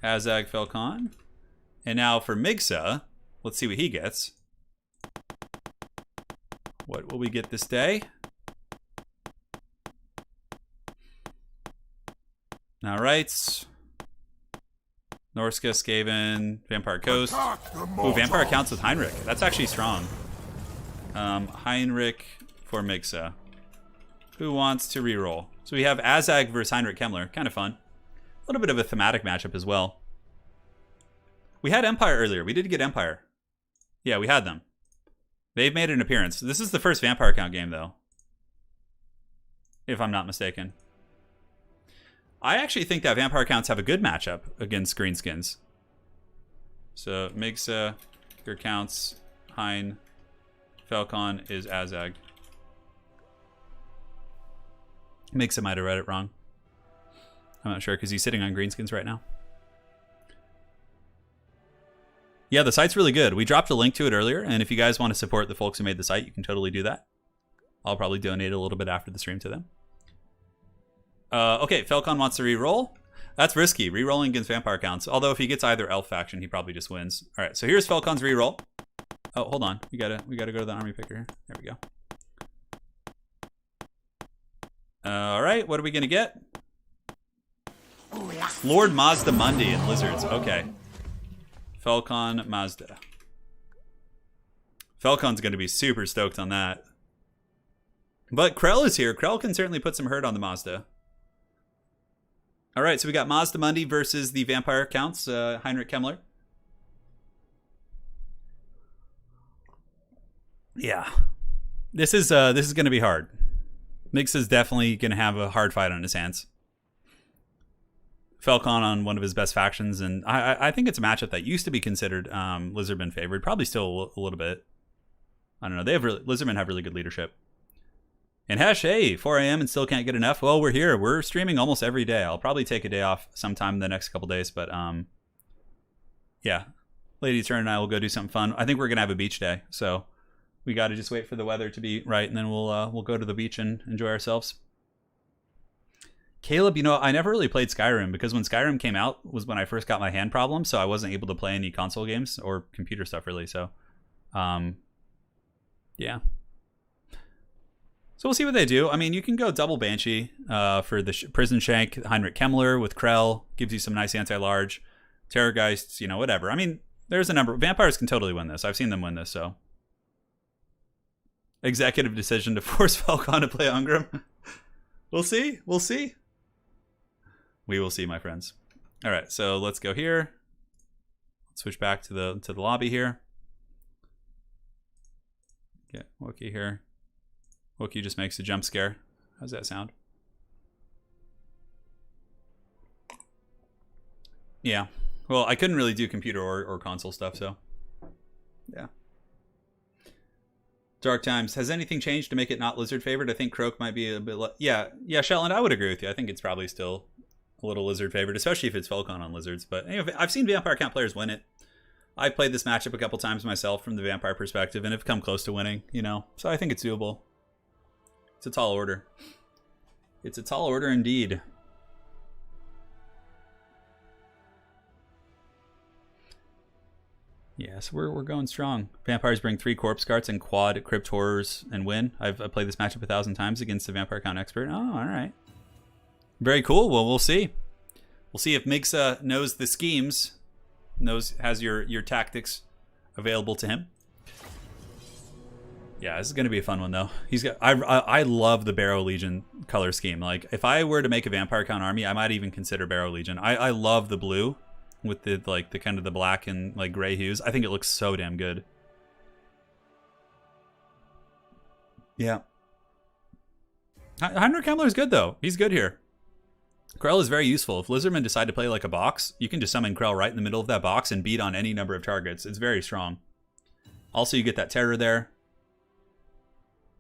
Azag Falcon. And now for Migsa, let's see what he gets. What will we get this day? All right. Norska, Skaven, Vampire Coast. Ooh, Vampire counts with Heinrich. That's actually strong. Heinrich for Migsa. Who wants to reroll? So we have Azag versus Heinrich Kemmler. Kind of fun. A little bit of a thematic matchup as well. We had Empire earlier. We did get Empire. Yeah, we had them. They've made an appearance. This is the first Vampire Count game, though. If I'm not mistaken. I actually think that Vampire Counts have a good matchup against Greenskins. So, Migsa, your counts, Hein, Falcon is Azag. Migsa might have read it wrong. I'm not sure because he's sitting on Greenskins right now. Yeah, the site's really good. We dropped a link to it earlier, and if you guys want to support the folks who made the site, you can totally do that. I'll probably donate a little bit after the stream to them. Okay, Falcon wants to re-roll. That's risky. Rerolling against vampire counts. Although if he gets either elf faction, he probably just wins. All right, so here's Falcon's reroll. Oh, hold on. We gotta go to the army picker here. There we go. All right, what are we gonna get? Lord Mazda Mundi and Lizards. Okay. Falcon Mazda. Falcon's gonna be super stoked on that. But Krell is here. Krell can certainly put some hurt on the Mazda. All right, so we got Mazda Mundi versus the Vampire Counts, Heinrich Kemmler. Yeah, this is going to be hard. Mix is definitely going to have a hard fight on his hands. Falcon on one of his best factions, and I think it's a matchup that used to be considered Lizardmen favored. Probably still a little bit. I don't know. Lizardmen have really good leadership. And Hesh, hey, 4 a.m. and still can't get enough. Well, we're here. We're streaming almost every day. I'll probably take a day off sometime in the next couple days, but yeah. Lady Turin and I will go do something fun. I think we're gonna have a beach day, so we got to just wait for the weather to be right, and then we'll go to the beach and enjoy ourselves. Caleb, you know, I never really played Skyrim because when Skyrim came out was when I first got my hand problem, so I wasn't able to play any console games or computer stuff really. So, yeah. So we'll see what they do. I mean, you can go double Banshee for the Prison Shank, Heinrich Kemmler with Krell. Gives you some nice anti-large. Terrorgeists, you know, whatever. I mean, there's a number. Vampires can totally win this. I've seen them win this, so. Executive decision to force Falcon to play Ungram. We'll see. We'll see. We will see, my friends. All right, so let's go here. Let's switch back to the lobby here. Get Wookiee here. Wookiee just makes a jump scare. How's that sound? Yeah. Well, I couldn't really do computer or console stuff, so yeah. Dark Times. Has anything changed to make it not Lizard favored? I think Croak might be a bit... yeah, Shelland, I would agree with you. I think it's probably still a little Lizard favored, especially if it's Falcon on Lizards. But anyway, I've seen Vampire Count players win it. I played this matchup a couple times myself from the Vampire perspective and have come close to winning, you know. So I think it's doable. It's a tall order. It's a tall order indeed. Yes, we're going strong. Vampires bring 3 Corpse Guards and quad Crypt Horrors and win. I've played this matchup 1,000 times against the Vampire Count expert. Oh, all right. Very cool. Well, we'll see. We'll see if Migsa knows the schemes, has your tactics available to him. Yeah, this is going to be a fun one, though. He's got. I love the Barrow Legion color scheme. Like, if I were to make a Vampire Count army, I might even consider Barrow Legion. I love the blue with the kind of the black and like gray hues. I think it looks so damn good. Yeah. Heinrich Kemmler is good, though. He's good here. Krell is very useful. If Lizardmen decide to play like a box, you can just summon Krell right in the middle of that box and beat on any number of targets. It's very strong. Also, you get that terror there.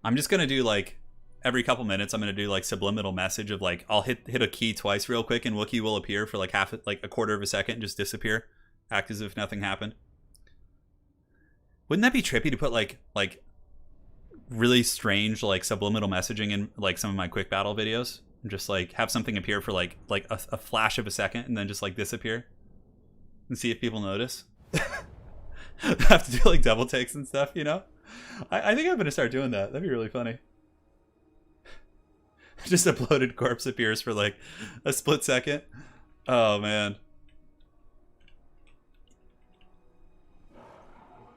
I'm just going to do, like, every couple minutes, I'm going to do, like, subliminal message of, like, I'll hit a key twice real quick and Wookiee will appear for, like, a quarter of a second and just disappear. Act as if nothing happened. Wouldn't that be trippy to put, like really strange, like, subliminal messaging in, like, some of my quick battle videos? And just, like, have something appear for, like a flash of a second and then just, like, disappear? And see if people notice? Have to do, like, double takes and stuff, you know? I think I'm going to start doing that. That'd be really funny. Just a bloated corpse appears for like a split second. Oh, man.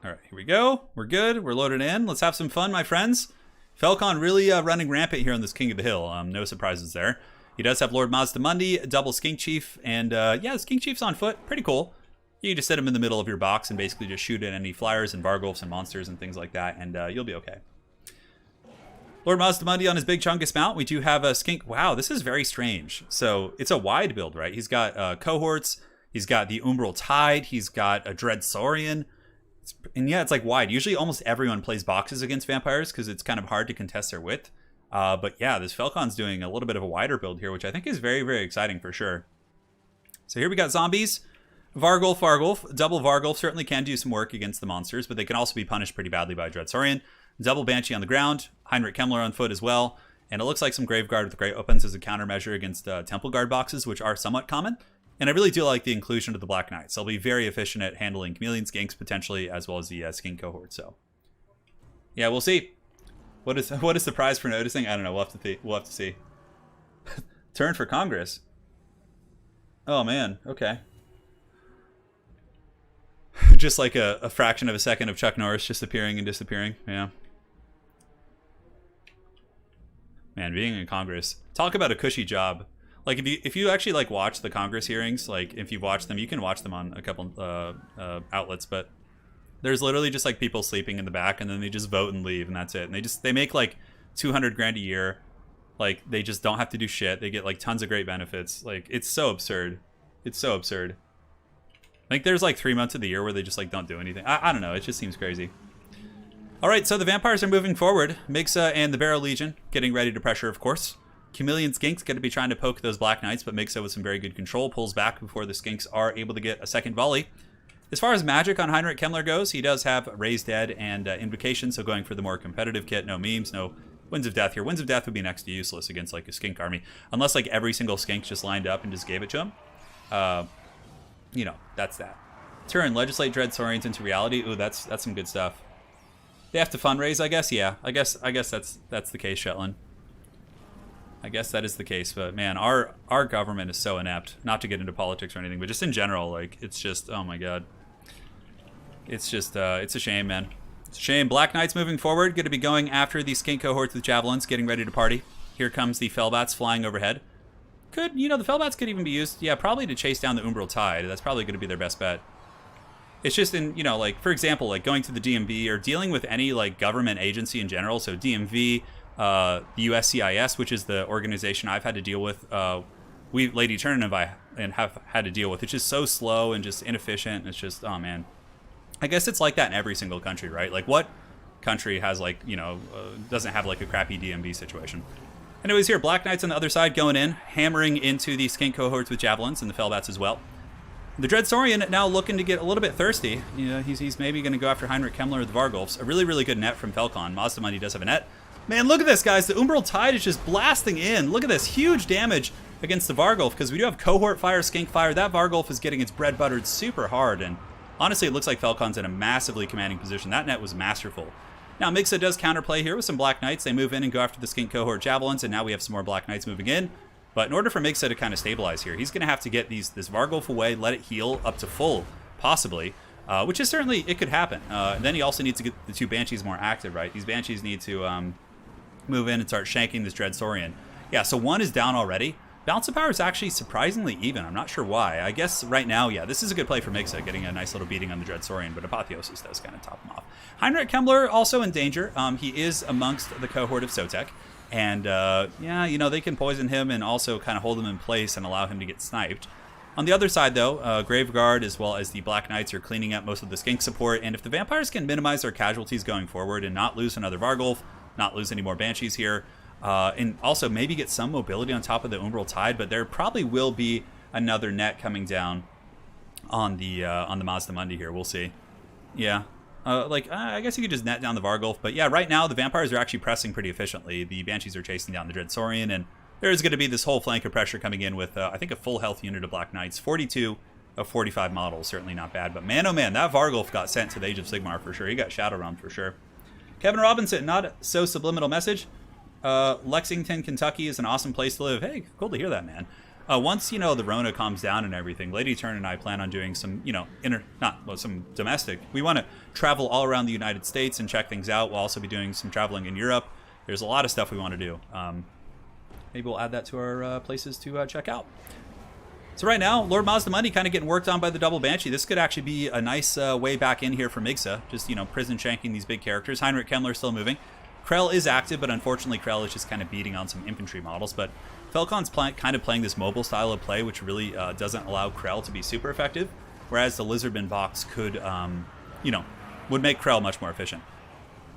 All right, here we go. We're good. We're loaded in. Let's have some fun, my friends. Falcon really running rampant here on this King of the Hill. No surprises there. He does have Lord Mazda Mundi, double Skink Chief, and yeah, Skink Chief's on foot. Pretty cool. You can just set him in the middle of your box and basically just shoot at any flyers and Vargulfs and monsters and things like that, and you'll be okay. Lord Mazda Mundi on his big Chungus mount. We do have a Skink. Wow, this is very strange. So it's a wide build, right? He's got cohorts. He's got the Umbral Tide. He's got a Dread Saurian. And yeah, it's like wide. Usually almost everyone plays boxes against vampires because it's kind of hard to contest their width. But yeah, this Falcon's doing a little bit of a wider build here, which I think is very, very exciting for sure. So here we got zombies. Vargulf. Double Vargulf certainly can do some work against the monsters, but they can also be punished pretty badly by Dread Saurian. Double Banshee on the ground. Heinrich Kemmler on foot as well. And it looks like some Graveguard with Great opens as a countermeasure against Temple Guard boxes, which are somewhat common. And I really do like the inclusion of the Black Knights. They'll be very efficient at handling Chameleon Skinks potentially, as well as the Skink cohort. So, yeah, we'll see. What is the prize for noticing? I don't know. We'll have to see. Turn for Congress. Oh man. Okay. Just like a fraction of a second of Chuck Norris just appearing and disappearing. Yeah. Man, being in Congress, talk about a cushy job. Like if you actually like watch the Congress hearings, like if you've watched them, you can watch them on a couple outlets, but there's literally just like people sleeping in the back, and then they just vote and leave, and that's it. And they make like 200 grand a year. Like they just don't have to do shit. They get like tons of great benefits. Like it's so absurd. It's so absurd. I think there's like 3 months of the year where they just like don't do anything. I don't know. It just seems crazy. All right, so the vampires are moving forward. Mixa and the Barrow Legion getting ready to pressure, of course. Chameleon Skinks going to be trying to poke those Black Knights, but Mixa with some very good control pulls back before the Skinks are able to get a second volley. As far as magic on Heinrich Kemmler goes, he does have Raise Dead and Invocation, so going for the more competitive kit. No memes, no Winds of Death here. Winds of Death would be next to useless against like a Skink army, unless like every single Skink just lined up and just gave it to him. You know, that's that. Turin, legislate Dread Saurians into reality. Ooh, that's some good stuff. They have to fundraise, I guess. Yeah, I guess that's the case, Shetland. I guess that is the case. But man, our government is so inept. Not to get into politics or anything, but just in general, like it's just, oh my god. It's just it's a shame, man. It's a shame. Black Knights moving forward, going to be going after the Skink cohorts with javelins, getting ready to party. Here comes the Fellbats flying overhead. The Fellbats could even be used, yeah, probably to chase down the Umbral Tide. That's probably going to be their best bet. It's just in, like, for example, like going to the DMV or dealing with any, like, government agency in general. So DMV, the USCIS, which is the organization I've had to deal with, Lady Turin and have had to deal with. It's just so slow and just inefficient. And it's just, oh, man. I guess it's like that in every single country, right? Like, what country has, like, doesn't have, like, a crappy DMV situation? Anyways, here, Black Knights on the other side going in, hammering into the Skink cohorts with javelins and the Fellbats as well. The Dread Saurian now looking to get a little bit thirsty. He's maybe going to go after Heinrich Kemmler or the Vargulfs. A really, really good net from Felcon. Mazdamundi does have a net. Man, look at this, guys. The Umbral Tide is just blasting in. Look at this. Huge damage against the Vargulf, because we do have Cohort Fire, Skink Fire. That Vargulf is getting its bread buttered super hard, and honestly, it looks like Felcon's in a massively commanding position. That net was masterful. Now, Mixa does counterplay here with some Black Knights. They move in and go after the Skink Cohort Javelins, and now we have some more Black Knights moving in. But in order for Mixa to kind of stabilize here, he's going to have to get this Vargulf away, let it heal up to full, possibly, which is certainly, it could happen. Then he also needs to get the two Banshees more active, right? These Banshees need to move in and start shanking this Dread Saurian. Yeah, so one is down already. Balance of power is actually surprisingly even. I'm not sure why. I guess right now, yeah, this is a good play for Mixa, getting a nice little beating on the Dread Saurian, but Apotheosis does kind of top him off. Heinrich Kemmler also in danger. He is amongst the cohort of Sotek. And, yeah, they can poison him and also kind of hold him in place and allow him to get sniped. On the other side, though, Graveguard as well as the Black Knights are cleaning up most of the Skink support. And if the Vampires can minimize their casualties going forward and not lose another Vargulf, not lose any more Banshees here, and also maybe get some mobility on top of the Umbral Tide, but there probably will be another net coming down on the Mazdamundi here. We'll see. Yeah. I guess you could just net down the Vargulf. But yeah, right now, the Vampires are actually pressing pretty efficiently. The Banshees are chasing down the Dread Saurian, and there is going to be this whole flank of pressure coming in with, I think, a full health unit of Black Knights. 42 of 45 models, certainly not bad. But man, oh man, that Vargulf got sent to the Age of Sigmar for sure. He got Shadowrun for sure. Kevin Robinson, not so subliminal message. Lexington, Kentucky is an awesome place to live. Hey, cool to hear that, man. Once, the Rona calms down and everything, Lady Turn and I plan on doing some, some domestic. We want to travel all around the United States and check things out. We'll also be doing some traveling in Europe. There's a lot of stuff we want to do. Maybe we'll add that to our places to check out. So right now, Lord Mazdamundi kind of getting worked on by the double Banshee. This could actually be a nice way back in here for Mixa. Just, prison shanking these big characters. Heinrich Kemmler still moving. Krell is active, but unfortunately Krell is just kind of beating on some infantry models. But Felcon's kind of playing this mobile style of play, which really doesn't allow Krell to be super effective, whereas the Lizardman box could, would make Krell much more efficient.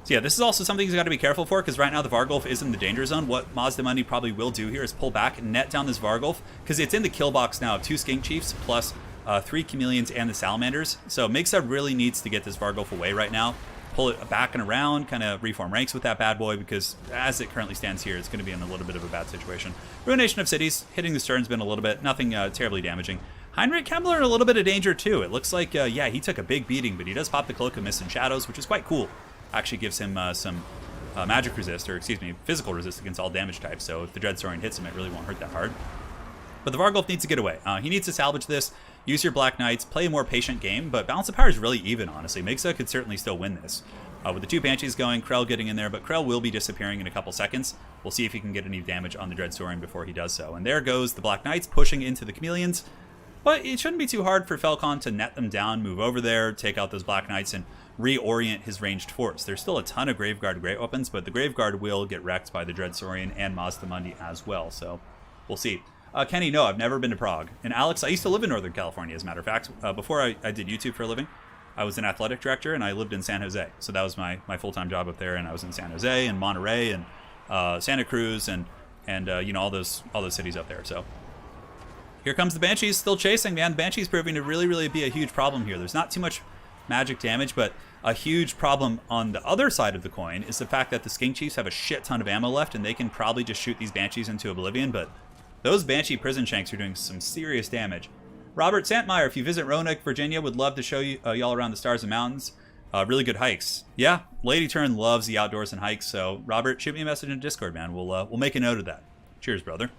So yeah, this is also something he's got to be careful for, because right now the Vargulf is in the danger zone. What Mazdamundi probably will do here is pull back and net down this Vargulf, because it's in the kill box now of 2 Skink Chiefs plus 3 Chameleons and the Salamanders. So Mixa really needs to get this Vargulf away right now. pull it back and around, kind of reform ranks with that bad boy, because as it currently stands here, it's going to be in a little bit of a bad situation. Ruination of Cities, hitting the stern's been a little bit, nothing terribly damaging. Heinrich Kemmler in a little bit of danger too. It looks like, yeah, he took a big beating, but he does pop the Cloak of Mist and Shadows, which is quite cool. Actually gives him some magic resist, or excuse me, physical resist against all damage types, so if the Dreadsaurian hits him, it really won't hurt that hard. But the Vargulf needs to get away. He needs to salvage this, use your Black Knights, play a more patient game, but balance of power is really even, honestly. Mixa could certainly still win this. With the 2 Banshees going, Krell getting in there, but Krell will be disappearing in a couple seconds. We'll see if he can get any damage on the Dreadsaurian before he does so. And there goes the Black Knights pushing into the Chameleons. But it shouldn't be too hard for Falcon to net them down, move over there, take out those Black Knights, and reorient his ranged force. There's still a ton of Graveguard Great Weapons, but the Graveguard will get wrecked by the Dreadsaurian and Mazdamundi as well, so we'll see. Kenny, no, I've never been to Prague. And Alex, I used to live in Northern California, as a matter of fact. Before I did YouTube for a living, I was an athletic director, and I lived in San Jose. So that was my full-time job up there, and I was in San Jose and Monterey and Santa Cruz and you know, all those cities up there, so... Here comes the Banshees, still chasing, man. The Banshees proving to really be a huge problem here. There's not too much magic damage, but a huge problem on the other side of the coin is the fact that the Skink Chiefs have a shit ton of ammo left, and they can probably just shoot these Banshees into oblivion, but those Banshee prison shanks are doing some serious damage. Robert Santmeyer, if you visit Roanoke, Virginia, would love to show you y'all around the Stars and Mountains. Really good hikes. Yeah, Lady Turin loves the outdoors and hikes, so Robert, shoot me a message in Discord, man. We'll make a note of that. Cheers, brother.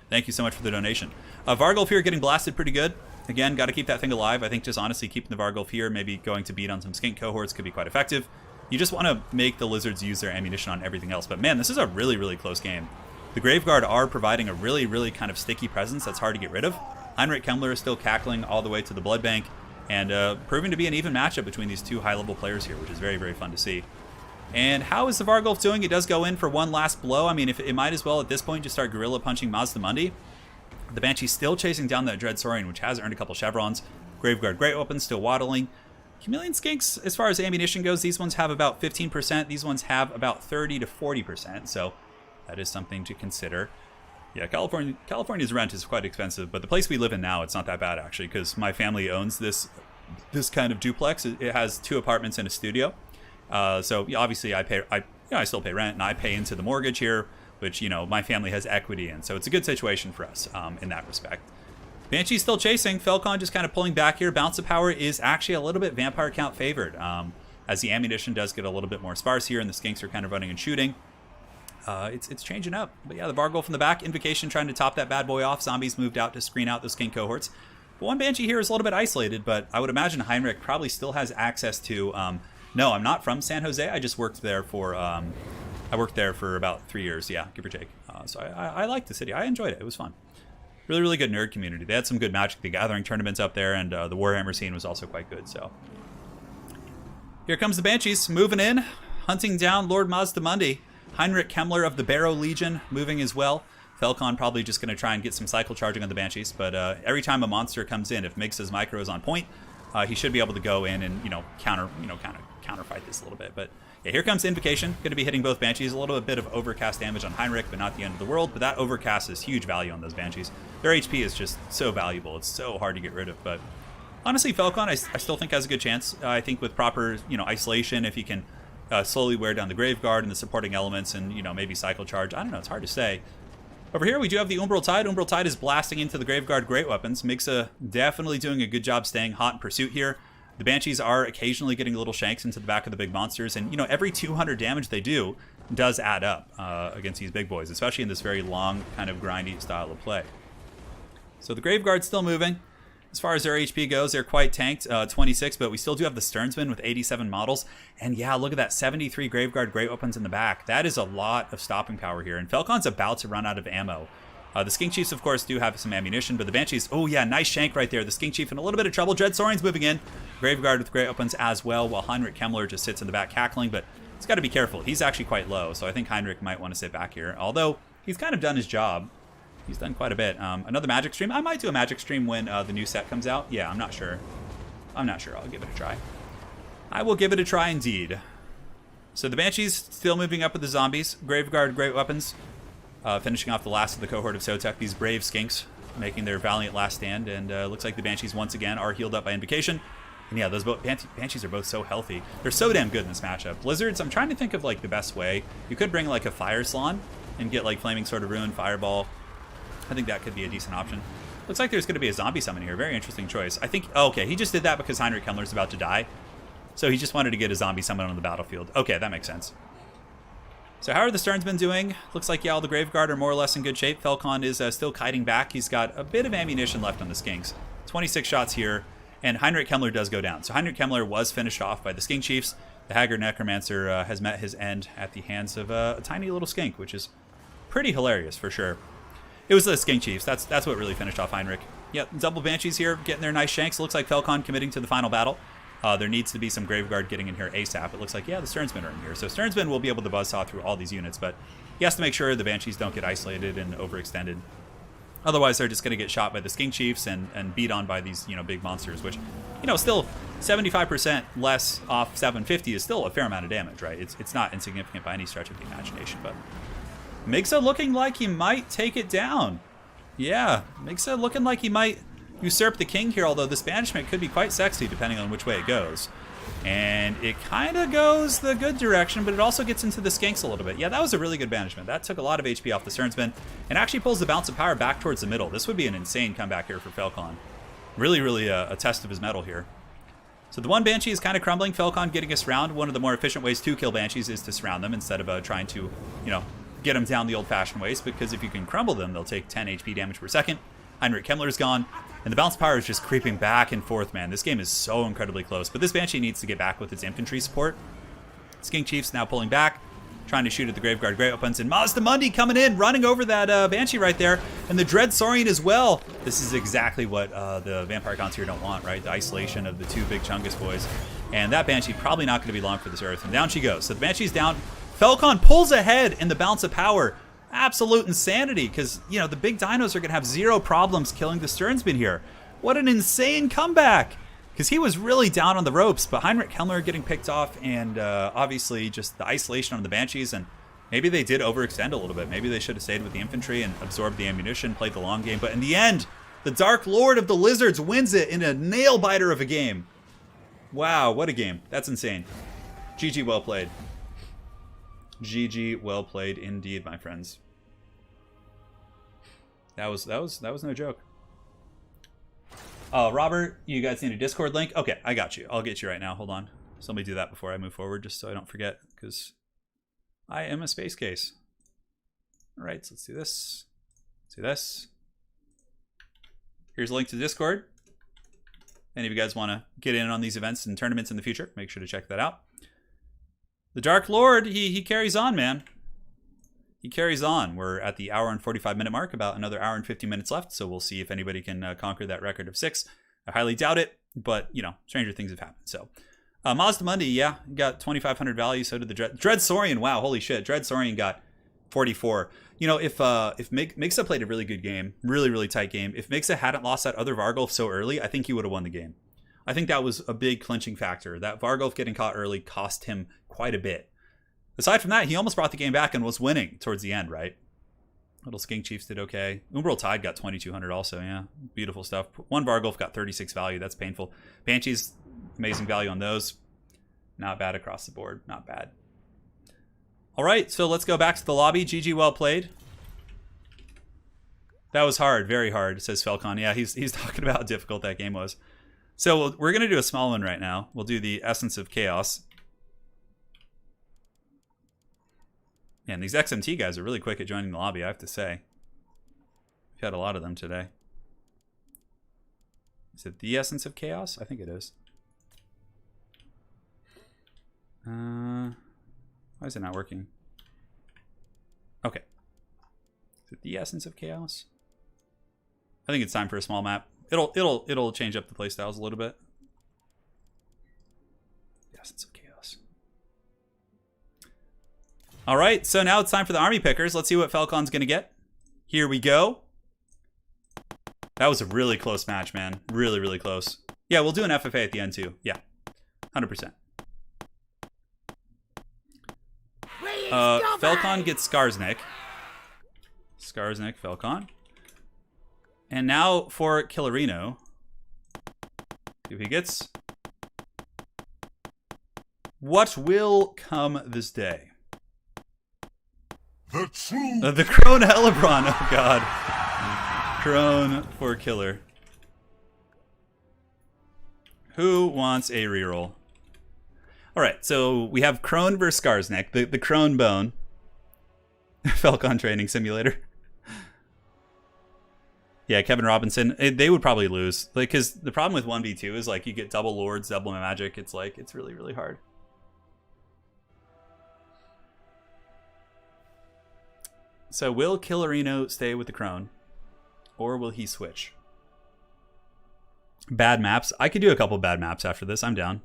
Thank you so much for the donation. Vargulf here getting blasted pretty good. Again, got to keep that thing alive. I think just honestly keeping the Vargulf here, maybe going to beat on some Skink cohorts could be quite effective. You just want to make the Lizards use their ammunition on everything else. But man, this is a really close game. The Graveguard are providing a really kind of sticky presence that's hard to get rid of. Heinrich Kemmler is still cackling all the way to the Blood Bank, and proving to be an even matchup between these 2 high-level players here, which is very fun to see. And how is the Vargulf doing? It does go in for one last blow. I mean, if it might as well at this point just start gorilla punching Mazdamundi. The Banshee's still chasing down that Dreadsaurian, which has earned a couple chevrons. Graveguard Great Weapons still waddling. Chameleon Skinks, as far as ammunition goes, these ones have about 15%. These ones have about 30 to 40%. So that is something to consider. Yeah, California's rent is quite expensive, but the place we live in now, it's not that bad actually, because my family owns this kind of duplex. It has 2 apartments and a studio. So yeah, obviously I still pay rent, and I pay into the mortgage here, which, you know, my family has equity in. So it's a good situation for us in that respect. Banshee's still chasing. Falcon just kind of pulling back here. Bounce of Power is actually a little bit Vampire Count favored, as the ammunition does get a little bit more sparse here, and the Skinks are kind of running and shooting. It's changing up. But yeah, the Vargulf from the back. Invocation trying to top that bad boy off. Zombies moved out to screen out those Skink cohorts. But one Banshee here is a little bit isolated, but I would imagine Heinrich probably still has access to... no, I'm not from San Jose. I just worked there for... I worked there for about 3 years, yeah, give or take. So I liked the city. I enjoyed it. It was fun. Really good nerd community. They had some good Magic the Gathering tournaments up there, and the Warhammer scene was also quite good, so... Here comes the Banshees, moving in, hunting down Lord Mazdamundi. Heinrich Kemmler of the Barrow Legion moving as well. Falcon probably just going to try and get some cycle charging on the Banshees, but every time a monster comes in, if Mix's micro is on point, he should be able to go in and, counterfight this a little bit. But yeah, here comes Invocation, going to be hitting both Banshees. A little bit of overcast damage on Heinrich, but not the end of the world. But that overcast is huge value on those Banshees. Their HP is just so valuable. It's so hard to get rid of. But honestly, Falcon, I still think has a good chance. I think with proper, isolation, if he can slowly wear down the Graveguard and the supporting elements and, maybe cycle charge. I don't know. It's hard to say. Over here, we do have the Umbral Tide. Umbral Tide is blasting into the Graveguard Great Weapons. Mixa definitely doing a good job staying hot in pursuit here. The Banshees are occasionally getting little shanks into the back of the big monsters, and, every 200 damage they do does add up against these big boys, especially in this very long, kind of grindy style of play. So the Graveguard's still moving. As far as their HP goes, they're quite tanked, 26, but we still do have the Sternsman with 87 models. And yeah, look at that, 73 Graveguard Great Weapons in the back. That is a lot of stopping power here, and Falcon's about to run out of ammo. The Skink Chiefs, of course, do have some ammunition, but the Banshees, oh yeah, nice shank right there. The Skink Chief in a little bit of trouble. Dreadsaurian's moving in. Graveguard with Great Weapons as well, while Heinrich Kemmler just sits in the back cackling, but he's got to be careful. He's actually quite low, so I think Heinrich might want to sit back here, although he's kind of done his job. He's done quite a bit. Another Magic stream. I might do a Magic stream when the new set comes out. Yeah, I'm not sure. I'll give it a try. I will give it a try indeed. So the Banshees still moving up with the zombies. Graveguard Great Weapons. Finishing off the last of the cohort of Sotek, these brave Skinks making their valiant last stand, and looks like the Banshees once again are healed up by Invocation. And yeah, those both Banshees are both so healthy. They're so damn good in this matchup. Blizzards, I'm trying to think of like the best way. You could bring like a Fire Salon and get like Flaming Sword of Ruin, Fireball. I think that could be a decent option. Looks like there's going to be a zombie summon here. Very interesting choice. I think, oh, okay, he just did that because Heinrich Kemmler's about to die. So he just wanted to get a zombie summon on the battlefield. Okay, that makes sense. So how are the Sternsmen doing? Looks like, yeah, all the Graveguard are more or less in good shape. Felcon is still kiting back. He's got a bit of ammunition left on the Skinks. 26 shots here, and Heinrich Kemmler does go down. So Heinrich Kemmler was finished off by the Skink Chiefs. The Haggard Necromancer has met his end at the hands of a tiny little skink, which is pretty hilarious for sure. It was the Skink Chiefs. That's what really finished off Heinrich. Yep, double Banshees here, getting their nice shanks. It looks like Felcon committing to the final battle. There needs to be some Graveguard getting in here ASAP. It looks like, yeah, the Sternsmen are in here. So Sternsmen will be able to buzzsaw through all these units, but he has to make sure the Banshees don't get isolated and overextended. Otherwise, they're just going to get shot by the Skink Chiefs and beat on by these, big monsters, which, still 75% less off 750 is still a fair amount of damage, right? It's not insignificant by any stretch of the imagination, but Mixa looking like he might take it down. Yeah, Mixa looking like he might usurp the king here, although this banishment could be quite sexy depending on which way it goes. And it kind of goes the good direction, but it also gets into the skinks a little bit. Yeah, that was a really good banishment. That took a lot of HP off the Sternsmen and actually pulls the Bounce of Power back towards the middle. This would be an insane comeback here for Felcon. Really, really a test of his mettle here. So the one Banshee is kind of crumbling. Felcon getting us surround. One of the more efficient ways to kill Banshees is to surround them instead of trying to, get them down the old-fashioned ways, because if you can crumble them, they'll take 10 HP damage per second. Heinrich Kemmler's gone, and the bounce power is just creeping back and forth, man. This game is so incredibly close, but this Banshee needs to get back with its infantry support. Skink Chiefs now pulling back, trying to shoot at the Graveguard Great Weapons, and Mazdamundi coming in, running over that Banshee right there, and the Dread Saurian as well. This is exactly what the Vampire Cons here don't want, right? The isolation of the two big Chungus boys. And that Banshee probably not going to be long for this Earth, and down she goes. So the Banshee's down. Felcon pulls ahead in the Bounce of Power. Absolute insanity, because, the big dinos are going to have zero problems killing the Sternsmen here. What an insane comeback, because he was really down on the ropes, but Heinrich Kemmler getting picked off, and obviously just the isolation on the Banshees, and maybe they did overextend a little bit. Maybe they should have stayed with the infantry and absorbed the ammunition, played the long game, but in the end, the Dark Lord of the Lizards wins it in a nail-biter of a game. Wow, what a game. That's insane. GG, well played. GG, well played indeed, my friends. That was no joke. Robert, you guys need a Discord link? Okay, I got you. I'll get you right now. Hold on. Somebody do that before I move forward, just so I don't forget, because I am a space case. All right, so let's do this. Let's do this. Here's a link to the Discord. Any of you guys want to get in on these events and tournaments in the future, make sure to check that out. The Dark Lord, he carries on, man. He carries on. We're at the hour and 45-minute mark, about another hour and 50 minutes left, so we'll see if anybody can conquer that record of 6. I highly doubt it, but, stranger things have happened. So, Mazdamundi, yeah, got 2,500 value, so did the Dread Saurian. Wow, holy shit. Dread Saurian got 44. If Mixa played a really good game, really, really tight game, if Mixa hadn't lost that other Vargulf so early, I think he would have won the game. I think that was a big clinching factor. That Vargulf getting caught early cost him quite a bit. Aside from that, he almost brought the game back and was winning towards the end, right? Little Skink Chiefs did okay. Umbral Tide got 2,200 also, yeah. Beautiful stuff. One Vargulf got 36 value. That's painful. Banshees, amazing value on those. Not bad across the board. Not bad. All right, so let's go back to the lobby. GG, well played. That was hard, very hard, says Felcon. Yeah, he's talking about how difficult that game was. So we're going to do a small one right now. We'll do the Essence of Chaos. Man, these XMT guys are really quick at joining the lobby, I have to say. We've had a lot of them today. Is it the Essence of Chaos? I think it is. Why is it not working? Okay. Is it the Essence of Chaos? I think it's time for a small map. It'll change up the playstyles a little bit. The Essence of Chaos. All right, so now it's time for the army pickers. Let's see what Felcon's gonna get. Here we go. That was a really close match, man. Really, really close. Yeah, we'll do an FFA at the end too. Yeah, 100%. Felcon gets Skarsnik. Skarsnik, Felcon. And now for Killerino. See if he gets What will come this day? The true The Crone Helibron. Oh god. Crone for killer. Who wants a reroll? Alright, so we have Crone versus Skarsnik, the Crone Bone. Falcon Training Simulator. Yeah, Kevin Robinson. They would probably lose. Like, because the problem with 1v2 is, like, you get double lords, double magic. It's, like, it's really, really hard. So, will Killerino stay with the Crone? Or will he switch? Bad maps. I could do a couple bad maps after this. I'm down.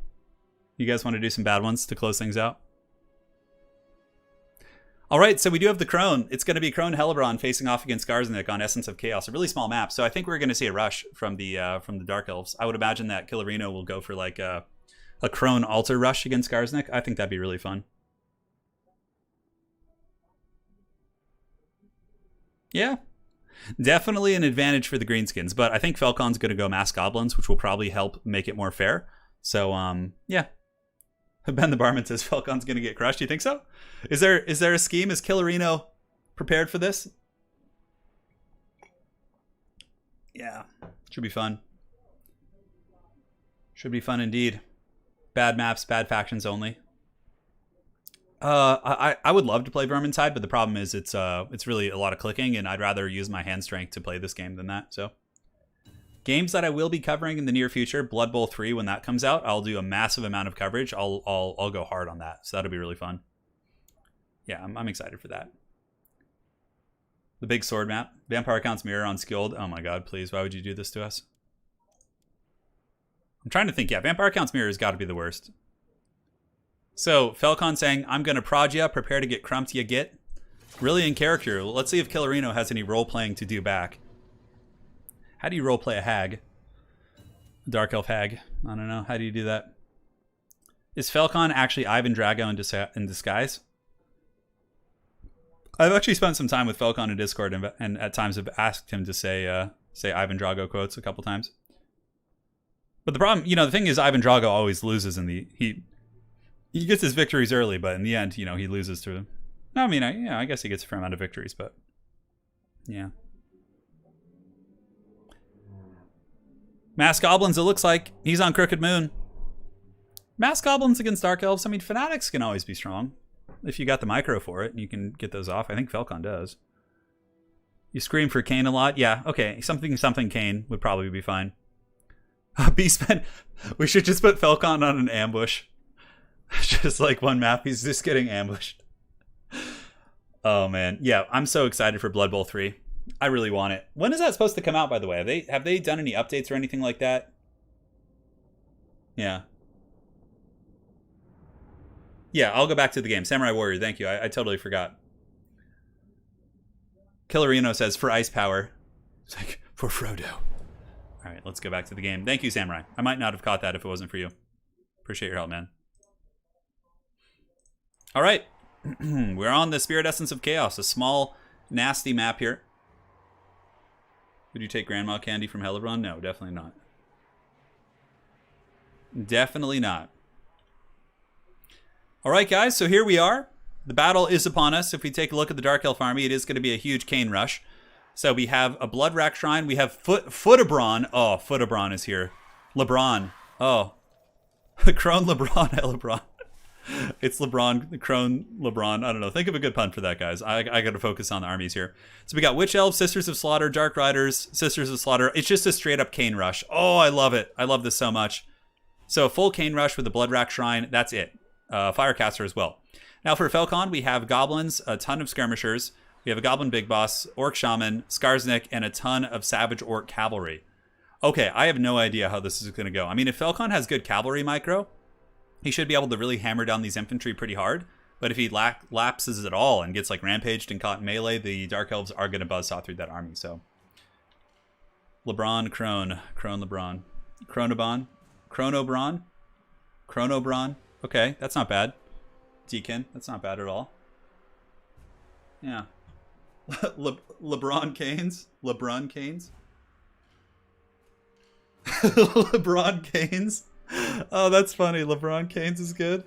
You guys want to do some bad ones to close things out? All right, so we do have the Crone. It's going to be Crone Helibron facing off against Skarsnik on Essence of Chaos. A really small map, so I think we're going to see a rush from the Dark Elves. I would imagine that Killerino will go for like a Crone altar rush against Skarsnik. I think that'd be really fun. Yeah, definitely an advantage for the Greenskins, but I think Falcon's going to go Mass Goblins, which will probably help make it more fair. So, yeah. Ben the Barman says Falcon's going to get crushed. You think so? Is there a scheme? Is Killerino prepared for this? Yeah. Should be fun. Should be fun indeed. Bad maps, bad factions only. I would love to play Vermintide, but the problem is it's really a lot of clicking, and I'd rather use my hand strength to play this game than that. So, games that I will be covering in the near future, Blood Bowl 3, when that comes out, I'll do a massive amount of coverage. I'll go hard on that, so that'll be really fun. Yeah, I'm excited for that. The big sword map, Vampire Count's Mirror on Skilled. Oh my god, please, why would you do this to us? I'm trying to think. Yeah, Vampire Count's Mirror has got to be the worst. So, Falcon saying, I'm going to prod ya, prepare to get crumped ya get. Really in character. Let's see if Killerino has any role-playing to do back. How do you roleplay a hag? Dark Elf hag. I don't know. How do you do that? Is Falcon actually Ivan Drago in disguise? I've actually spent some time with Falcon in Discord and at times have asked him to say Ivan Drago quotes a couple times. But the problem, the thing is Ivan Drago always loses in the... He gets his victories early, but in the end, he loses to him. I mean, I guess he gets a fair amount of victories, but... Yeah. Mass Goblins, it looks like he's on Crooked Moon. Mass Goblins against Dark Elves. I mean, Fanatics can always be strong. If you got the micro for it, and you can get those off. I think Falcon does. You scream for Kane a lot? Yeah, okay. Something Kane would probably be fine. Beastman, we should just put Falcon on an ambush. Just like one map, he's just getting ambushed. Oh, man. Yeah, I'm so excited for Blood Bowl 3. I really want it. When is that supposed to come out, by the way? Have they done any updates or anything like that? Yeah. Yeah, I'll go back to the game. Samurai Warrior, thank you. I totally forgot. Killerino says, for ice power. It's like, for Frodo. All right, let's go back to the game. Thank you, Samurai. I might not have caught that if it wasn't for you. Appreciate your help, man. All right. We're on the Spirit Essence of Chaos, a small, nasty map here. Would you take Grandma Candy from Helibron? No, definitely not. Definitely not. All right, guys, so here we are. The battle is upon us. If we take a look at the Dark Elf army, it is going to be a huge Kane rush. So we have a Blood Rack Shrine. We have Footabron. Oh, Footabron is here. LeBron. Oh. The Crone LeBron Helibron. It's LeBron, the Crone LeBron. I don't know. Think of a good pun for that, guys. I got to focus on the armies here. So we got Witch Elves, Sisters of Slaughter, Dark Riders, Sisters of Slaughter. It's just a straight up Kane rush. Oh, I love it. I love this so much. So a full Kane rush with the Blood Rack Shrine. That's it. Firecaster as well. Now for Falcon, we have Goblins, a ton of Skirmishers. We have a Goblin Big Boss, Orc Shaman, Skarsnik, and a ton of Savage Orc Cavalry. Okay, I have no idea how this is going to go. I mean, if Falcon has good Cavalry micro, he should be able to really hammer down these infantry pretty hard. But if he lapses at all and gets like rampaged and caught in melee, the Dark Elves are going to buzzsaw through that army. So LeBron, Crone LeBron, Chronobon, Chronobron. Okay, that's not bad. Deacon, that's not bad at all. Yeah. LeBron Canes. LeBron Canes. Oh, that's funny. LeBron James is good.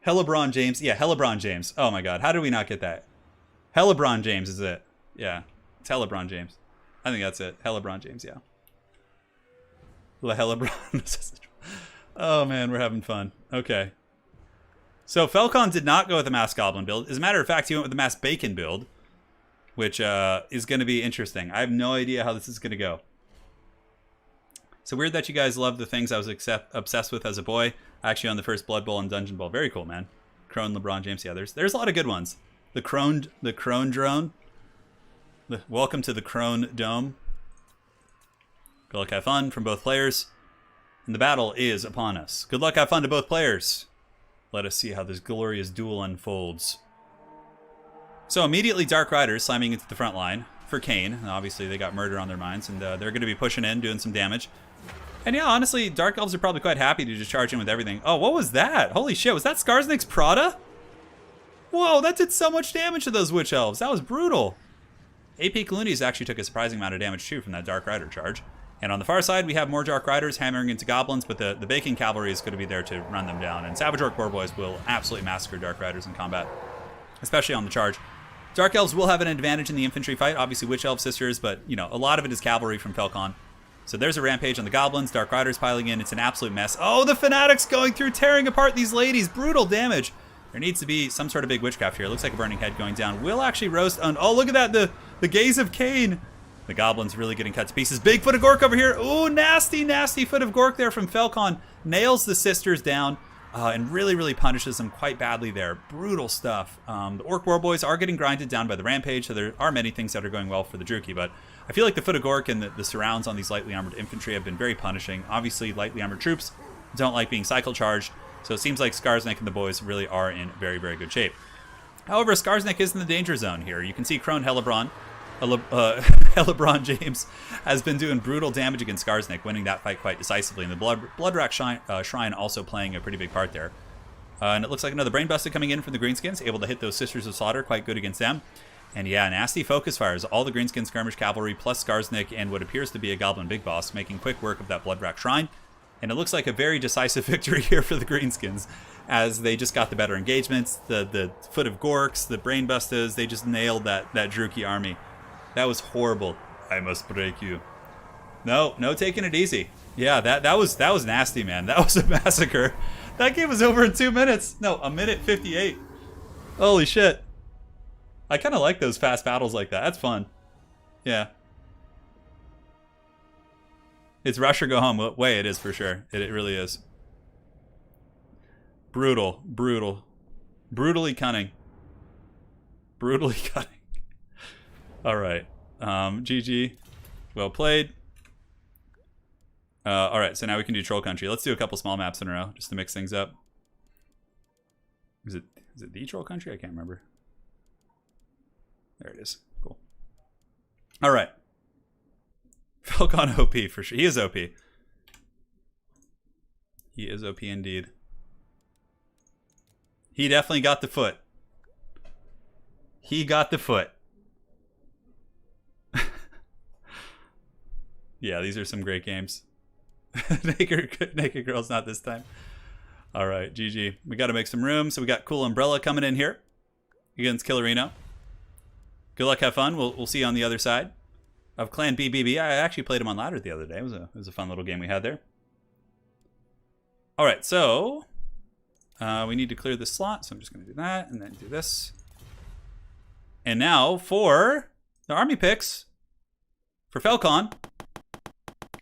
LeBron James. Yeah, LeBron James. Oh my God. How did we not get that? LeBron James is it. Yeah. It's LeBron James. I think that's it. LeBron James, yeah. LeBron. Oh man, we're having fun. Okay. So Falcon did not go with the Mass Goblin build. As a matter of fact, he went with the Mass Bacon build, which is going to be interesting. I have no idea how this is going to go. So weird that you guys love the things I was obsessed with as a boy. Actually on the first Blood Bowl and Dungeon Bowl. Very cool, man. Crone, LeBron James. Yeah, there's a lot of good ones. The Crone drone. Welcome to the Crone Dome. Good luck, have fun from both players. And the battle is upon us. Good luck, have fun to both players. Let us see how this glorious duel unfolds. So immediately Dark Riders slamming into the front line for Kane. And obviously they got murder on their minds, and they're going to be pushing in, doing some damage. And yeah, honestly, Dark Elves are probably quite happy to just charge in with everything. Oh, what was that? Holy shit, was that Skarsnik's Prada? Whoa, that did so much damage to those Witch Elves. That was brutal. AP Kalundis actually took a surprising amount of damage too from that Dark Rider charge. And on the far side, we have more Dark Riders hammering into Goblins, but the Bacon Cavalry is going to be there to run them down. And Savage Orc Boar Boys will absolutely massacre Dark Riders in combat, especially on the charge. Dark Elves will have an advantage in the infantry fight. Obviously, Witch Elf Sisters, but, you know, a lot of it is cavalry from Falcon. So there's a rampage on the Goblins. Dark Riders piling in. It's an absolute mess. Oh, the Fanatics going through, tearing apart these ladies. Brutal damage. There needs to be some sort of big witchcraft here. It looks like a Burning Head going down. Will actually roast on... Oh, look at that. The gaze of Cain. The Goblin's really getting cut to pieces. Big Foot of Gork over here. Ooh, nasty, nasty Foot of Gork there from Falcon. Nails the sisters down and really, really punishes them quite badly there. Brutal stuff. The Orc War Boys are getting grinded down by the Rampage, so there are many things that are going well for the Druki, but I feel like the Foot of Gork and the surrounds on these lightly armored infantry have been very punishing. Obviously, lightly armored troops don't like being cycle charged, so it seems like Skarsnik and the boys really are in very, very good shape. However, Skarsnik is in the danger zone here. You can see Crone Hellebron. LeBron James has been doing brutal damage against Skarsnik, winning that fight quite decisively, and the Bloodrack Shrine also playing a pretty big part there. And it looks like another Brainbuster coming in from the Greenskins, able to hit those Sisters of Slaughter, quite good against them. And yeah, nasty focus fires, all the Greenskin Skirmish Cavalry plus Skarsnik and what appears to be a Goblin Big Boss, making quick work of that Bloodrack Shrine. And it looks like a very decisive victory here for the Greenskins, as they just got the better engagements, the Foot of Gorks, the Brainbusters, they just nailed that Druki army. That was horrible. I must break you. No taking it easy. Yeah, that was nasty, man. That was a massacre. That game was over in 2 minutes. No, 1:58. Holy shit. I kind of like those fast battles like that. That's fun. Yeah. It's rush or go home. Way it is for sure. It really is. Brutal. Brutally cunning. Brutally cunning. All right. GG. Well played. All right, so now we can do Troll Country. Let's do a couple small maps in a row just to mix things up. Is it the Troll Country? I can't remember. There it is. Cool. All right. Falcon OP for sure. He is OP. He is OP indeed. He definitely got the foot. He got the foot. Yeah, these are some great games. Naked Girls, not this time. All right, GG. We got to make some room. So we got Cool Umbrella coming in here against Killerino. Good luck, have fun. We'll see you on the other side of Clan BBB. I actually played him on ladder the other day. It was a fun little game we had there. All right, so we need to clear this slot. So I'm just going to do that and then do this. And now for the army picks for Falcon.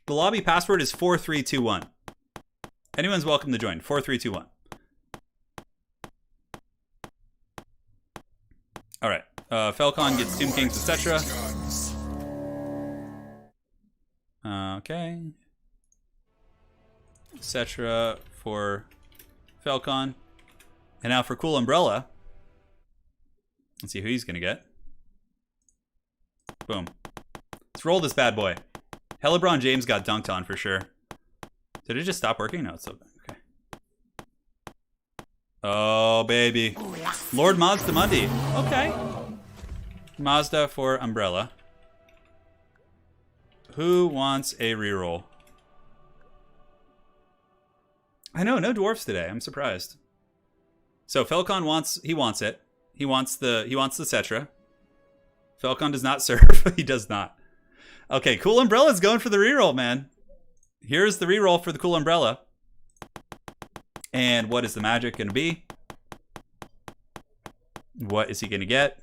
The lobby password is 4321. Anyone's welcome to join. 4321. All right. Falcon gets Tomb Kings, etc. Okay. Etc. for Falcon. And now for Cool Umbrella. Let's see who he's going to get. Boom. Let's roll this bad boy. LeBron James got dunked on for sure. Did it just stop working? No, it's still okay. Oh, baby. Lord Mazda Mundi. Okay. Mazda for Umbrella. Who wants a reroll? I know, no dwarfs today. I'm surprised. So Felcon wants it. He wants the Cetra. Felcon does not serve. He does not. Okay, Cool Umbrella's going for the reroll, man. Here's the reroll for the Cool Umbrella. And what is the magic going to be? What is he going to get?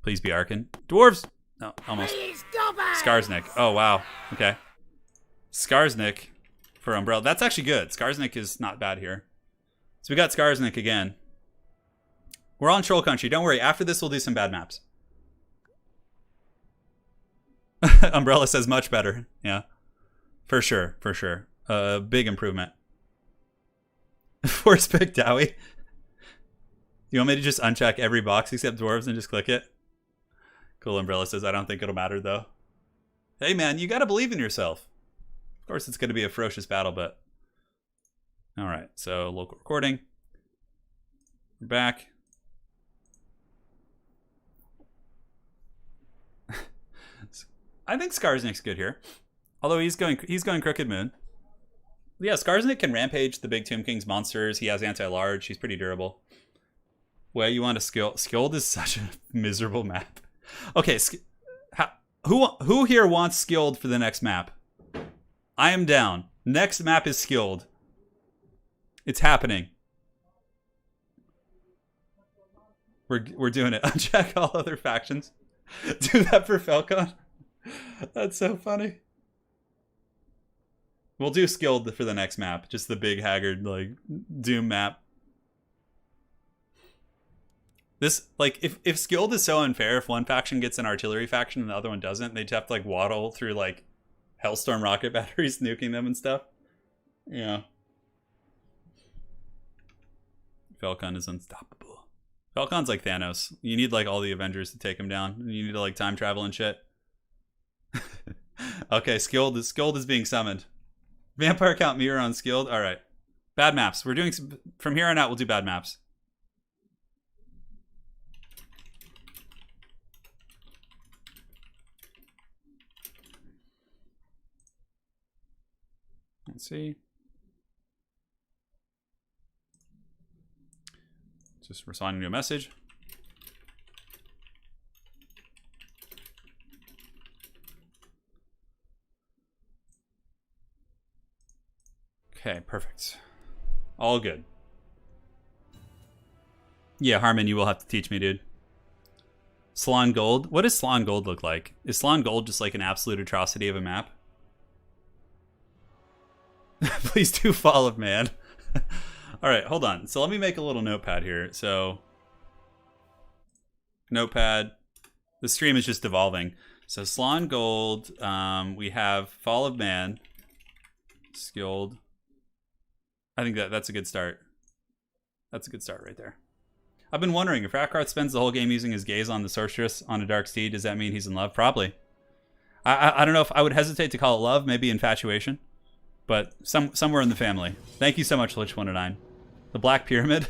Please be Arkin. Dwarves! No, almost. Skarsnik. Oh, wow. Okay. Skarsnik for Umbrella. That's actually good. Skarsnik is not bad here. So we got Skarsnik again. We're on Troll Country. Don't worry. After this, we'll do some bad maps. Umbrella says much better. Yeah. For sure. For sure. Big improvement. Force pick Dowie. You want me to just uncheck every box except dwarves and just click it? Cool Umbrella says, I don't think it'll matter though. Hey man, you gotta believe in yourself. Of course it's gonna be a ferocious battle, but... Alright, so local recording. We're back. I think Skarsnik's good here. Although he's going Crooked Moon. Yeah, Skarsnik can rampage the big Tomb King's monsters. He has anti-large. He's pretty durable. Well, you want to skill. Skilled is such a miserable map. Okay, who here wants skilled for the next map? I am down. Next map is skilled. It's happening. We're doing it. Uncheck all other factions. Do that for Falcon. That's so funny. We'll do skilled for the next map. Just the big haggard like Doom map. This, like, if skilled is so unfair, if one faction gets an artillery faction and the other one doesn't, they'd have to like waddle through like Hellstorm rocket batteries, nuking them and stuff. Yeah. Falcon is unstoppable. Falcon's like Thanos. You need like all the Avengers to take him down. You need to like time travel and shit. Okay, skilled is being summoned. Vampire count mirror on skilled. All right. Bad maps. We're doing some, from here on out. We'll do bad maps. Let's see. Just responding to a message. Okay, perfect. All good. Yeah, Harmon, you will have to teach me, dude. Salon Gold. What does Salon Gold look like? Is Salon Gold just like an absolute atrocity of a map? Please do Fall of Man. All right, hold on. So let me make a little notepad here. So, notepad. The stream is just evolving. So Salon Gold. We have Fall of Man. Skilled. I think that's a good start. That's a good start right there. I've been wondering, if Rakarth spends the whole game using his gaze on the sorceress on a dark steed, does that mean he's in love? Probably. I don't know if I would hesitate to call it love, maybe infatuation. But somewhere in the family. Thank you so much, Lich109. The Black Pyramid?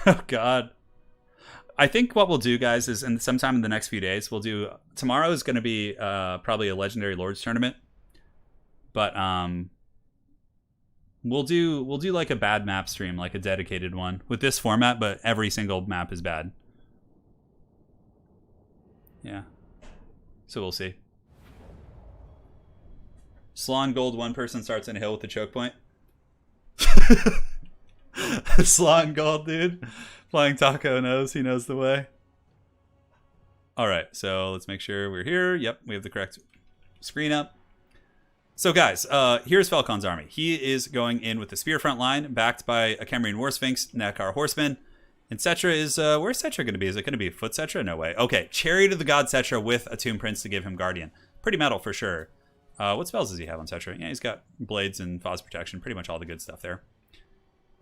Oh, God. I think what we'll do, guys, is sometime in the next few days, we'll do... Tomorrow is going to be probably a Legendary Lords tournament. But we'll do like a bad map stream, like a dedicated one. With this format, but every single map is bad. Yeah. So we'll see. Salon Gold, one person starts in a hill with a choke point. Salon Gold, dude. Flying Taco knows. He knows the way. Alright, so let's make sure we're here. Yep, we have the correct screen up. So guys, here's Falcon's army. He is going in with the spear front line, backed by a Cambrian War Sphinx, Nekar Horseman. And Cetra is, where's Cetra going to be? Is it going to be Foot Cetra? No way. Okay, Chariot of the God Cetra with a Tomb Prince to give him Guardian. Pretty metal for sure. What spells does he have on Cetra? Yeah, he's got Blades and Foz Protection. Pretty much all the good stuff there.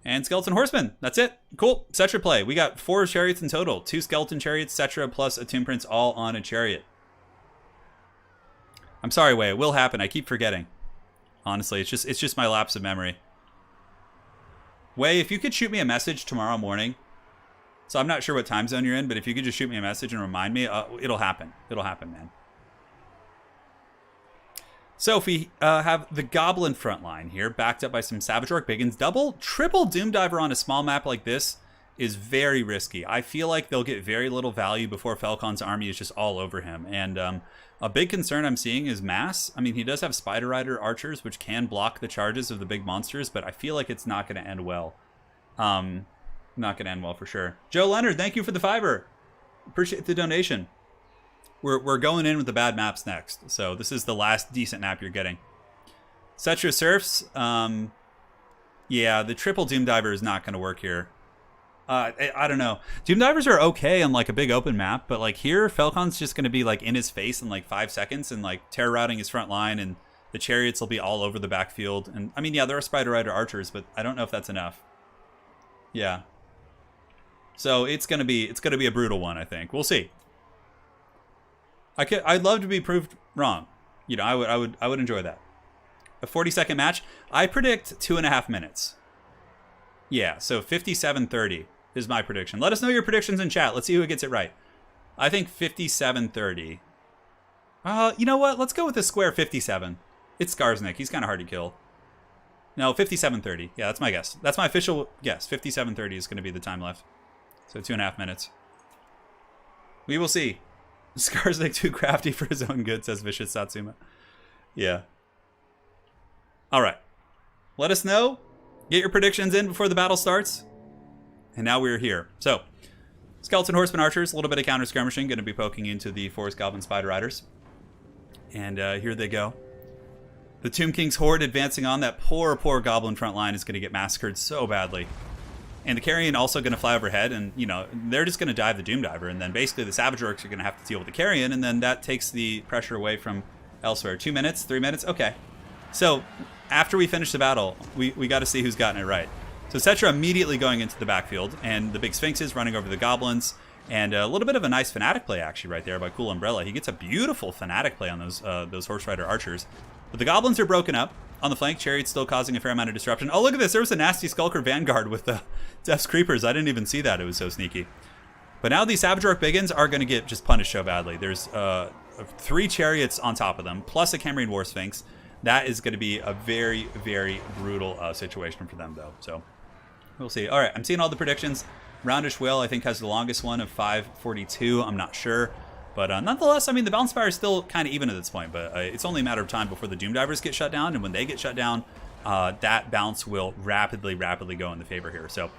And Skeleton Horseman. That's it. Cool. Cetra play. We got 4 chariots in total. 2 Skeleton Chariots, Cetra, plus a Tomb Prince all on a chariot. I'm sorry, Wei. It will happen. I keep forgetting. Honestly, it's just my lapse of memory. Wei, if you could shoot me a message tomorrow morning. So I'm not sure what time zone you're in, but if you could just shoot me a message and remind me, it'll happen. It'll happen, man. So if we have the Goblin front line here, backed up by some Savage Orc Biggins, triple Doom Diver on a small map like this is very risky. I feel like they'll get very little value before Falcon's army is just all over him. And a big concern I'm seeing is mass. I mean, he does have Spider Rider archers, which can block the charges of the big monsters, but I feel like it's not going to end well. Not going to end well for sure. Joe Leonard, thank you for the $5. Appreciate the donation. We're going in with the bad maps next. So this is the last decent map you're getting. Cetra Surfs. Yeah, the triple Doom Diver is not going to work here. I don't know. Doom Divers are okay on like a big open map, but like here, Falcon's just going to be like in his face in like 5 seconds and like terror routing his front line, and the chariots will be all over the backfield. And I mean, yeah, there are Spider Rider archers, but I don't know if that's enough. Yeah. So it's gonna be a brutal one, I think. We'll see. I'd love to be proved wrong. You know, I would enjoy that. A 40-second match. I predict 2.5 minutes. Yeah, so 57-30 is my prediction. Let us know your predictions in chat. Let's see who gets it right. I think 57-30. You know what? Let's go with the square 57. It's Skarsnik. He's kind of hard to kill. No, 57-30. Yeah, that's my guess. That's my official guess. 57-30 is going to be the time left. So 2.5 minutes. We will see. Skarsnik too crafty for his own good, says Vicious Satsuma. Yeah. All right. Let us know. Get your predictions in before the battle starts. And now we're here. So, Skeleton Horseman Archers, a little bit of counter skirmishing, going to be poking into the Forest Goblin Spider Riders. And here they go. The Tomb King's Horde advancing on. That poor Goblin front line is going to get massacred so badly. And the Carrion also going to fly overhead, and, you know, they're just going to dive the Doom Diver, and then basically the Savage Orcs are going to have to deal with the Carrion, and then that takes the pressure away from elsewhere. 2 minutes? 3 minutes? Okay. So, after we finish the battle, we got to see who's gotten it right. So Cetra immediately going into the backfield, and the big Sphinxes running over the Goblins, and a little bit of a nice Fanatic play, actually, right there by Cool Umbrella. He gets a beautiful Fanatic play on those Horse Rider Archers. But the Goblins are broken up. On the flank, Chariot's still causing a fair amount of disruption. Oh, look at this. There was a nasty Skulker Vanguard with the Death's Creepers. I didn't even see that. It was so sneaky. But now these Savage Orc Biggins are going to get just punished so badly. There's 3 Chariots on top of them, plus a Cambrian War Sphinx. That is going to be a very, very brutal situation for them, though. So we'll see. All right, I'm seeing all the predictions. Roundish Will, I think, has the longest one of 5:42. I'm not sure. But nonetheless, I mean, the Balance Fire is still kind of even at this point. But it's only a matter of time before the Doom Divers get shut down. And when they get shut down, that bounce will rapidly go in the favor here. So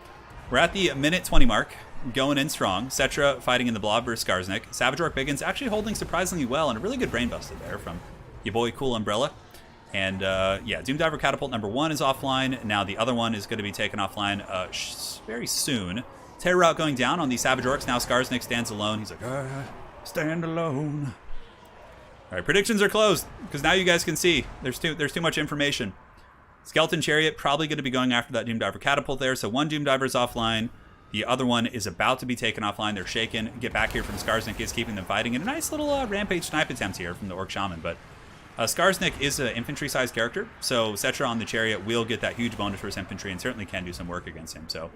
we're at the minute 20 mark, going in strong. Cetra fighting in the Blob versus Skarsnik. Savage Orc Biggins actually holding surprisingly well, and a really good brain busted there from your boy Cool Umbrella. And yeah, Doom Diver Catapult number 1 is offline. Now the other one is going to be taken offline very soon. Terror Route going down on the Savage Orcs. Now Skarsnik stands alone. He's like, stand alone. All right, predictions are closed because now you guys can see there's too much information. Skeleton Chariot probably going to be going after that Doom Diver Catapult there. So one Doom Diver is offline. The other one is about to be taken offline. They're shaken. Get back here from Skarsnik is keeping them fighting. And a nice little rampage snipe attempt here from the Orc Shaman. But Skarsnik is an infantry-sized character. So Cetra on the Chariot will get that huge bonus for his infantry and certainly can do some work against him. So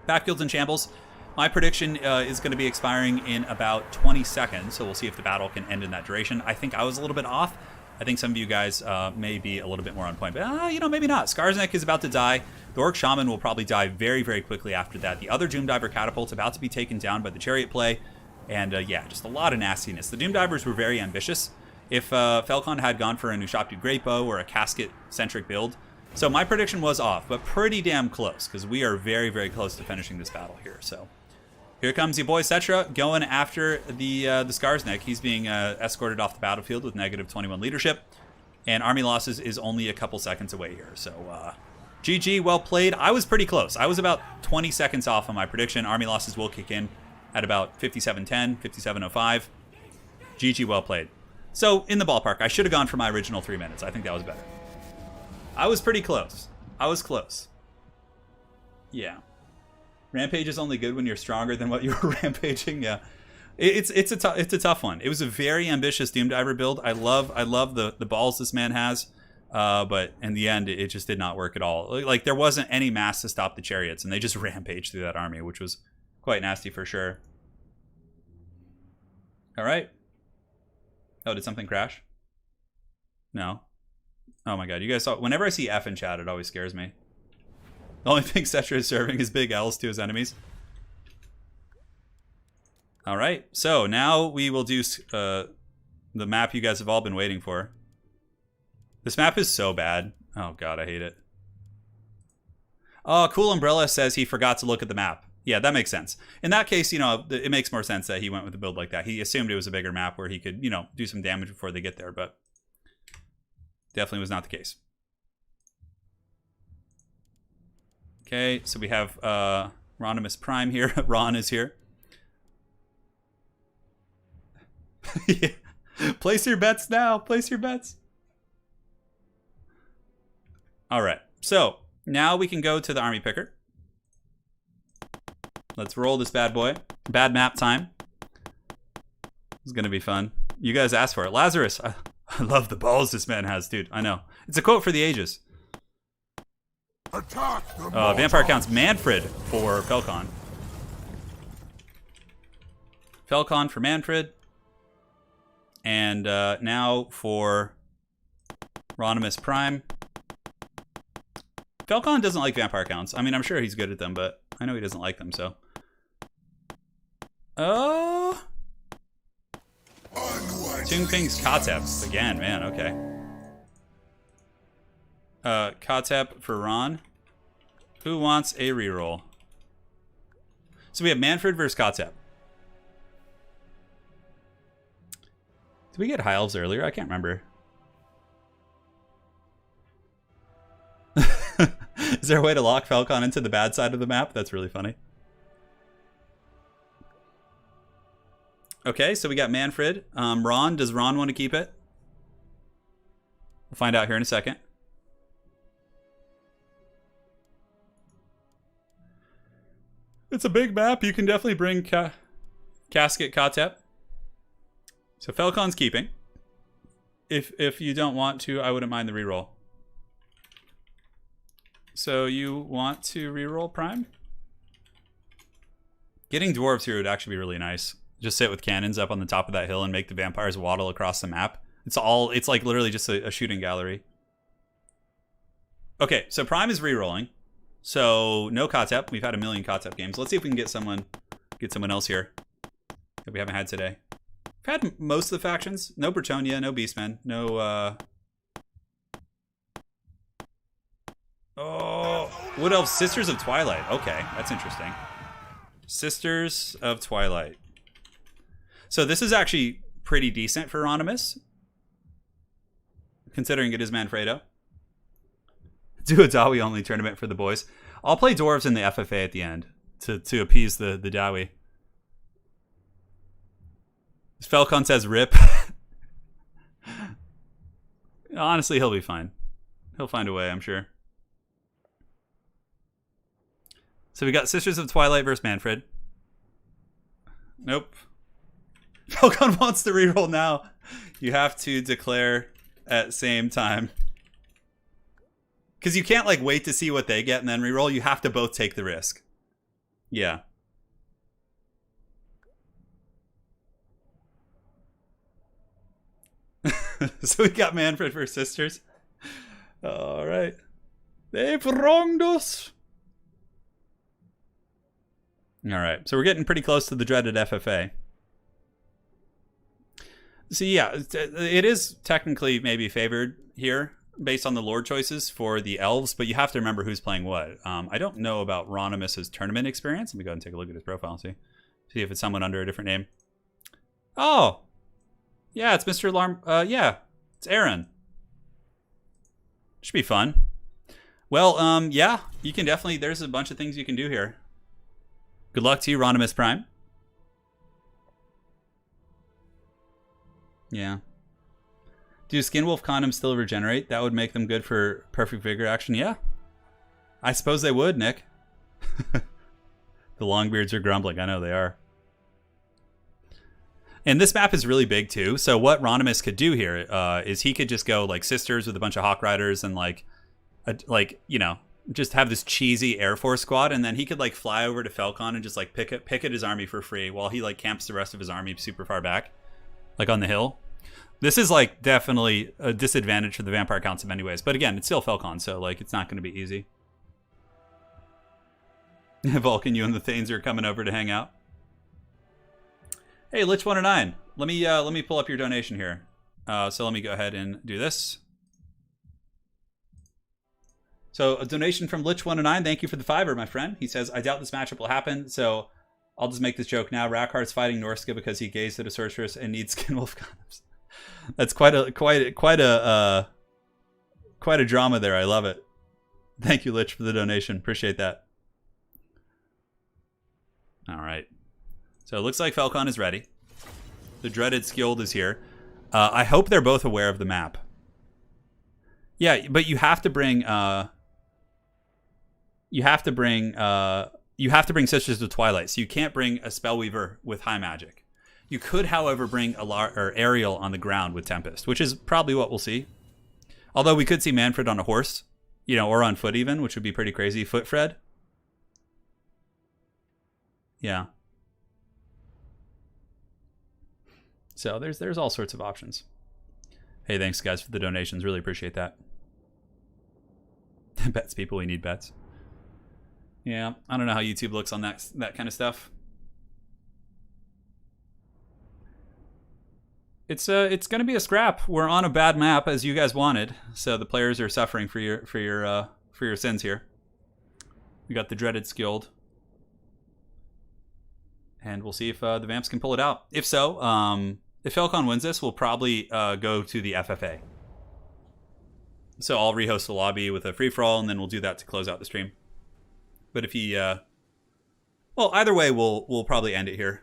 backfields and shambles. My prediction is going to be expiring in about 20 seconds, so we'll see if the battle can end in that duration. I think I was a little bit off. I think some of you guys may be a little bit more on point, but you know, maybe not. Skarsnik is about to die. The Orc Shaman will probably die very, very quickly after that. The other Doom Diver Catapult's about to be taken down by the Chariot play, and yeah, just a lot of nastiness. The Doom Divers were very ambitious. If Falcon had gone for a Nushaptu Great Bow or a Casket-centric build, so my prediction was off, but pretty damn close, because we are very, very close to finishing this battle here, so... Here comes your boy Cetra going after the Skarsnik. He's being escorted off the battlefield with negative 21 leadership. And army losses is only a couple seconds away here. So, GG, well played. I was pretty close. I was about 20 seconds off on my prediction. Army losses will kick in at about 57:10, 57:05. GG, well played. So, in the ballpark, I should have gone for my original 3 minutes. I think that was better. I was pretty close. I was close. Yeah. Rampage is only good when you're stronger than what you were rampaging. Yeah, it's a tough one. It was a very ambitious Doom Diver build. I love the balls this man has, but in the end, it just did not work at all. Like there wasn't any mass to stop the Chariots, and they just rampaged through that army, which was quite nasty for sure. All right. Oh, did something crash? No. Oh my god, you guys saw... Whenever I see F in chat, it always scares me. The only thing Cetra is serving is big L's to his enemies. Alright, so now we will do the map you guys have all been waiting for. This map is so bad. Oh god, I hate it. Oh, Cool Umbrella says he forgot to look at the map. Yeah, that makes sense. In that case, you know, it makes more sense that he went with a build like that. He assumed it was a bigger map where he could, you know, do some damage before they get there, but definitely was not the case. Okay, so we have Ronimus Prime here. Ron is here. Yeah. Place your bets now. Place your bets. All right, so now we can go to the army picker. Let's roll this bad boy. Bad map time. It's gonna be fun. You guys asked for it. Lazarus, I love the balls this man has, dude. I know. It's a quote for the ages. Attack the Vampire counts Manfred for Felcon. Felcon for Manfred. And now for Ronimus Prime. Felcon doesn't like vampire counts. I mean, I'm sure he's good at them, but I know he doesn't like them, so. Oh. Toon King's KOTH again, man, okay. KOTH for Ron. Who wants a reroll? So we have Manfred versus KOTH. Did we get High Elves earlier? I can't remember. Is there a way to lock Felcon into the bad side of the map? That's really funny. Okay, so we got Manfred. Ron, does Ron want to keep it? We'll find out here in a second. It's a big map. You can definitely bring Casket KOTH. So Felcon's keeping. If you don't want to, I wouldn't mind the reroll. So you want to reroll Prime? Getting dwarves here would actually be really nice. Just sit with cannons up on the top of that hill and make the vampires waddle across the map. It's like literally just a shooting gallery. Okay, so Prime is rerolling. So no KOTH. We've had a million KOTH games. Let's see if we can get someone else here that we haven't had today. We've had most of the factions. No Bretonia, no Beastmen, no Oh, Wood Elves, Sisters of Twilight. Okay, that's interesting. Sisters of Twilight. So this is actually pretty decent for Ronimus, considering it is Manfredo. Do a Dawi only tournament for the boys. I'll play dwarves in the FFA at the end to appease the Dawi. Felcon says rip. Honestly, he'll be fine. He'll find a way, I'm sure. So we got Sisters of Twilight versus Manfred. Nope. Felcon wants to reroll now. You have to declare at same time. Because you can't like wait to see what they get and then reroll. You have to both take the risk. Yeah. So we got Manfred versus Sisters. All right. They've wronged us. All right, so we're getting pretty close to the dreaded FFA. So yeah, it is technically maybe favored here based on the lord choices for the elves, but you have to remember who's playing what. I don't know about Ronimus's tournament experience. Let me go ahead and take a look at his profile and see if it's someone under a different name. Oh, yeah, it's Mr. Alarm. Yeah, it's Aaron. Should be fun. Well, yeah, you can definitely. There's a bunch of things you can do here. Good luck to you, Ronimus Prime. Yeah. Do Skinwolf condoms still regenerate? That would make them good for perfect vigor action. Yeah. I suppose they would, Nick. The Longbeards are grumbling. I know they are. And this map is really big too. So what Ronimus could do here is he could just go like Sisters with a bunch of Hawk Riders and like you know, just have this cheesy Air Force squad, and then he could like fly over to Felcon and just like picket his army for free while he like camps the rest of his army super far back, like on the hill. This is like definitely a disadvantage for the Vampire Council anyways. But again, it's still Felcon, so like it's not going to be easy. Vulcan, you and the Thanes are coming over to hang out. Hey, Lich109, let me pull up your donation here. So let me go ahead and do this. So a donation from Lich109. Thank you for the $5, my friend. He says, I doubt this matchup will happen, so I'll just make this joke now. Rackhart's fighting Norska because he gazed at a sorceress and needs Skinwolf condoms. That's quite a drama there. I love it. Thank you, Lich, for the donation. Appreciate that. All right. So it looks like Felcon is ready. The dreaded Skjold is here. I hope they're both aware of the map. Yeah, but you have to bring Sisters of Twilight, so you can't bring a Spellweaver with high magic. You could, however, bring Ariel on the ground with Tempest, which is probably what we'll see. Although we could see Manfred on a horse, you know, or on foot even, which would be pretty crazy. Foot Fred. Yeah. So there's all sorts of options. Hey, thanks guys for the donations. Really appreciate that. Bets, people. We need bets. Yeah, I don't know how YouTube looks on that kind of stuff. It's going to be a scrap. We're on a bad map as you guys wanted, so the players are suffering for your sins here. We got the dreaded Skjold, and we'll see if the Vamps can pull it out. If so, if Felcon wins this, we'll probably go to the FFA. So I'll rehost the lobby with a free-for-all, and then we'll do that to close out the stream. But if he... well, either way, we'll probably end it here.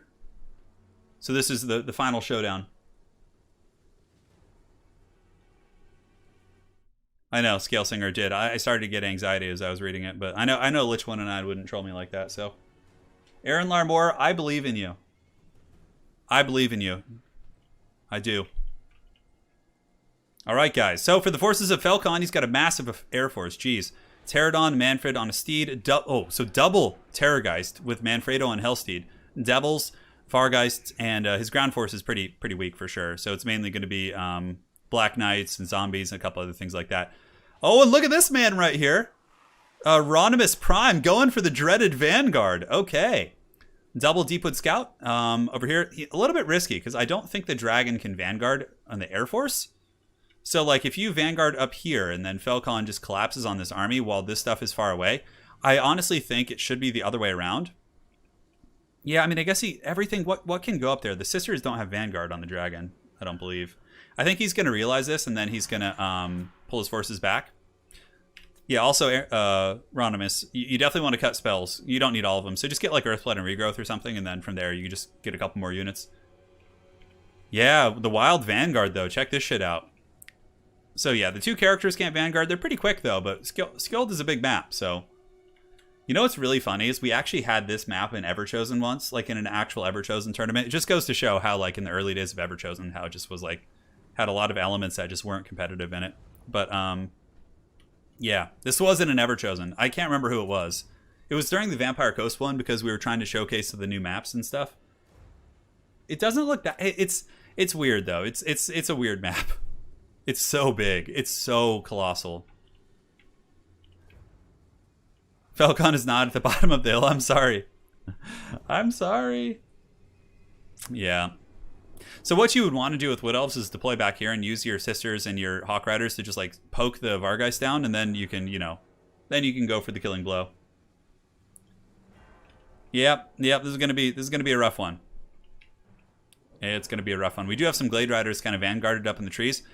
So this is the final showdown. I know, Scale Singer did. I started to get anxiety as I was reading it, but I know Lich109 wouldn't troll me like that, so... Aaron Larmore, I believe in you. I believe in you. I do. All right, guys. So for the forces of Felcon, he's got a massive air force. Jeez. Pterodon, Manfred on a steed. So double Terrorgeist with Manfredo on Hellsteed. Devils, Fargeists, and his ground force is pretty weak for sure. So it's mainly going to be Black Knights and zombies and a couple other things like that. Oh, and look at this man right here. Ronimus Prime going for the dreaded Vanguard. Okay. Double Deepwood Scout over here. A little bit risky because I don't think the Dragon can Vanguard on the Air Force. So, like, if you Vanguard up here and then Felcon just collapses on this army while this stuff is far away, I honestly think it should be the other way around. Yeah, I mean, I guess everything... What can go up there? The Sisters don't have Vanguard on the Dragon, I don't believe. I think he's going to realize this, and then he's going to pull his forces back. Yeah, also, Ronimus, you definitely want to cut spells. You don't need all of them, so just get, like, Earthblood and Regrowth or something, and then from there you can just get a couple more units. Yeah, the Wild Vanguard, though. Check this shit out. So yeah, the two characters can't Vanguard. They're pretty quick though, but Skjold is a big map, so... You know what's really funny is we actually had this map in Everchosen once, like in an actual Everchosen tournament. It just goes to show how, like, in the early days of Everchosen, how it just was, like, had a lot of elements that just weren't competitive in it. But, yeah, this wasn't an Everchosen. I can't remember who it was. It was during the Vampire Coast one because we were trying to showcase the new maps and stuff. It doesn't look that... It's weird, though. It's a weird map. It's so big. It's so colossal. Felcon is not at the bottom of the hill. I'm sorry. I'm sorry. Yeah. So what you would want to do with Wood Elves is deploy back here and use your Sisters and your Hawk Riders to just, like, poke the Vargeist down, and then you can, you know, then you can go for the killing blow. Yep. This is gonna be a rough one. It's gonna be a rough one. We do have some Glade Riders kind of vanguarded up in the trees.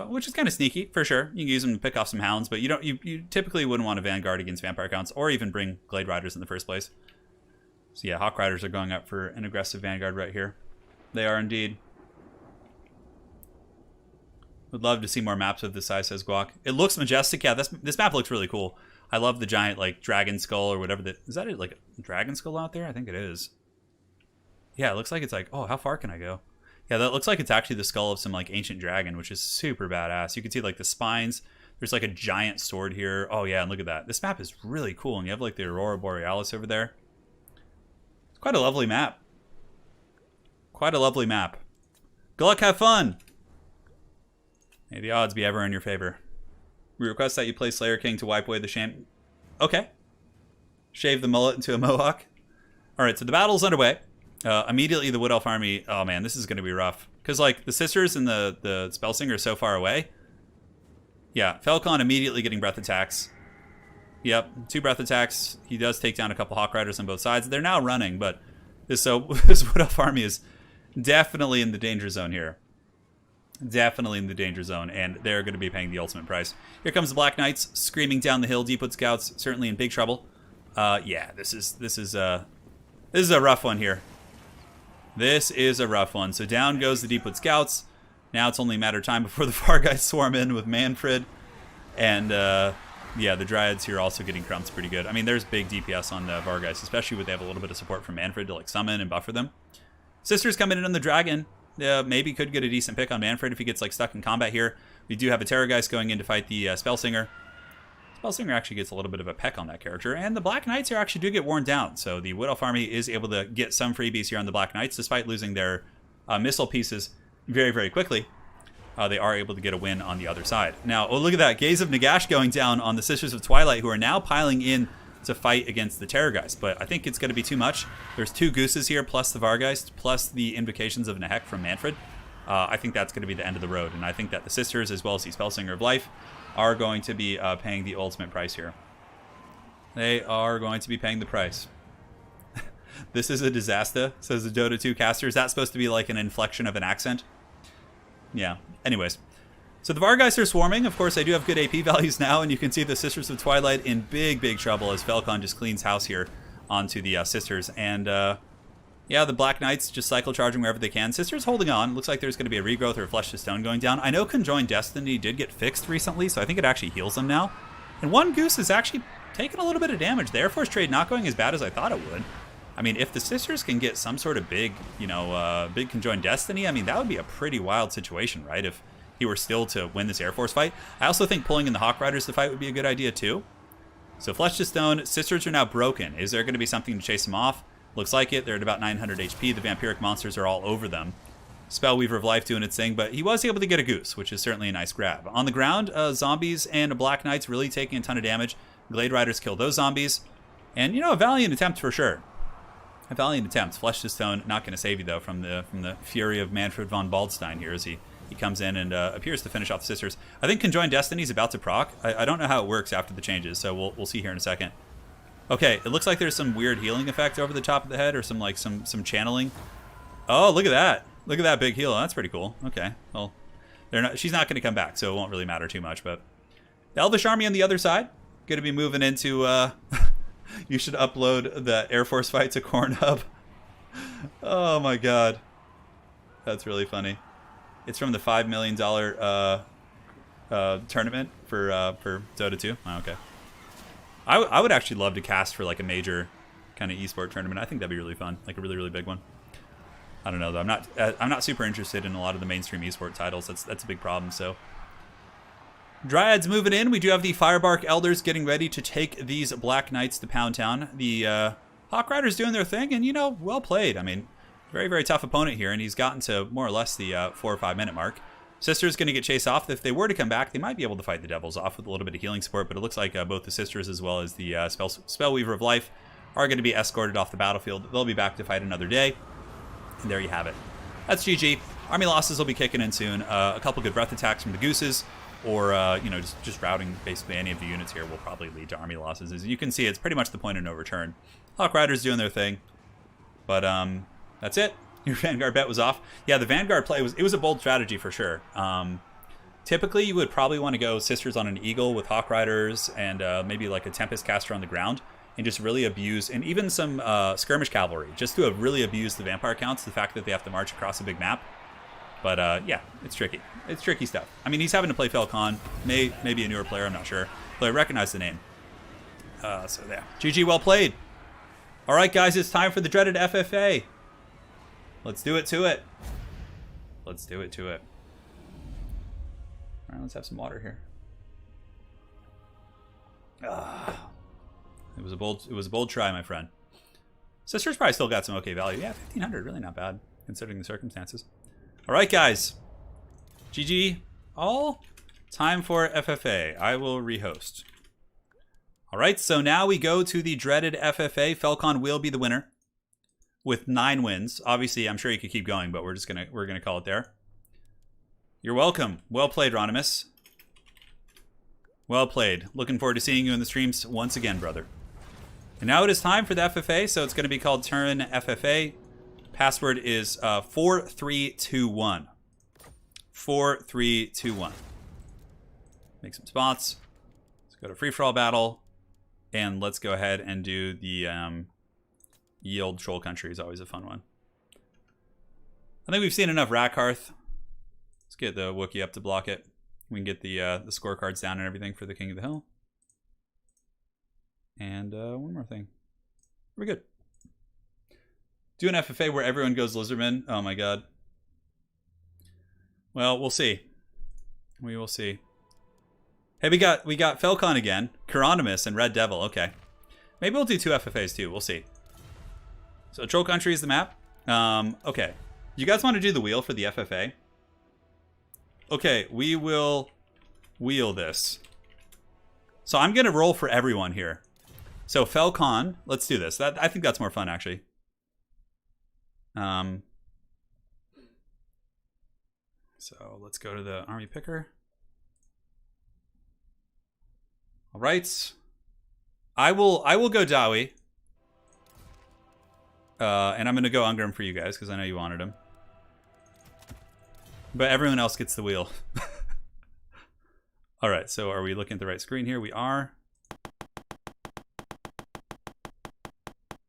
Which is kind of sneaky, for sure. You can use them to pick off some hounds, but you typically wouldn't want to Vanguard against Vampire Counts, or even bring Glade Riders in the first place. So yeah, Hawk Riders are going up for an aggressive Vanguard right here. They are indeed. Would love to see more maps of this size, says Guac. It looks majestic. Yeah, this map looks really cool. I love the giant, like, dragon skull or whatever. Is that like a dragon skull out there? I think it is. Yeah, it looks like it's like, oh, how far can I go? Yeah, that looks like it's actually the skull of some, like, ancient dragon, which is super badass. You can see, like, the spines. There's, like, a giant sword here. Oh, yeah, and look at that. This map is really cool, and you have, like, the Aurora Borealis over there. It's quite a lovely map. Quite a lovely map. Good luck, have fun! May the odds be ever in your favor. We request that you play Slayer King to wipe away the shame. Okay. Shave the mullet into a mohawk. Alright, so the battle's underway. Immediately the Wood Elf army... Oh man, this is going to be rough. Because, like, the Sisters and the Spellsinger are so far away. Yeah, Falcon immediately getting breath attacks. Yep, 2 breath attacks. He does take down a couple Hawk Riders on both sides. They're now running, but this Wood Elf army is definitely in the danger zone here. Definitely in the danger zone, and they're going to be paying the ultimate price. Here comes the Black Knights screaming down the hill. Deepwood Scouts certainly in big trouble. Yeah, this is a rough one here. This is a rough one. So down goes the Deepwood Scouts. Now it's only a matter of time before the Vargheists swarm in with Manfred, and yeah, the Dryads here also getting crumped pretty good. I mean, there's big DPS on the Vargheists, especially when they have a little bit of support from Manfred to like summon and buffer them. Sisters coming in on the Dragon. Maybe could get a decent pick on Manfred if he gets like stuck in combat here. We do have a Terrorgeist going in to fight the Spellsinger. Spellsinger actually gets a little bit of a peck on that character, and the Black Knights here actually do get worn down. So the Wood Elf army is able to get some freebies here on the Black Knights, despite losing their missile pieces very, very quickly. They are able to get a win on the other side. Now, oh, look at that. Gaze of Nagash going down on the Sisters of Twilight, who are now piling in to fight against the Terrorgeist. But I think it's going to be too much. There's 2 Gooses here, plus the Vargheist, plus the Invocations of Nehek from Manfred. I think that's going to be the end of the road. And I think that the Sisters, as well as the Spellsinger of Life, are going to be paying the ultimate price here. They are going to be paying the price. This is a disaster, says the Dota 2 caster. Is that supposed to be like an inflection of an accent? Yeah. Anyways. So the Vargheists are swarming. Of course, they do have good AP values now, and you can see the Sisters of Twilight in big, big trouble as Falcon just cleans house here onto the Sisters. And, yeah, the Black Knights just cycle charging wherever they can. Sisters holding on. Looks like there's going to be a regrowth or a Flesh to Stone going down. I know Conjoined Destiny did get fixed recently, so I think it actually heals them now. And one Goose is actually taking a little bit of damage. The Air Force trade not going as bad as I thought it would. I mean, if the Sisters can get some sort of big, you know, big Conjoined Destiny, I mean, that would be a pretty wild situation, right? If he were still to win this Air Force fight. I also think pulling in the Hawk Riders to fight would be a good idea, too. So Flesh to Stone, Sisters are now broken. Is there going to be something to chase them off? Looks like it. They're at about 900 HP. The Vampiric monsters are all over them. Spellweaver of Life doing its thing, but he was able to get a Goose, which is certainly a nice grab. On the ground, zombies and Black Knights really taking a ton of damage. Glade Riders kill those zombies. And, you know, a valiant attempt for sure. A valiant attempt. Flesh to Stone, not going to save you, though, from the fury of Manfred von Baldstein here as he comes in and appears to finish off the Sisters. I think Conjoined Destiny is about to proc. I don't know how it works after the changes, so we'll see here in a second. Okay, it looks like there's some weird healing effect over the top of the head, or some channeling. Oh, look at that! Look at that big heal. That's pretty cool. Okay, well, she's not going to come back, so it won't really matter too much. But the Elvish army on the other side, going to be moving into. You should upload the Air Force fight to Cornhub. Oh my god, that's really funny. It's from the $5 million tournament for Dota 2. Oh, okay. I would actually love to cast for like a major kind of esport tournament. I think that'd be really fun, like a really, really big one. I don't know though. I'm not super interested in a lot of the mainstream esport titles. That's a big problem. So Dryads moving in. We do have the Firebark Elders getting ready to take these Black Knights to Pound Town. The Hawk Riders doing their thing, and you know, well played. I mean, very, very tough opponent here, and he's gotten to more or less the 4 or 5 minute mark. Sisters going to get chased off. If they were to come back, they might be able to fight the Devils off with a little bit of healing support, but it looks like both the Sisters as well as the Spellweaver of Life are going to be escorted off the battlefield. They'll be back to fight another day, and there you have it. That's GG. Army losses will be kicking in soon. A couple good breath attacks from the Gooses, or you know, just routing basically any of the units here will probably lead to army losses. As you can see, it's pretty much the point of no return. Hawk Riders doing their thing, but that's it. Your Vanguard bet was off. Yeah, the Vanguard play was a bold strategy for sure. Typically, you would probably want to go Sisters on an Eagle with Hawk Riders and maybe like a Tempest caster on the ground, and just really abuse, and even some skirmish cavalry, just to have really abused the vampire counts, the fact that they have to march across a big map. But yeah, it's tricky. It's tricky stuff. I mean, he's having to play Falcon, maybe a newer player, I'm not sure, but I recognize the name. So there. GG, well played. All right, guys, it's time for the dreaded FFA. Let's do it to it. Let's do it to it. All right, let's have some water here. It was a bold try, my friend. Sisters probably still got some okay value. Yeah, 1,500, really not bad considering the circumstances. All right, guys. GG. all. Time for FFA. I will rehost. All right, so now we go to the dreaded FFA. Falcon will be the winner with 9 wins. Obviously, I'm sure you could keep going, but we're gonna call it there. You're welcome. Well played, Ronimus. Well played. Looking forward to seeing you in the streams once again, brother. And now it is time for the FFA, so it's going to be called Turin FFA. Password is 4321. 4321. Make some spots. Let's go to free-for-all battle. And let's go ahead and do the Yield Troll Country is always a fun one. I think we've seen enough Rakarth. Let's get the Wookiee up to block it. We can get the scorecards down and everything for the King of the Hill. And one more thing. We're good. Do an FFA where everyone goes Lizardman. Oh my god. Well, we'll see. We will see. Hey, we got Falcon again, Chironomus, and Red Devil. Okay. Maybe we'll do 2 FFAs too. We'll see. So Troll Country is the map. Okay. You guys want to do the wheel for the FFA? Okay, we will wheel this. So I'm going to roll for everyone here. So Falcon, let's do this. I think that's more fun, actually. So let's go to the army picker. All right. I will go Dowie. And I'm going to go Ungrim for you guys, because I know you wanted him. But everyone else gets the wheel. All right, so are we looking at the right screen here? We are.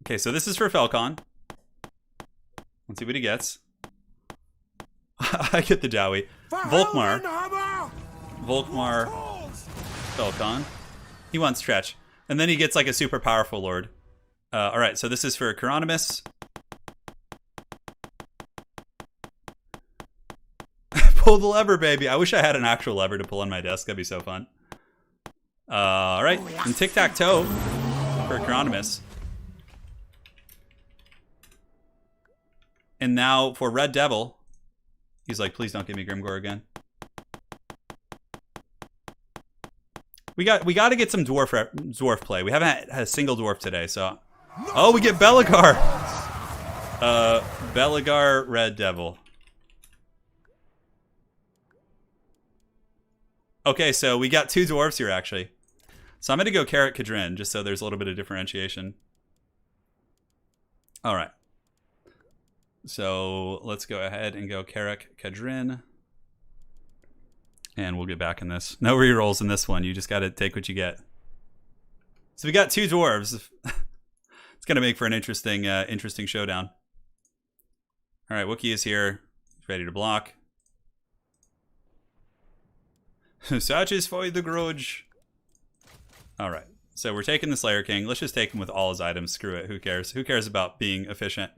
Okay, so this is for Falcon. Let's see what he gets. I get the Dowie. Volkmar. Volkmar. Falcon. He wants Stretch. And then he gets like a super powerful lord. All right, so this is for Chironomus. Pull the lever, baby. I wish I had an actual lever to pull on my desk. That'd be so fun. All right, and tic-tac-toe for Chironomus. And now for Red Devil, he's like, please don't give me Grimgor again. We got to get some dwarf play. We haven't had a single dwarf today, so. Oh, we get Belagar. Belagar Red Devil. Okay, so we got 2 dwarves here, actually. So I'm going to go Carrot Kadrin, just so there's a little bit of differentiation. All right. So let's go ahead and go Carrot Kadrin. And we'll get back in this. No rerolls in this one. You just got to take what you get. So we got 2 dwarves. It's going to make for an interesting showdown. All right, Wookiee is here. He's ready to block. Satisfy the grudge. All right. So we're taking the Slayer King. Let's just take him with all his items. Screw it. Who cares? Who cares about being efficient?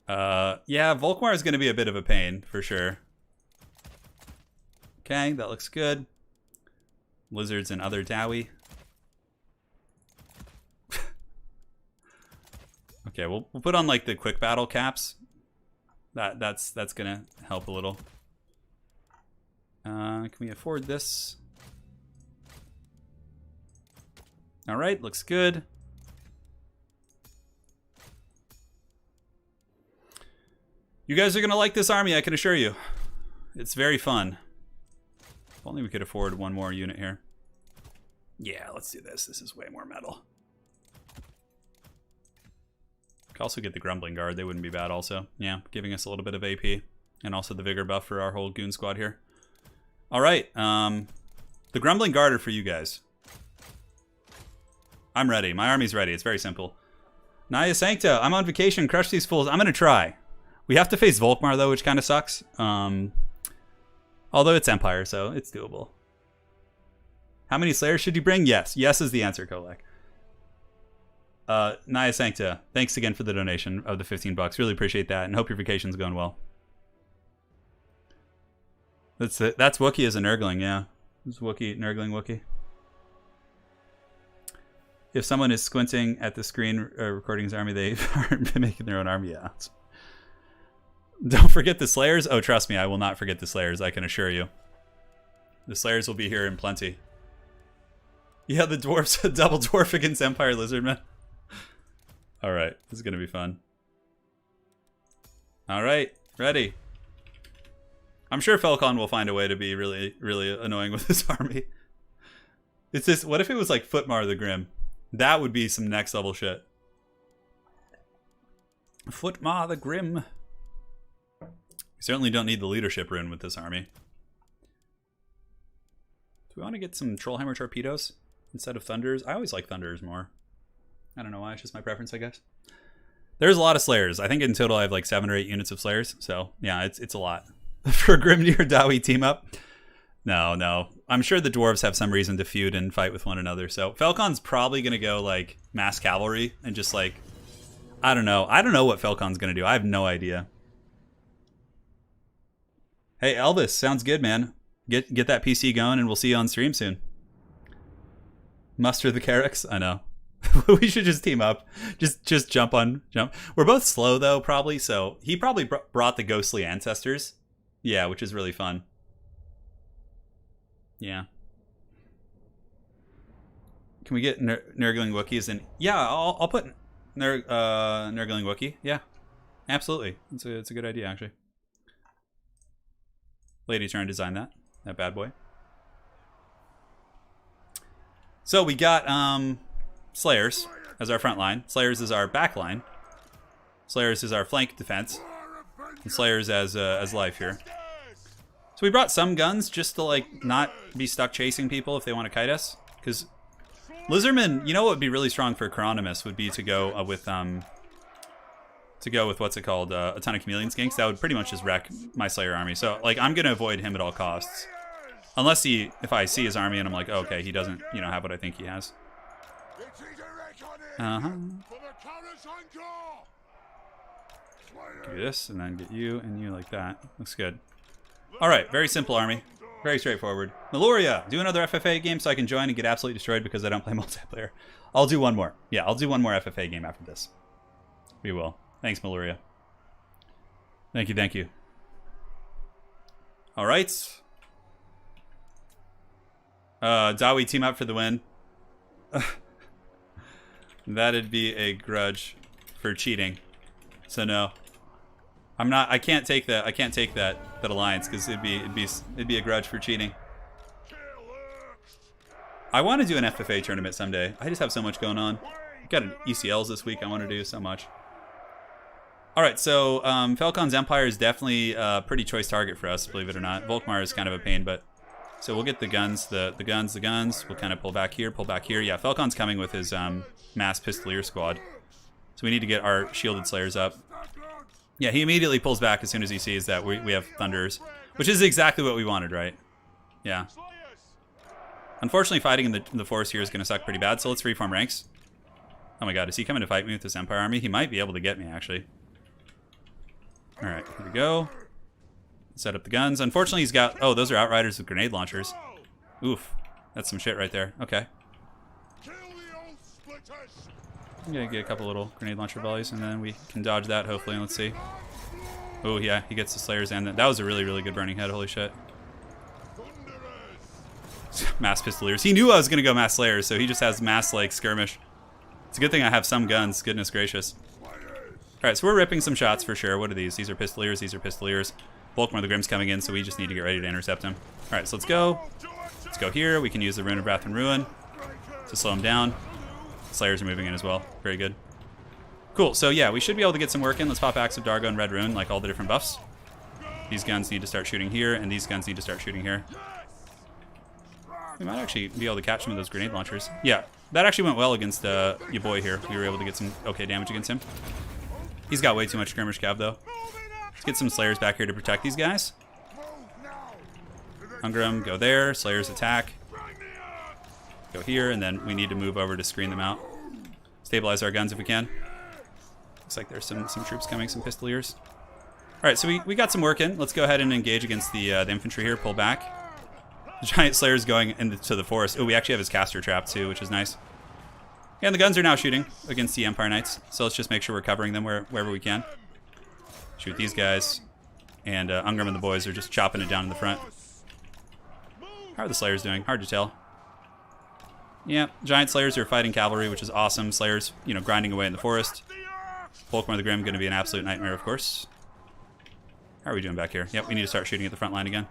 Yeah, Volkmar is going to be a bit of a pain for sure. Okay, that looks good. Lizards and other Dowie. Okay, we'll put on like the quick battle caps. That's gonna help a little. Can we afford this? All right, looks good. You guys are gonna like this army, I can assure you. It's very fun. If only we could afford one more unit here. Yeah, let's do this. This is way more metal. Could also get the Grumbling Guard. They wouldn't be bad also. Yeah, giving us a little bit of AP. And also the Vigor buff for our whole Goon squad here. All right. The Grumbling Guard are for you guys. I'm ready. My army's ready. It's very simple. Naya Sancta, I'm on vacation. Crush these fools. I'm going to try. We have to face Volkmar, though, which kind of sucks. Although it's Empire, so it's doable. How many Slayers should you bring? Yes. Yes is the answer, Kolek. Naya Sancta, thanks again for the donation of the $15. Really appreciate that, and hope your vacation's going well. That's it. That's Wookiee as a Nurgling, yeah. It's Wookiee, Nurgling Wookiee. If someone is squinting at the screen recording his army, they are making their own army. Yeah. Don't forget the Slayers. Oh, trust me, I will not forget the Slayers, I can assure you. The Slayers will be here in plenty. Yeah, the dwarfs, double dwarf against Empire Lizardmen. Alright, this is going to be fun. Alright, ready. I'm sure Falcon will find a way to be really, really annoying with this army. It's this, what if it was like Footmar the Grim? That would be some next level shit. Footmar the Grim. We certainly don't need the leadership rune with this army. Do we want to get some Trollhammer torpedoes instead of Thunders? I always like Thunders more. I don't know why, it's just my preference, I guess. There's a lot of Slayers. I think in total I have like 7 or 8 units of Slayers. So yeah, it's a lot. For Grimnir Dowie team up? No. I'm sure the dwarves have some reason to feud and fight with one another. So Falcon's probably going to go like mass cavalry and just like, I don't know. I don't know what Falcon's going to do. I have no idea. Hey, Elvis, sounds good, man. Get that PC going and we'll see you on stream soon. Muster the Carracks? I know. We should just team up. Just jump. We're both slow though, probably. So he probably brought the ghostly ancestors. Yeah, which is really fun. Yeah. Can we get Nurgling Wookiees in? Yeah, I'll put Nurgling Wookiee. Yeah, absolutely. It's a good idea actually. Lady Turn designed that bad boy. So we got Slayers as our front line. Slayers is our back line. Slayers is our flank defense. And Slayers as life here. So we brought some guns just to like not be stuck chasing people if they want to kite us. Because Lizardmen, you know what would be really strong for Chironomus would be to go with what's it called, a ton of Chameleon Skinks. That would pretty much just wreck my Slayer army. So like I'm gonna avoid him at all costs. Unless if I see his army and I'm like, oh, okay, he doesn't, have what I think he has. Do this and then get you and you like that. Looks good. All right, very simple army, very straightforward. Meloria, do another FFA game so I can join and get absolutely destroyed because I don't play multiplayer. I'll do one more. Yeah, I'll do one more FFA game after this. We will. Thanks, Meloria. Thank you. All right. Dowie team up for the win. That'd be a grudge for cheating. So no, I'm not. I can't take that. I can't take that alliance because it'd be a grudge for cheating. I want to do an FFA tournament someday. I just have so much going on. I've got an ECLs this week. I want to do so much. All right, so Falcon's Empire is definitely a pretty choice target for us, believe it or not. Volkmar is kind of a pain, but so we'll get the guns, the guns. We'll kind of pull back here. Yeah, Falcon's coming with his mass pistolier squad. So we need to get our shielded Slayers up. Yeah, he immediately pulls back as soon as he sees that we have Thunders, which is exactly what we wanted, right? Yeah. Unfortunately, fighting in the forest here is going to suck pretty bad, so let's reform ranks. Oh my god, is he coming to fight me with this Empire army? He might be able to get me, actually. Alright, here we go. Set up the guns. Unfortunately, he's got... Oh, those are Outriders with grenade launchers. Oof. That's some shit right there. Okay. I'm gonna get a couple little grenade launcher volleys, and then we can dodge that, hopefully, and let's see. Oh, yeah, he gets the Slayers, and that was a really, really good burning head. Holy shit. Mass Pistoliers. He knew I was gonna go Mass Slayers, so he just has Mass, like, skirmish. It's a good thing I have some guns. Goodness gracious. Alright, so we're ripping some shots for sure. What are these? These are Pistoliers. These are Pistoliers. Volkmar the Grim's coming in, so we just need to get ready to intercept him. Alright, so let's go. Let's go here. We can use the Rune of Wrath and Ruin to slow him down. Slayers are moving in as well. Very good. Cool, so yeah, we should be able to get some work in. Let's pop Axe of Dargo and Red Rune, like all the different buffs. These guns need to start shooting here, and these guns need to start shooting here. We might actually be able to catch some of those grenade launchers. Yeah, that actually went well against your boy here. We were able to get some okay damage against him. He's got way too much skirmish cav, though. Let's get some Slayers back here to protect these guys. Hungrum, go there. Slayers attack. Go here, and then we need to move over to screen them out. Stabilize our guns if we can. Looks like there's some troops coming, some Pistoliers. Alright, so we got some work in. Let's go ahead and engage against the infantry here. Pull back. The giant Slayer's going into the forest. Oh, we actually have his caster trap too, which is nice. Yeah, and the guns are now shooting against the Empire Knights. So let's just make sure we're covering them wherever we can. Shoot these guys. And Ungram and the boys are just chopping it down in the front. How are the Slayers doing? Hard to tell. Yeah, Giant Slayers are fighting cavalry, which is awesome. Slayers, you know, grinding away in the forest. Volkmar the Grim going to be an absolute nightmare, of course. How are we doing back here? Yep, we need to start shooting at the front line again.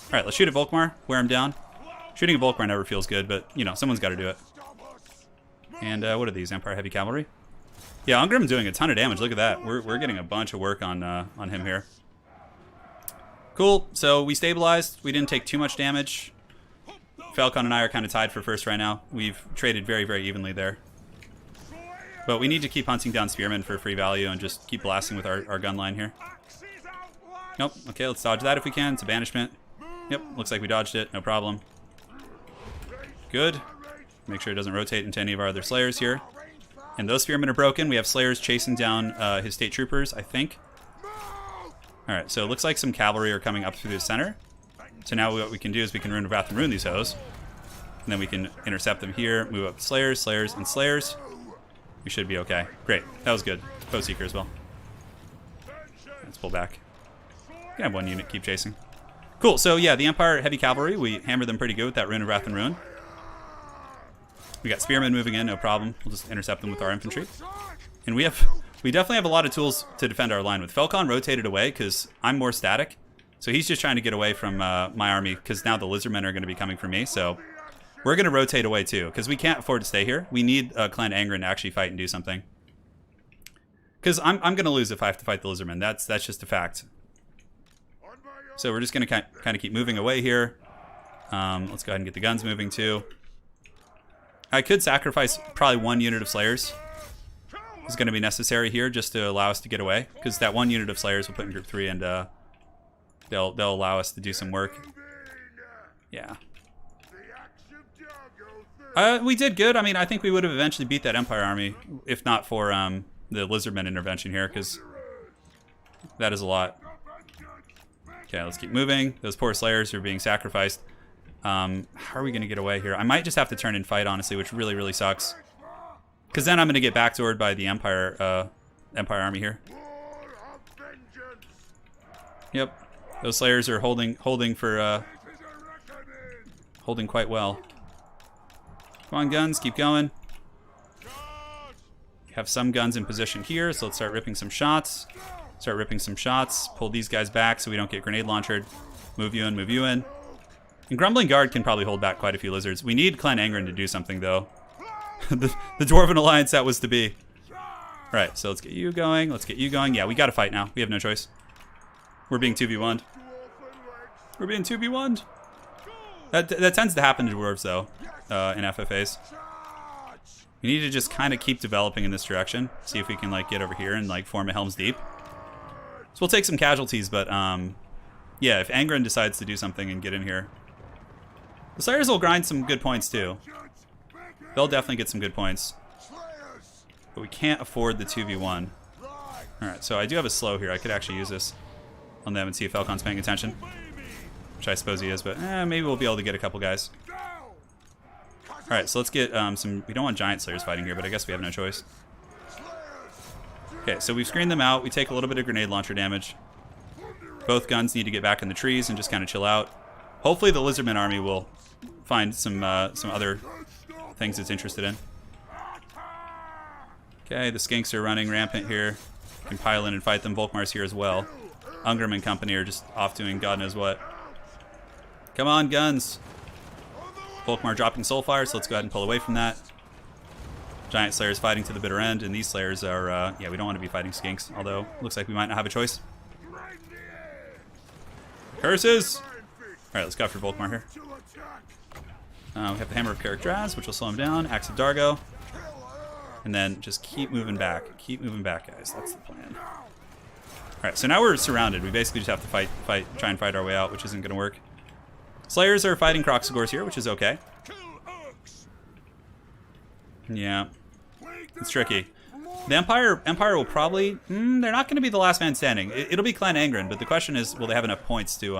Alright, let's shoot at Volkmar, wear him down. Shooting at Volkmar never feels good, but, you know, someone's got to do it. And what are these? Empire Heavy Cavalry? Yeah, Ungrim doing a ton of damage. Look at that. We're getting a bunch of work on him here. Cool. So we stabilized. We didn't take too much damage. Falcon and I are kind of tied for first right now. We've traded very, very evenly there. But we need to keep hunting down Spearmen for free value and just keep blasting with our gun line here. Nope. Okay, let's dodge that if we can. It's a banishment. Yep, looks like we dodged it. No problem. Good. Make sure it doesn't rotate into any of our other Slayers here. And those Spearmen are broken. We have Slayers chasing down his State Troopers, I think. Alright, so it looks like some cavalry are coming up through the center. So now what we can do is we can Rune of Wrath and ruin these hoes. And then we can intercept them here, move up Slayers, Slayers, and Slayers. We should be okay. Great. That was good. Foe Seeker as well. Let's pull back. We can have one unit keep chasing. Cool, so yeah, the Empire Heavy Cavalry, we hammered them pretty good with that Rune of Wrath and Ruin. We got Spearmen moving in, no problem. We'll just intercept them with our infantry. And we definitely have a lot of tools to defend our line with. Falcon rotated away because I'm more static. So he's just trying to get away from my army because now the Lizardmen are going to be coming for me. So we're going to rotate away too because we can't afford to stay here. We need Clan Angren to actually fight and do something. Because I'm going to lose if I have to fight the Lizardmen. That's just a fact. So we're just going to kind of keep moving away here. Let's go ahead and get the guns moving too. I could sacrifice probably one unit of Slayers. Is going to be necessary here just to allow us to get away. Because that one unit of Slayers will put in Group 3 and they'll allow us to do some work. Yeah. We did good. I mean, I think we would have eventually beat that Empire army if not for the Lizardmen intervention here. Because that is a lot. Okay, let's keep moving. Those poor Slayers are being sacrificed. How are we going to get away here? I might just have to turn and fight, honestly, which really, really sucks. Because then I'm going to get backdoored by the Empire army here. Yep. Those Slayers are holding quite well. Come on, guns, keep going. We have some guns in position here, so let's start ripping some shots. Pull these guys back so we don't get grenade launched. Move you in, move you in. And Grumbling Guard can probably hold back quite a few lizards. We need Clan Angren to do something, though. the Dwarven Alliance, that was to be. Alright, so let's get you going. Yeah, we gotta fight now. We have no choice. We're being 2v1'd. That tends to happen to Dwarves, though, in FFAs. We need to just kind of keep developing in this direction. See if we can, like, get over here and, like, form a Helm's Deep. So we'll take some casualties, but, yeah, if Angren decides to do something and get in here. The Slayers will grind some good points, too. They'll definitely get some good points. But we can't afford the 2v1. Alright, so I do have a slow here. I could actually use this on them and see if Falcon's paying attention. Which I suppose he is, but maybe we'll be able to get a couple guys. Alright, so let's get some... We don't want Giant Slayers fighting here, but I guess we have no choice. Okay, so we've screened them out. We take a little bit of grenade launcher damage. Both guns need to get back in the trees and just kind of chill out. Hopefully the Lizardman army will find some other things it's interested in. Okay, the Skinks are running rampant here. Can pile in and fight them. Volkmar's here as well. Ungrim and company are just off doing God knows what. Come on, guns. Volkmar dropping Soulfire, so let's go ahead and pull away from that. Giant Slayers fighting to the bitter end, and these Slayers are, yeah, we don't want to be fighting Skinks, although looks like we might not have a choice. Curses! Alright, let's go for Volkmar here. We have the Hammer of Karak-Draz, which will slow him down. Axe of Dargo. And then just keep moving back. Keep moving back, guys. That's the plan. Alright, so now we're surrounded. We basically just have to try and fight our way out, which isn't going to work. Slayers are fighting Kroxigors here, which is okay. Yeah. It's tricky. The Empire will probably... they're not going to be the last man standing. It'll be Clan Angren, but the question is, will they have enough points to...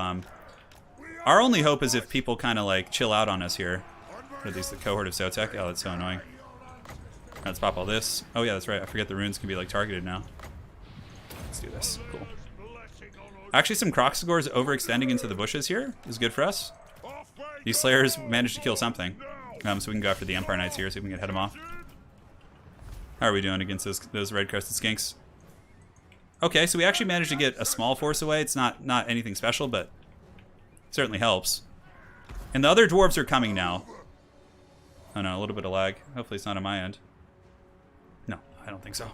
Our only hope is if people kind of, like, chill out on us here. What are these, the Cohort of Sotek? Oh, that's so annoying. Let's pop all this. Oh, yeah, that's right. I forget the runes can be, like, targeted now. Let's do this. Cool. Actually, some Croxagors overextending into the bushes here is good for us. These Slayers managed to kill something. So we can go after the Empire Knights here, see if we can head them off. How are we doing against those red-crested skinks? Okay, so we actually managed to get a small force away. It's not anything special, but it certainly helps. And the other dwarves are coming now. Oh no, a little bit of lag. Hopefully it's not on my end. No, I don't think so.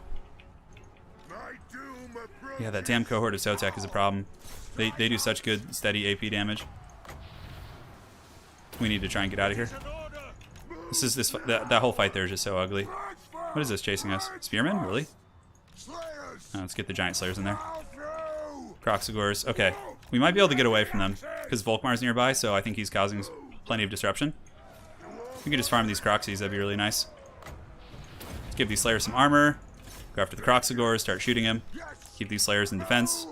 Yeah, that damn cohort of Sotek is a problem. They do such good, steady AP damage. We need to try and get out of here. That whole fight there is just so ugly. What is this chasing us? Spearmen? Really? Oh, let's get the giant slayers in there. Croxagors. Okay. We might be able to get away from them because Volkmar's nearby, so I think he's causing plenty of disruption. We can just farm these Croxies. That'd be really nice. Let's give these slayers some armor. Go after the Croxagors. Start shooting him. Keep these slayers in defense.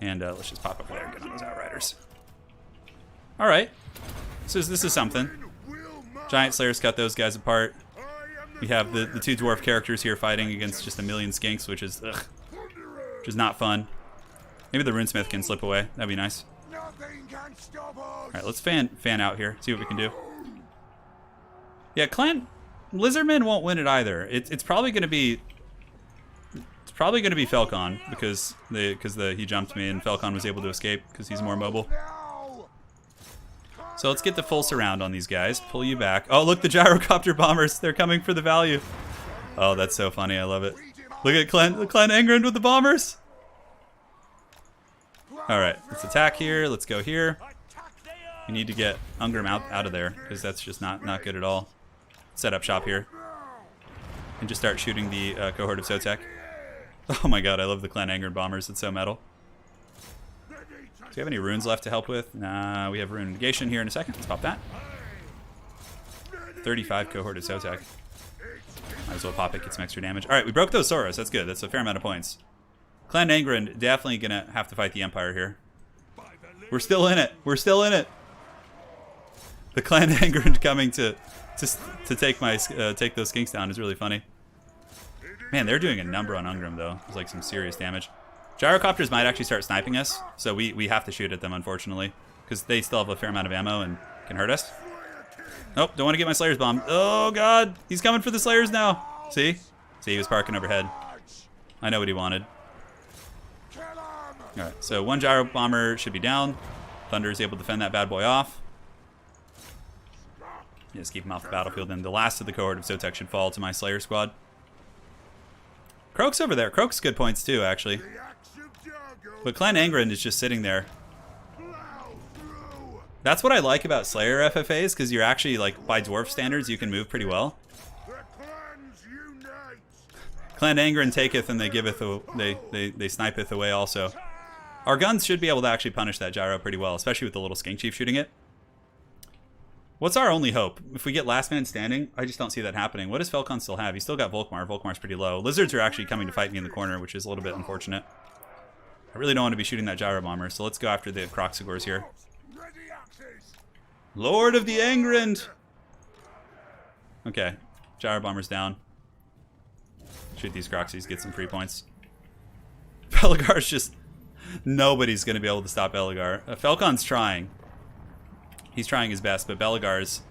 And let's just pop up there and get on those Outriders. Alright. So this is something. Giant slayers cut those guys apart. We have the two dwarf characters here fighting against just a million skinks, which is not fun. Maybe the runesmith can slip away. That'd be nice. Alright, let's fan out here. See what we can do. Yeah, Clan Lizardmen won't win it either. It's probably gonna be Felcon because he jumped me and Felcon was able to escape because he's more mobile. So let's get the full surround on these guys. Pull you back. Oh, look, the gyrocopter bombers. They're coming for the value. Oh, that's so funny. I love it. Look at Clan Engrand with the bombers. All right, let's attack here. Let's go here. We need to get Ungram out of there because that's just not good at all. Set up shop here. And just start shooting the cohort of Sotek. Oh my god, I love the Clan Engrand bombers. It's so metal. Do we have any runes left to help with? Nah, we have rune negation here in a second. Let's pop that. 35 cohort of Sotek. Might as well pop it, get some extra damage. Alright, we broke those Soros. That's good. That's a fair amount of points. Clan Engrand definitely gonna have to fight the Empire here. We're still in it. We're still in it. The Clan Engrand coming to take those skinks down is really funny. Man, they're doing a number on Ungram though. It's like some serious damage. Gyrocopters might actually start sniping us, so we have to shoot at them, unfortunately, because they still have a fair amount of ammo and can hurt us. Nope, don't want to get my Slayers bombed. Oh, God. He's coming for the Slayers now. See? See, he was parking overhead. I know what he wanted. All right, so one Gyro Bomber should be down. Thunder is able to defend that bad boy off. Just keep him off the battlefield, and the last of the cohort of Sotek should fall to my Slayer squad. Croak's over there. Croak's good points, too, actually. But Clan Engrand is just sitting there. That's what I like about Slayer FFAs, because you're actually, like, by dwarf standards, you can move pretty well. Clan Engrand taketh and they giveth, they snipeth away also. Our guns should be able to actually punish that gyro pretty well, especially with the little skink chief shooting it. What's our only hope? If we get last man standing, I just don't see that happening. What does Felcon still have? He's still got Volkmar. Volkmar's pretty low. Lizards are actually coming to fight me in the corner, which is a little bit unfortunate. I really don't want to be shooting that gyro bomber, so let's go after the Croxagors here. Lord of the Engrand! Okay, gyro bomber's down. Shoot these Croxies, get some free points. Belegar's just... Nobody's going to be able to stop Belegar. Felcon's trying. He's trying his best, but Belegar's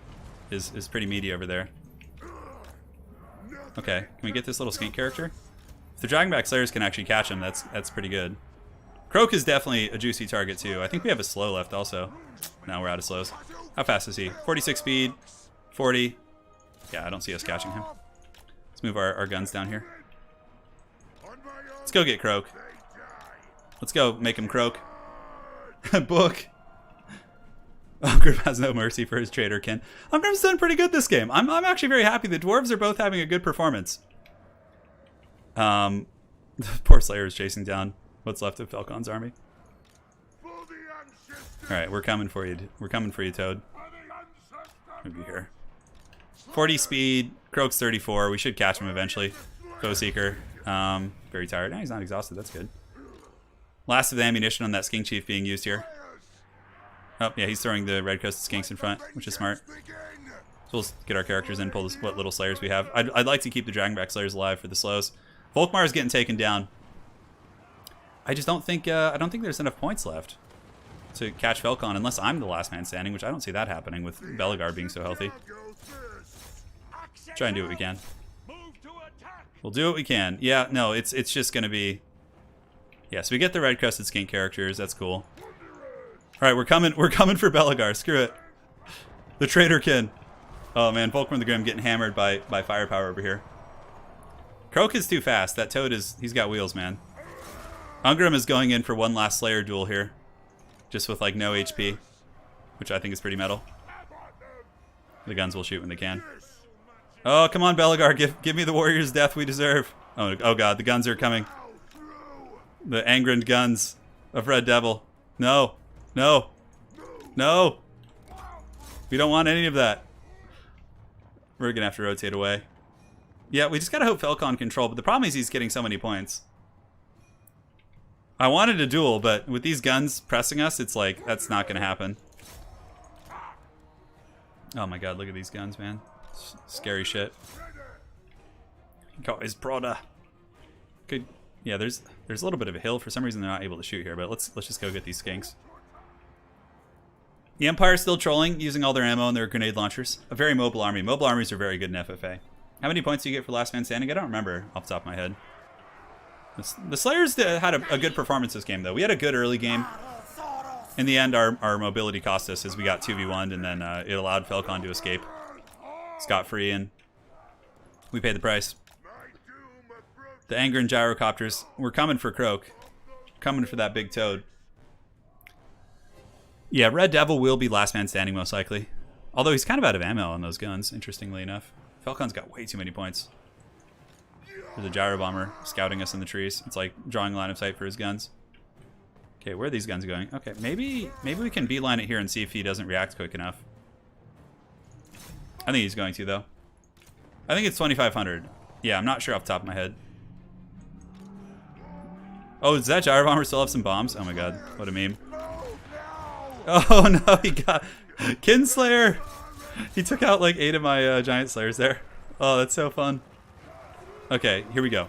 is pretty meaty over there. Okay, can we get this little skink character? If the Dragonback Slayers can actually catch him, that's pretty good. Croak is definitely a juicy target too. I think we have a slow left also. No, we're out of slows. How fast is he? 46 speed, 40. Yeah, I don't see us catching him. Let's move our guns down here. Let's go get Croak. Let's go make him croak. Book. Ungram has no mercy for his traitor kin. Ungram's done pretty good this game. I'm actually very happy. The dwarves are both having a good performance. The poor Slayer is chasing down what's left of Felcon's army. Alright, we're coming for you. We're coming for you, Toad. Maybe here. 40 speed. Croak's 34. We should catch him eventually. Foe Seeker. Very tired. No, he's not exhausted. That's good. Last of the ammunition on that skink chief being used here. Oh, yeah, he's throwing the red-coasted skinks in front, which is smart. So we'll get our characters in, pull what little Slayers we have. I'd like to keep the Dragonback Slayers alive for the slows. Volkmar is getting taken down. I just don't think there's enough points left to catch Falcon unless I'm the last man standing, which I don't see that happening with Belegar being so healthy. Try and do what we can. We'll do what we can. Yeah, no, it's just gonna be. Yeah, so we get the red crested skink characters. That's cool. All right, we're coming for Belegar. Screw it. The Traitorkin. Oh man, Volkmar the Grim getting hammered by firepower over here. Croak is too fast. That Toad he's got wheels, man. Ungrim is going in for one last Slayer duel here. Just with like no HP. Which I think is pretty metal. The guns will shoot when they can. Oh, come on, Belegar. Give me the warrior's death we deserve. Oh god, the guns are coming. The Angrened guns of Red Devil. No. No. No. We don't want any of that. We're gonna have to rotate away. Yeah, we just gotta hope Falcon control, but the problem is he's getting so many points. I wanted a duel, but with these guns pressing us, it's like, that's not gonna happen. Oh my god, look at these guns, man. Scary shit. Got his Prada. Good. Yeah, there's a little bit of a hill. For some reason they're not able to shoot here, but let's just go get these skinks. The Empire's still trolling, using all their ammo and their grenade launchers. A very mobile army. Mobile armies are very good in FFA. How many points do you get for last man standing? I don't remember off the top of my head. The Slayers had a good performance this game, though. We had a good early game. In the end, our mobility cost us as we got 2v1'd, and then it allowed Falcon to escape scot-free, and we paid the price. The Anger and Gyrocopters. We're coming for Croak. Coming for that big Toad. Yeah, Red Devil will be last man standing most likely. Although he's kind of out of ammo on those guns, interestingly enough. Falcon's got way too many points. There's a Gyro Bomber scouting us in the trees. It's like drawing line of sight for his guns. Okay, where are these guns going? Okay, maybe we can beeline it here and see if he doesn't react quick enough. I think he's going to, though. I think it's 2,500. Yeah, I'm not sure off the top of my head. Oh, does that Gyro Bomber still have some bombs? Oh my god, what a meme. Oh no, he got Kinslayer. He took out like 8 of my Giant Slayers there. Oh, that's so fun. Okay, here we go.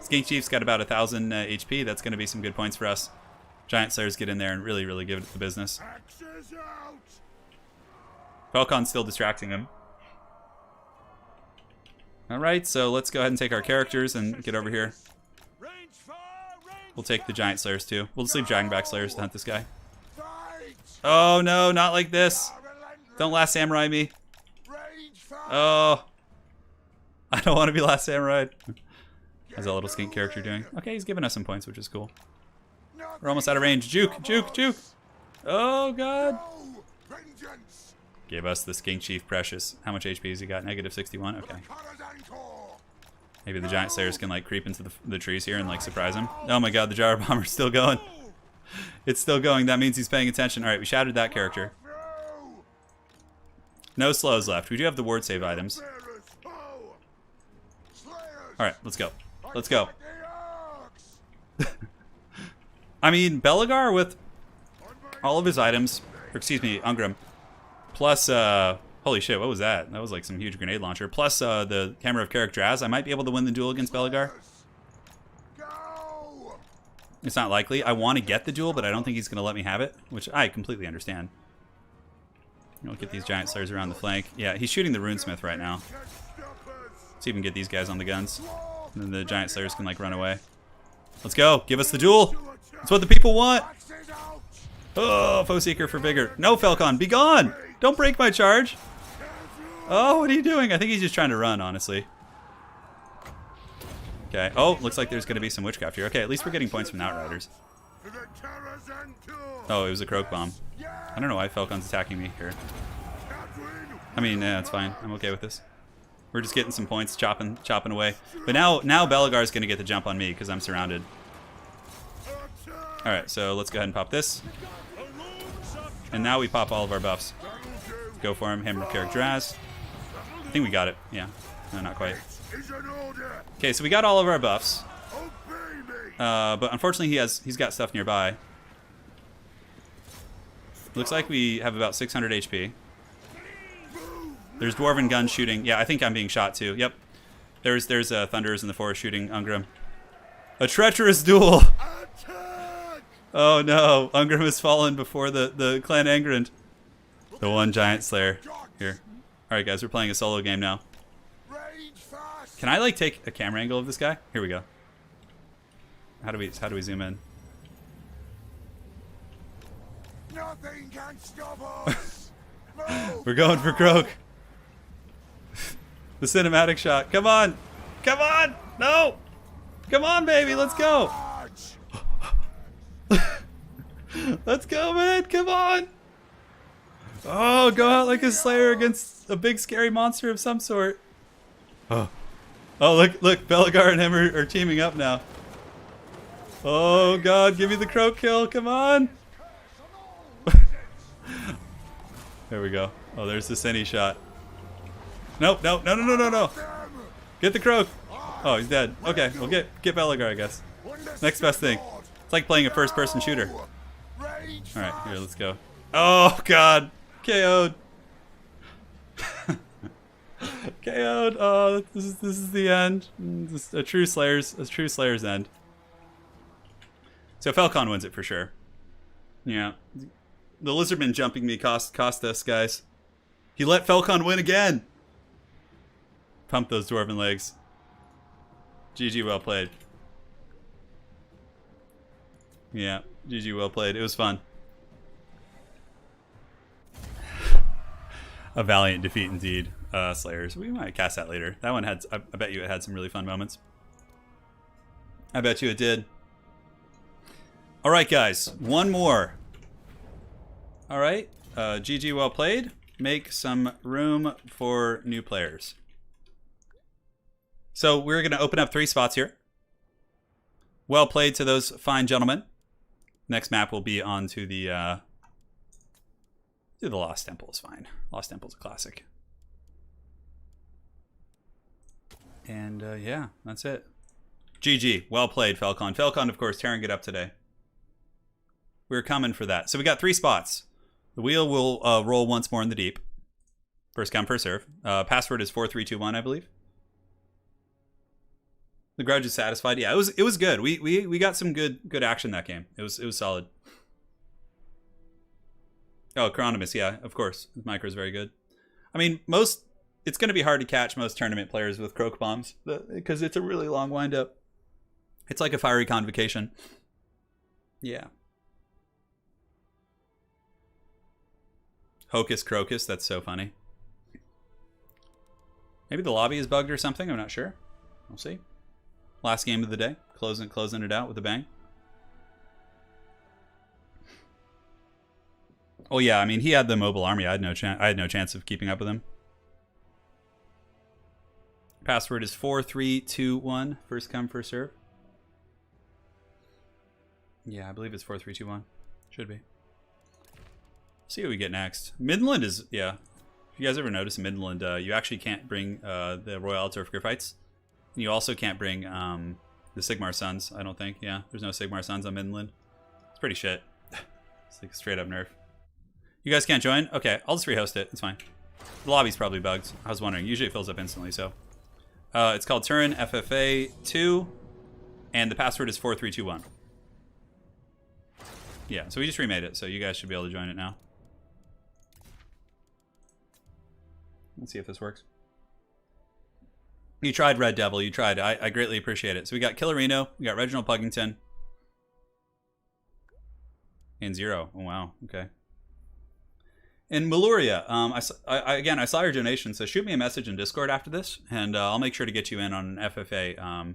Skink Chief's got about 1,000 HP. That's going to be some good points for us. Giant Slayers get in there and really, really give it the business. Falcon's still distracting him. Alright, so let's go ahead and take our characters and get over here. We'll take the Giant Slayers too. We'll just leave Dragonback Slayers to hunt this guy. Oh no, not like this. Don't Last Samurai me. Oh. I don't want to be Last Samurai. How's that little skink character doing? Okay, he's giving us some points, which is cool. We're almost out of range. Juke, juke, juke. Oh god. Give us the Skink Chief Precious. How much HP has he got? Negative 61? Okay. Maybe the Giant Slayers can like creep into the trees here and like surprise him. Oh my god, the Gyro Bomber's still going. It's still going. That means he's paying attention. Alright, we shattered that character. No slows left. We do have the ward save items. Alright, let's go. Let's go. I mean, Belegar with all of his items, or excuse me, Ungrim, plus, holy shit, what was that? That was like some huge grenade launcher. Plus the Hammer of Carrick Draz. I might be able to win the duel against Belegar. It's not likely. I want to get the duel, but I don't think he's going to let me have it, which I completely understand. I'll get these Giant Slayers around the flank. Yeah, he's shooting the Runesmith right now. Let's even get these guys on the guns. And then the Giant Slayers can like run away. Let's go. Give us the duel. That's what the people want. Oh, Foe Seeker for vigor. No, Falcon, be gone. Don't break my charge. Oh, what are you doing? I think he's just trying to run, honestly. Okay. Oh, looks like there's going to be some witchcraft here. Okay, at least we're getting points from Outriders. Oh, it was a Croak Bomb. I don't know why Falcon's attacking me here. I mean, yeah, it's fine. I'm okay with this. We're just getting some points, chopping away. But now Belegar's going to get the jump on me because I'm surrounded. Alright, so let's go ahead and pop this. And now we pop all of our buffs. Go for him. Hammer of Carrick Draz. I think we got it. Yeah. No, not quite. Okay, so we got all of our buffs. But unfortunately he's got stuff nearby. Looks like we have about 600 HP. There's Dwarven guns shooting. Yeah, I think I'm being shot too. Yep. There's Thunderers in the forest shooting Ungrim. A treacherous duel. Oh no, Ungrim has fallen before the Clan Angrand. The one giant slayer. Here. Alright guys, we're playing a solo game now. Can I like take a camera angle of this guy? Here we go. How do we zoom in? Nothing can stop us. We're going for Croak. The cinematic shot. Come on. Come on. No. Come on, baby. Let's go. Let's go, man. Come on. Oh, go out like a slayer against a big scary monster of some sort. Oh. Oh, look. Belagar and him are teaming up now. Oh, God. Give me the Croak kill. Come on. There we go. Oh, there's the Cine shot. Nope, no. Get the Croak. Oh, he's dead. Okay, we'll get Belagar, I guess. Next best thing. It's like playing a first-person shooter. Alright, here, let's go. Oh, God. KO'd. KO'd. Oh, this is the end. This is a true Slayer's end. So Falcon wins it for sure. Yeah. The Lizardman jumping me cost us, guys. He let Falcon win again. Pump those dwarven legs. GG, well played. Yeah, GG, well played. It was fun. A valiant defeat indeed. Slayers. We might cast that later. That one had, I bet you it had some really fun moments. I bet you it did. Alright, guys. One more. Alright. GG, well played. Make some room for new players. So we're going to open up 3 spots here. Well played to those fine gentlemen. Next map will be on to the Lost Temple is fine. Lost Temple's a classic. And yeah, that's it. GG. Well played, Falcon. Falcon, of course, tearing it up today. We're coming for that. So we got 3 spots. The wheel will roll once more in the deep. First come, first serve. Password is 4321, I believe. The grudge is satisfied. Yeah, it was good. We got some good action that game. It was solid. Oh, Chronomus, yeah, of course. His micro is very good. I mean, it's going to be hard to catch most tournament players with Croak bombs because it's a really long windup. It's like a fiery convocation. Yeah. Hocus Crocus, that's so funny. Maybe the lobby is bugged or something, I'm not sure. We'll see. Last game of the day, closing it out with a bang. Oh yeah, I mean he had the mobile army. I had no chance of keeping up with him. Password is 4321. First come, first serve. Yeah, I believe it's 4321. Should be. See what we get next. Midland is, yeah. If you guys ever notice in Midland, you actually can't bring the Royal Altar of Griffites. You also can't bring the Sigmar Sons, I don't think. Yeah, there's no Sigmar Sons on Midland. It's pretty shit. It's like a straight up nerf. You guys can't join? Okay, I'll just rehost it. It's fine. The lobby's probably bugged. I was wondering. Usually it fills up instantly, so. It's called Turin FFA 2, and the password is 4321. Yeah, so we just remade it, so you guys should be able to join it now. Let's see if this works. You tried, Red Devil. You tried. I greatly appreciate it. So we got Killerino. We got Reginald Puggington. And Zero. Oh, wow. Okay. And Meluria. Again, I saw your donation, so shoot me a message in Discord after this, and I'll make sure to get you in on an FFA.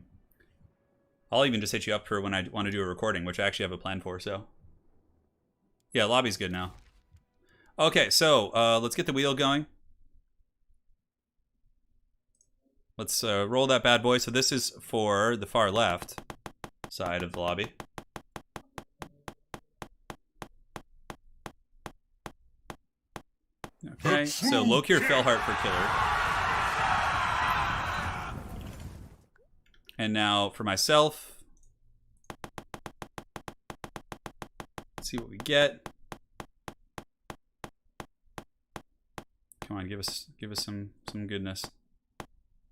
I'll even just hit you up for when I want to do a recording, which I actually have a plan for, so. Yeah, lobby's good now. Okay, so let's get the wheel going. Let's roll that bad boy. So this is for the far left side of the lobby. Okay, so Lokir Fellheart for killer. And now for myself. Let's see what we get. Come on, give us some goodness.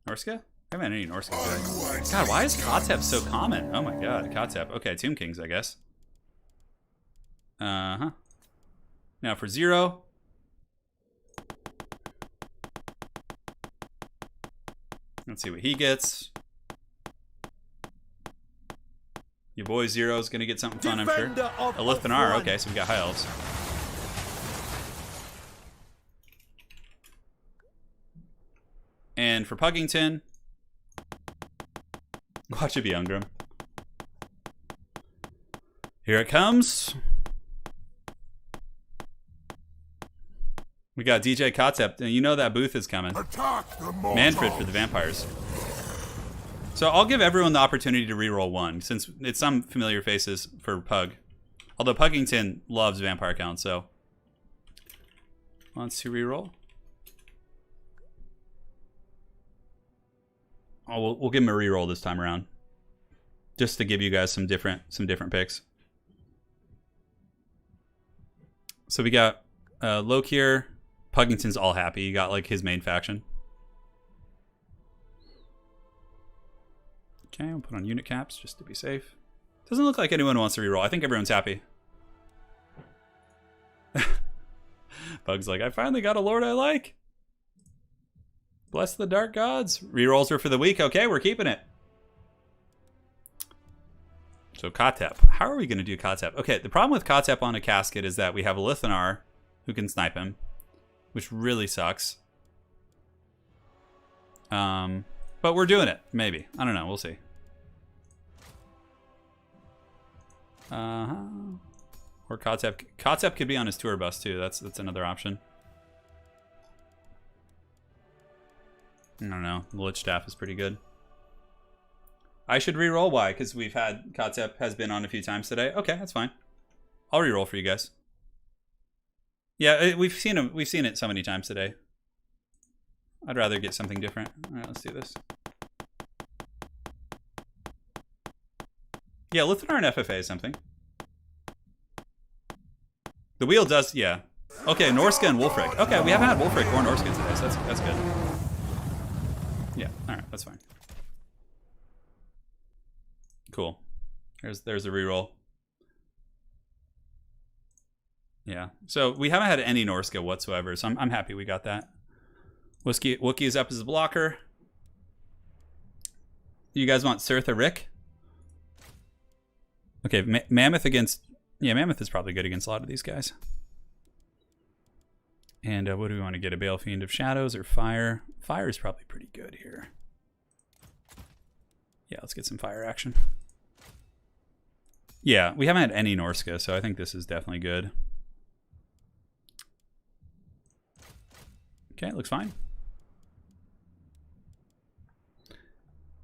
Norska? I haven't had any Norska today. God, why is KOTH so common? Oh my god, KOTH. Okay, Tomb Kings, I guess. Uh-huh. Now for 0. Let's see what he gets. Your boy 0 is going to get something fun, I'm sure. A lift and R. Okay, so we got high elves. And for Puggington, watch it be Ungrim. Here it comes. We got DJ KOTH. You know that booth is coming. Manfred for the vampires. So I'll give everyone the opportunity to reroll 1, since it's some familiar faces for Pug. Although Puggington loves vampire count, so wants to reroll. Oh, we'll give him a reroll this time around, just to give you guys some different picks. So we got Loke here. Puggington's all happy. You got like his main faction. Okay, we'll put on unit caps just to be safe. Doesn't look like anyone wants to reroll. I think everyone's happy. Bug's like, I finally got a lord I like. Bless the dark gods. Rerolls are for the week. Okay, we're keeping it. So KOTH. How are we going to do KOTH? Okay, the problem with KOTH on a casket is that we have a Lithanar who can snipe him, which really sucks. But we're doing it. Maybe. I don't know. We'll see. Or KOTH. KOTH could be on his tour bus too. That's another option. I don't know. The Lich Staff is pretty good. I should re-roll. Why? Because we've had KOTH has been on a few times today. Okay, that's fine. I'll re-roll for you guys. Yeah, we've seen him. We've seen it so many times today. I'd rather get something different. All right, let's do this. Yeah, Lithanar and FFA is something. The wheel does, yeah. Okay, Norska and Wolfric. Okay, we haven't had Wolfric or Norska today, so that's good. Yeah, all right, that's fine. Cool. There's a reroll. Yeah, so we haven't had any Norska whatsoever, so I'm happy we got that. Wookiee is up as a blocker. You guys want Sirtha Rick? Okay, Mammoth against... Yeah, Mammoth is probably good against a lot of these guys. And what do we want to get? A Bale Fiend of Shadows or Fire? Fire is probably pretty good here. Yeah, let's get some fire action. Yeah, we haven't had any Norska, so I think this is definitely good. Okay, looks fine.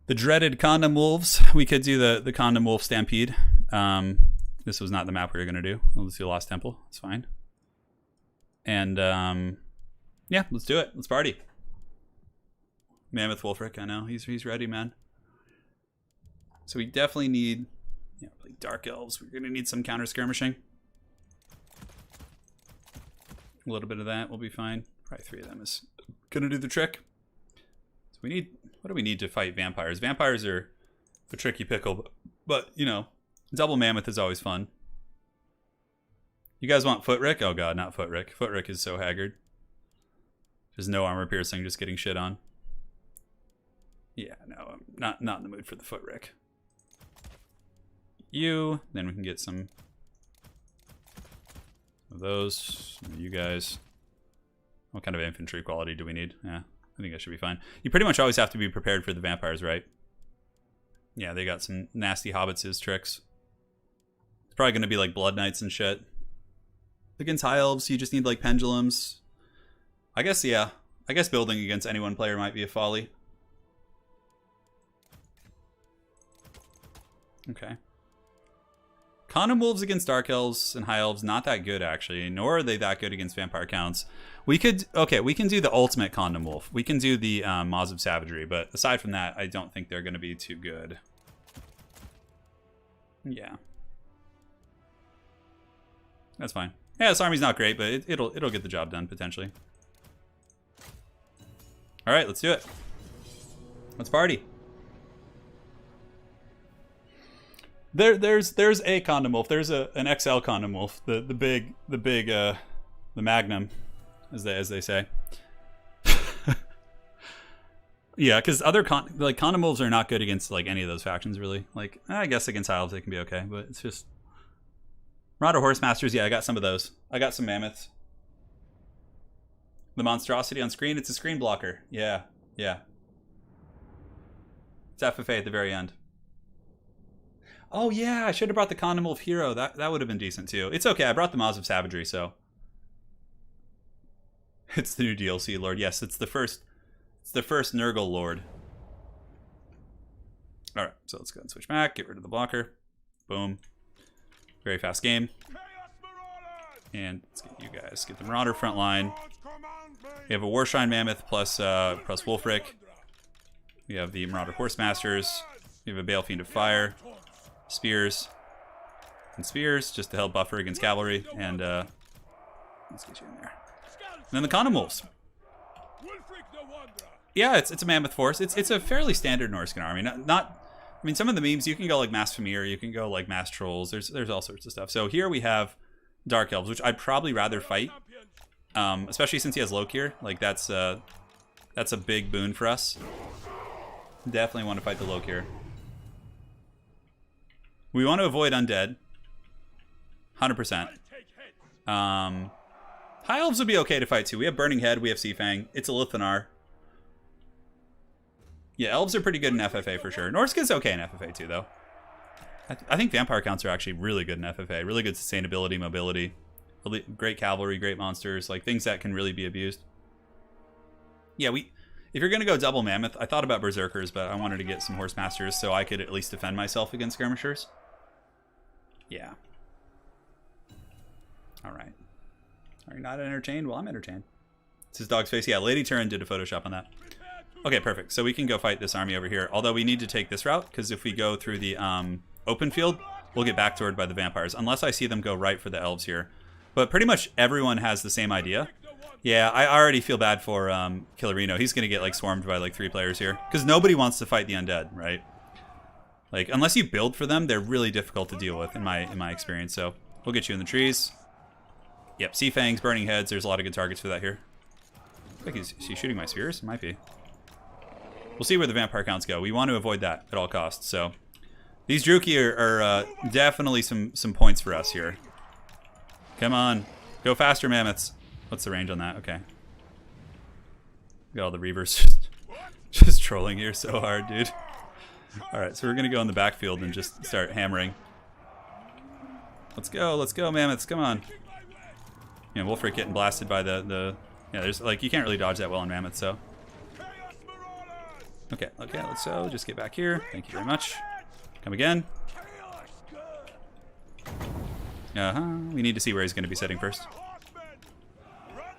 The dreaded Condom Wolves. We could do the Condom Wolf Stampede. This was not the map we were going to do. Let's do Lost Temple. It's fine. And, yeah, let's do it. Let's party. Mammoth Wolfric, I know. He's ready, man. So we definitely need... Yeah, like Dark Elves. We're going to need some counter skirmishing. A little bit of that will be fine. Probably 3 of them is going to do the trick. So we need... What do we need to fight vampires? Vampires are a tricky pickle, but you know, double mammoth is always fun. You guys want Footrick? Oh god, not Footrick. Footrick is so haggard. There's no armor piercing, just getting shit on. Yeah, no, I'm not in the mood for the Footrick. Then we can get some of those. You guys. What kind of infantry quality do we need? Yeah. I think that should be fine. You pretty much always have to be prepared for the vampires, right? Yeah, they got some nasty hobbits' tricks. It's probably going to be like Blood Knights and shit. Against High Elves, you just need like pendulums. I guess, yeah. I guess building against any one player might be a folly. Okay. Condom Wolves against Dark Elves and High Elves, not that good actually. Nor are they that good against Vampire Counts. We could, okay, we can do the ultimate Condom Wolf. We can do the Maws of Savagery, but aside from that, I don't think they're going to be too good. Yeah. That's fine. Yeah, this army's not great, but it'll get the job done, potentially. Alright, let's do it. Let's party. There's a condom wolf. There's an XL condom wolf. The magnum, as they say. Yeah, because other condom wolves are not good against like any of those factions really. Like I guess against high elves they can be okay, but it's just Marauder Horsemasters. Yeah, I got some of those. I got some mammoths. The monstrosity on screen. It's a screen blocker. Yeah, yeah. It's FFA at the very end. Oh yeah, I should have brought the condom wolf hero. That would have been decent too. It's okay. I brought the Maws of Savagery, so it's the new DLC Lord. Yes, it's the first. It's the first Nurgle Lord. All right, so let's go and switch back. Get rid of the blocker. Boom. Very fast game. And let's get you guys. Get the Marauder front line. We have a Warshrine Mammoth plus Wolfric. We have the Marauder Horsemasters. We have a Balefiend of Fire. Spears. And Spears, just to help buffer against cavalry. And let's get you in there. And then the Condom Wolves. Yeah, it's a mammoth force. It's a fairly standard Norscan army. Not I mean, some of the memes you can go like mass Famir, you can go like mass trolls. There's all sorts of stuff. So here we have Dark Elves, which I'd probably rather fight, especially since he has Lokir. Like that's a big boon for us. Definitely want to fight the Lokir. We want to avoid undead. 100%. High Elves would be okay to fight too. We have Burning Head, we have Seafang. It's a Lithanar. Yeah, Elves are pretty good in FFA for sure. Norscan's okay in FFA too, though. I think Vampire counts are actually really good in FFA. Really good sustainability, mobility. Great cavalry, great monsters. Like, things that can really be abused. Yeah, if you're going to go double Mammoth, I thought about Berserkers, but I wanted to get some Horsemasters so I could at least defend myself against Skirmishers. Yeah. Alright. Are you not entertained? Well, I'm entertained. It's his dog's face. Yeah, Lady Turin did a Photoshop on that. Okay, perfect. So we can go fight this army over here. Although we need to take this route, because if we go through the open field, we'll get backdoored by the vampires. Unless I see them go right for the elves here. But pretty much everyone has the same idea. Yeah, I already feel bad for Killerino. He's going to get like swarmed by like 3 players here. Because nobody wants to fight the undead, right? Like, unless you build for them, they're really difficult to deal with in my experience. So we'll get you in the trees. Yep, Sea Fangs, Burning Heads. There's a lot of good targets for that here. I think is he shooting my spears? Might be. We'll see where the vampire counts go. We want to avoid that at all costs. So these Druki are definitely some points for us here. Come on. Go faster, Mammoths. What's the range on that? Okay. Got all the Reavers just trolling here so hard, dude. Alright, so we're going to go in the backfield and just start hammering. Let's go, Mammoths. Come on. Yeah, Wolfric getting blasted by the yeah, there's like, you can't really dodge that well on Mammoth, so. Okay, let's go. Just get back here. Thank you very much. Come again. We need to see where he's going to be sitting first.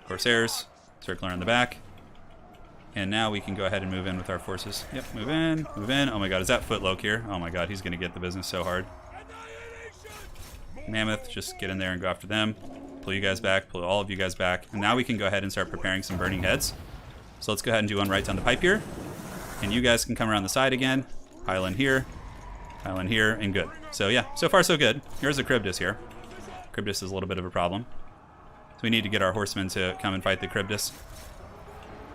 Corsairs. Circler on the back. And now we can go ahead and move in with our forces. Yep, move in, move in. Oh my god, is that Footloke here? Oh my god, he's going to get the business so hard. Mammoth, just get in there and go after them. Pull you guys back, pull all of you guys back. And now we can go ahead and start preparing some Burning Heads. So let's go ahead and do one right down the pipe here. And you guys can come around the side again. Pile in here, and good. So yeah, so far so good. Here's a Charybdis here. Charybdis is a little bit of a problem. So we need to get our horsemen to come and fight the Charybdis.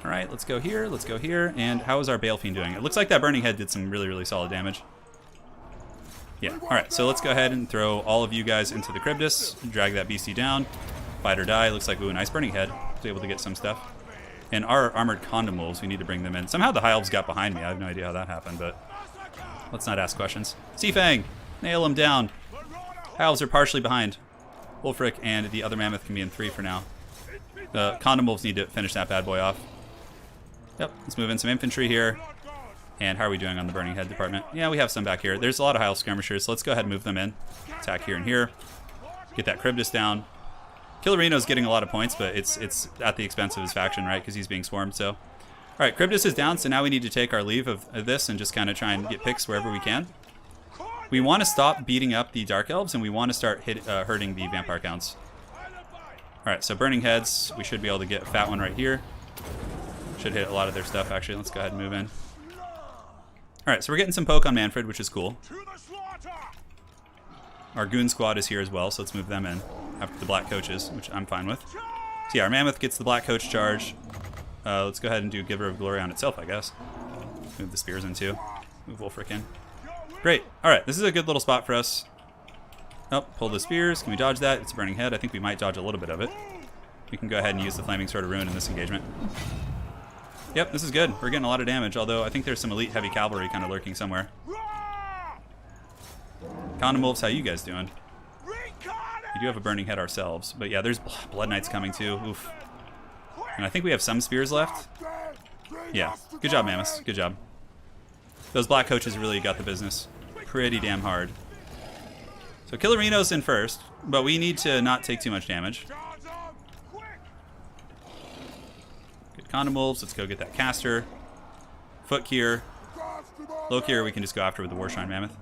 Alright, let's go here, and how is our Balefiend doing? It looks like that Burning Head did some really, really solid damage. Yeah, alright, so let's go ahead and throw all of you guys into the Charybdis, drag that beastie down, fight or die. Looks like, ooh, nice Burning Head. Was able to get some stuff. And our armored condom wolves, we need to bring them in. Somehow the High Elves got behind me. I have no idea how that happened, but let's not ask questions. Seafang, nail him down. High Elves are partially behind. Wolfric and the other Mammoth can be in 3 for now. The condom wolves need to finish that bad boy off. Yep, let's move in some infantry here. And how are we doing on the Burning Head department? Yeah, we have some back here. There's a lot of High Elf skirmishers, so let's go ahead and move them in. Attack here and here. Get that Charybdis down. Killerino's getting a lot of points, but it's at the expense of his faction, right? Because he's being swarmed, so. Alright, Charybdis is down, so now we need to take our leave of this and just kind of try and get picks wherever we can. We want to stop beating up the Dark Elves, and we want to start hurting the Vampire counts. Alright, so Burning Heads. We should be able to get a fat one right here. Should hit a lot of their stuff, actually. Let's go ahead and move in. Alright, so we're getting some poke on Manfred, which is cool. Our goon squad is here as well, so let's move them in after the black coaches, which I'm fine with. So yeah, our mammoth gets the black coach charge. Let's go ahead and do Giver of Glory on itself, I guess. Move the spears in too. Move Wolfric in. Great. All right, this is a good little spot for us. Oh, pull the spears. Can we dodge that? It's a burning head. I think we might dodge a little bit of it. We can go ahead and use the Flaming Sword of Ruin in this engagement. Yep, this is good. We're getting a lot of damage, although I think there's some elite heavy cavalry kind of lurking somewhere. Condom Wolves, how you guys doing? We do have a burning head ourselves, but yeah, there's Blood Knights coming too. Oof. And I think we have some spears left. Yeah, good job, Mammoths. Good job. Those black coaches really got the business pretty damn hard. So Killerino's in first, but we need to not take too much damage. Good Condom Wolves. Let's go get that caster. Foot Kier. Low Kier we can just go after with the Warshrine Mammoth.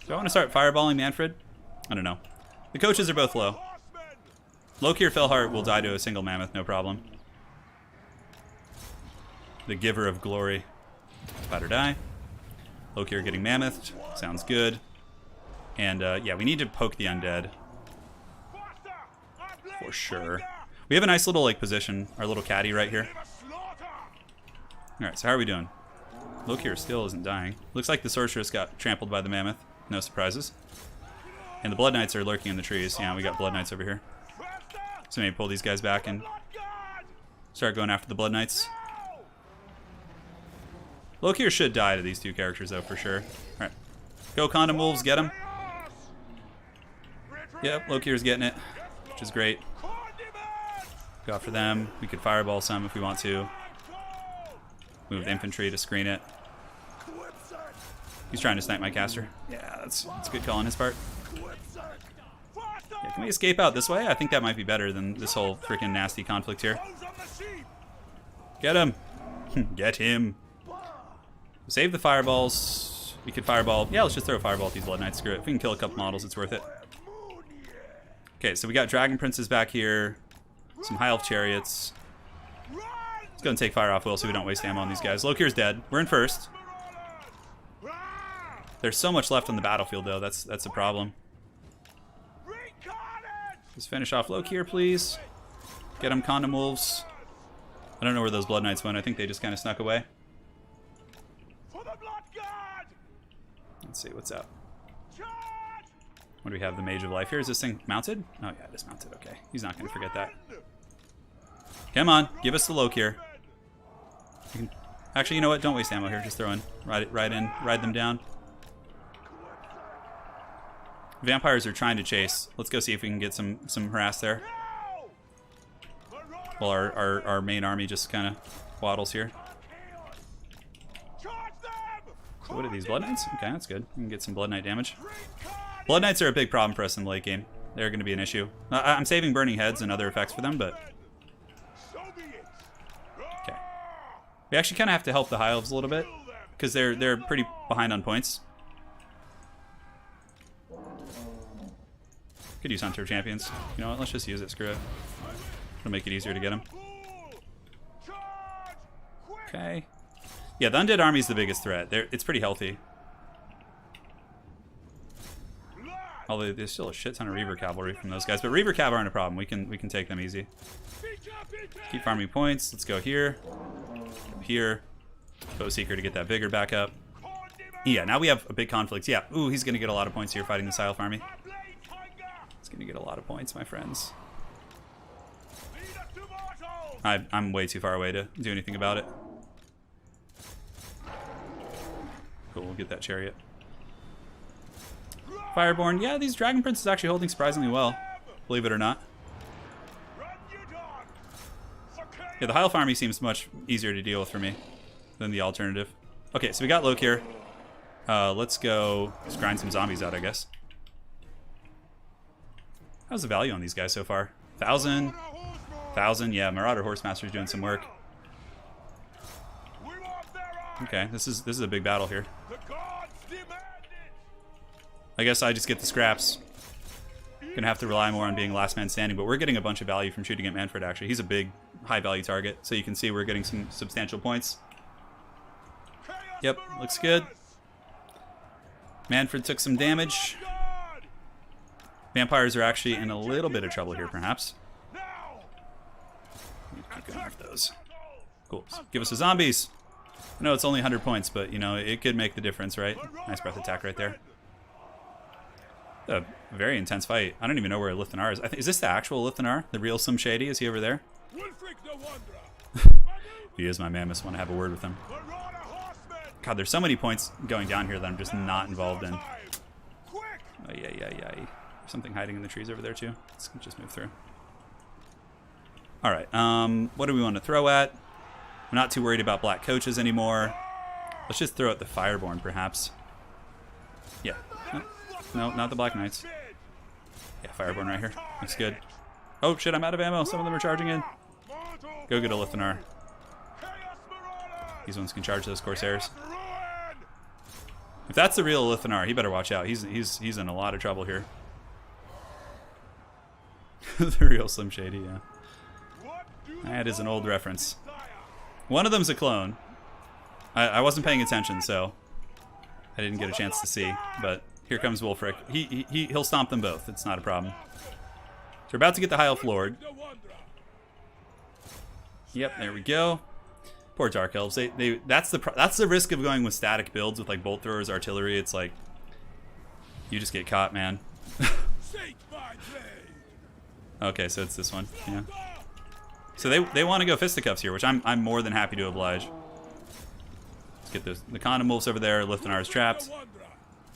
Do I want to start fireballing Manfred? I don't know. The coaches are both low. Lokier Felheart will die to a single mammoth, no problem. The Giver of Glory. About or die. Lokier getting mammoth. Sounds good. And yeah, we need to poke the undead. For sure. We have a nice little like position. Our little caddy right here. Alright, so how are we doing? Lokier still isn't dying. Looks like the Sorceress got trampled by the mammoth. No surprises. And the Blood Knights are lurking in the trees. Yeah, we got Blood Knights over here. So maybe pull these guys back and start going after the Blood Knights. Lokier should die to these two characters, though, for sure. Alright. Go Condom Wolves, get him. Yep, Lokier's getting it, which is great. Go after them. We could fireball some if we want to. Move the infantry to screen it. He's trying to snipe my caster. Yeah, that's a good call on his part. Yeah, can we escape out this way? I think that might be better than this whole freaking nasty conflict here. Get him! Get him! Save the fireballs. We could fireball. Yeah, let's just throw a fireball at these Blood Knights. Screw it. If we can kill a couple models, it's worth it. Okay, so we got Dragon Princes back here. Some High Elf Chariots. Let's go and take fire off Will so we don't waste ammo on these guys. Lokier's dead. We're in first. There's so much left on the battlefield, though. That's a problem. Just finish off Lokier, please. Get them Condom Wolves. I don't know where those Blood Knights went. I think they just kind of snuck away. Let's see, what's up? What do we have? The Mage of Life here. Is this thing mounted? Oh, yeah, it is mounted. Okay. He's not going to forget that. Come on. Give us the Lokier. Actually, you know what? Don't waste ammo here. Just throw in. Ride it right in. Ride them down. Vampires are trying to chase. Let's go see if we can get some harass there. Well, our main army just kind of waddles here. So what are these, Blood Knights? Okay, that's good. We can get some Blood Knight damage. Blood Knights are a big problem for us in the late game. They're going to be an issue. I'm saving Burning Heads and other effects for them, but... Okay. We actually kind of have to help the High Elves a little bit, because they're pretty behind on points. Could use Hunter Champions. You know what? Let's just use it. Screw it. It'll make it easier to get them. Okay. Yeah, the Undead Army is the biggest threat. It's pretty healthy. Although there's still a shit ton of Reaver Cavalry from those guys. But Reaver Cav aren't a problem. We can take them easy. Keep farming points. Let's go here. Go here. Bow Seeker to get that vigor back up. Yeah, now we have a big conflict. Yeah. Ooh, he's going to get a lot of points here fighting the High Elf Army. He's going to get a lot of points, my friends. I'm way too far away to do anything about it. Cool, we'll get that chariot. Fireborn. Yeah, these Dragon Princes actually holding surprisingly well. Believe it or not. Yeah, the High Elf Army seems much easier to deal with for me than the alternative. Okay, so we got Lokier. Let's go just grind some zombies out, I guess. How's the value on these guys so far? 1,000? 1,000? Yeah, Marauder Horsemaster's doing some work. Okay, this is a big battle here. I guess I just get the scraps. Gonna have to rely more on being last man standing, but we're getting a bunch of value from shooting at Manfred, actually. He's a big, high value target, so you can see we're getting some substantial points. Yep, looks good. Manfred took some damage. Vampires are actually in a little bit of trouble here, perhaps. Keep going with those. Cool. Give us the zombies. I know it's only 100 points, but, you know, it could make the difference, right? Nice breath attack right there. A very intense fight. I don't even know where Lithanar is. Is this the actual Lithanar? The real Slim Shady? Is he over there? He is my mammoth. Want to have a word with him. God, there's so many points going down here that I'm just not involved in. Oh, yeah. Something hiding in the trees over there, too. Let's just move through. All right. What do we want to throw at? I'm not too worried about black coaches anymore. Let's just throw at the Fireborn, perhaps. Yeah. No, not the Black Knights. Yeah, Fireborn right here. Looks good. Oh, shit, I'm out of ammo. Some of them are charging in. Go get a Lithanar. These ones can charge those Corsairs. If that's the real Lithanar, he better watch out. He's in a lot of trouble here. The real Slim Shady, yeah. That is an old reference. One of them's a clone. I wasn't paying attention, so I didn't get a chance to see. But here comes Wolfric. He'll stomp them both. It's not a problem. So we're about to get the High Elf Lord. Yep, there we go. Poor Dark Elves. That's the risk of going with static builds with like bolt throwers, artillery. It's like you just get caught, man. Okay, so it's this one. Yeah. So they want to go fisticuffs here, which I'm more than happy to oblige. Let's get the condom wolves over there. Lithanar is trapped.